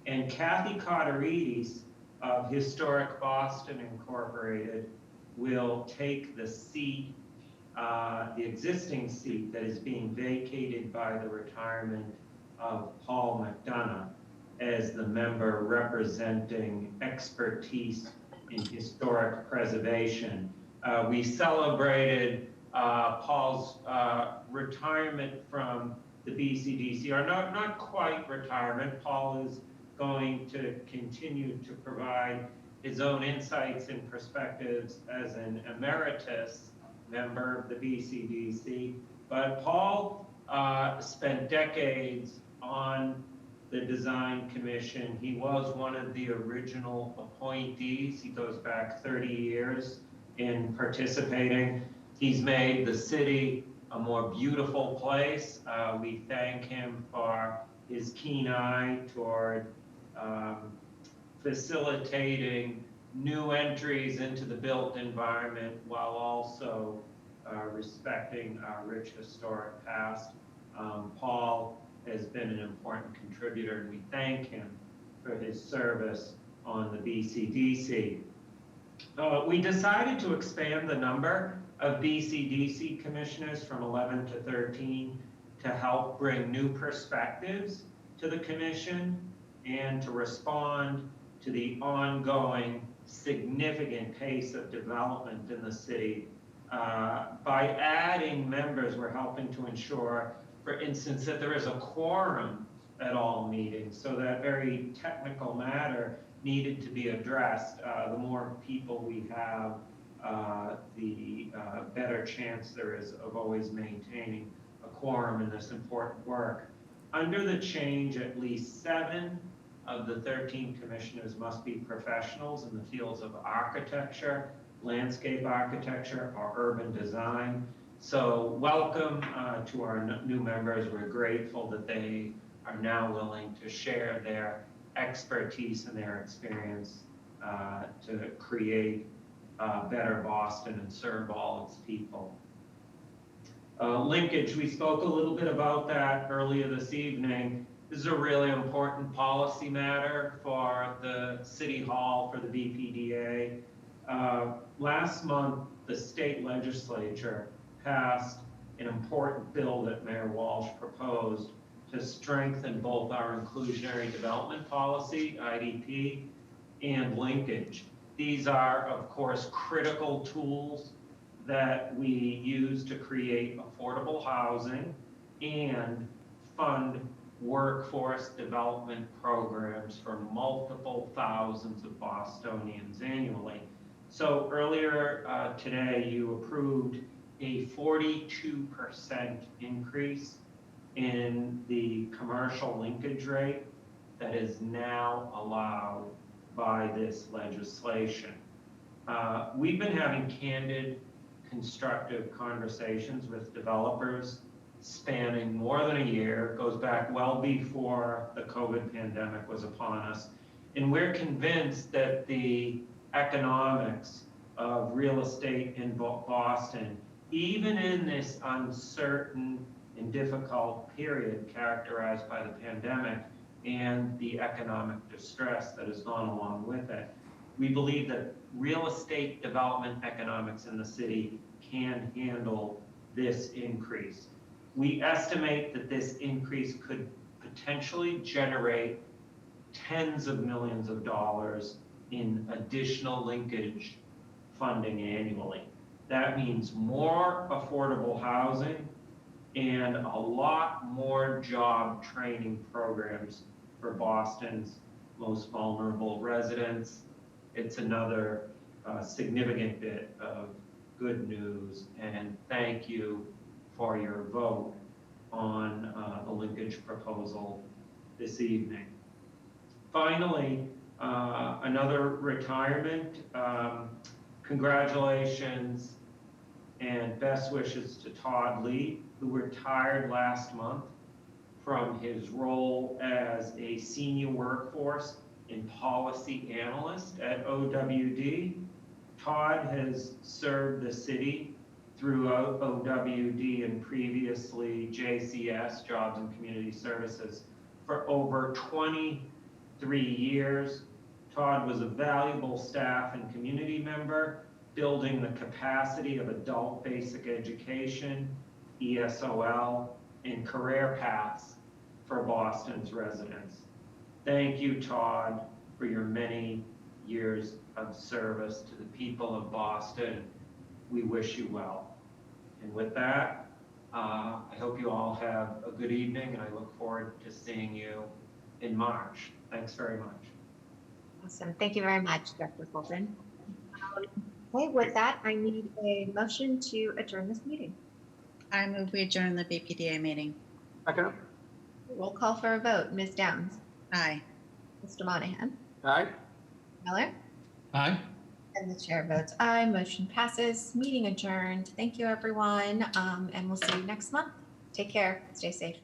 S12: And Kathy Cotterides of Historic Boston Incorporated will take the seat, the existing seat that is being vacated by the retirement of Paul McDonough as the member representing expertise in historic preservation. We celebrated Paul's retirement from the BCDC, or not quite retirement. Paul is going to continue to provide his own insights and perspectives as an emeritus member of the BCDC. But Paul spent decades on the Design Commission. He was one of the original appointees. He goes back 30 years in participating. He's made the city a more beautiful place. We thank him for his keen eye toward facilitating new entries into the built environment while also respecting our rich historic past. Paul has been an important contributor, and we thank him for his service on the BCDC. We decided to expand the number of BCDC commissioners from 11 to 13 to help bring new perspectives to the commission and to respond to the ongoing significant pace of development in the city. By adding members, we're helping to ensure, for instance, that there is a quorum at all meetings, so that very technical matter needed to be addressed. The more people we have, the better chance there is of always maintaining a quorum in this important work. Under the change, at least 7 of the 13 commissioners must be professionals in the fields of architecture, landscape architecture, or urban design. So welcome to our new members. We're grateful that they are now willing to share their expertise and their experience to create better Boston and serve all its people. Linkage, we spoke a little bit about that earlier this evening. This is a really important policy matter for the City Hall, for the BPDA. Last month, the state legislature passed an important bill that Mayor Walsh proposed to strengthen both our inclusionary development policy, IDP, and linkage. These are, of course, critical tools that we use to create affordable housing and fund workforce development programs for multiple thousands of Bostonians annually. So earlier today, you approved a 42% increase in the commercial linkage rate that is now allowed by this legislation. We've been having candid, constructive conversations with developers spanning more than a year. It goes back well before the COVID pandemic was upon us. And we're convinced that the economics of real estate in Boston, even in this uncertain and difficult period characterized by the pandemic and the economic distress that has gone along with it, we believe that real estate development economics in the city can handle this increase. We estimate that this increase could potentially generate tens of millions of dollars in additional linkage funding annually. That means more affordable housing and a lot more job training programs for Boston's most vulnerable residents. It's another significant bit of good news, and thank you for your vote on the linkage proposal this evening. Finally, another retirement. Congratulations and best wishes to Todd Lee, who retired last month from his role as a senior workforce and policy analyst at OWD. Todd has served the city throughout OWD and previously JCS, Jobs and Community Services, for over 23 years. Todd was a valuable staff and community member, building the capacity of adult basic education, ESOL, and career paths for Boston's residents. Thank you, Todd, for your many years of service to the people of Boston. We wish you well. And with that, I hope you all have a good evening, and I look forward to seeing you in March. Thanks very much.
S7: Awesome. Thank you very much, Dr. Fulton. Okay, with that, I need a motion to adjourn this meeting.
S2: I move we adjourn the BPDA meeting.
S1: Second.
S7: Roll call for a vote. Ms. Downs?
S2: Aye.
S7: Mr. Monahan?
S1: Aye.
S7: Miller?
S4: Aye.
S7: And the chair votes aye. Motion passes. Meeting adjourned. Thank you, everyone. And we'll see you next month. Take care. Stay safe.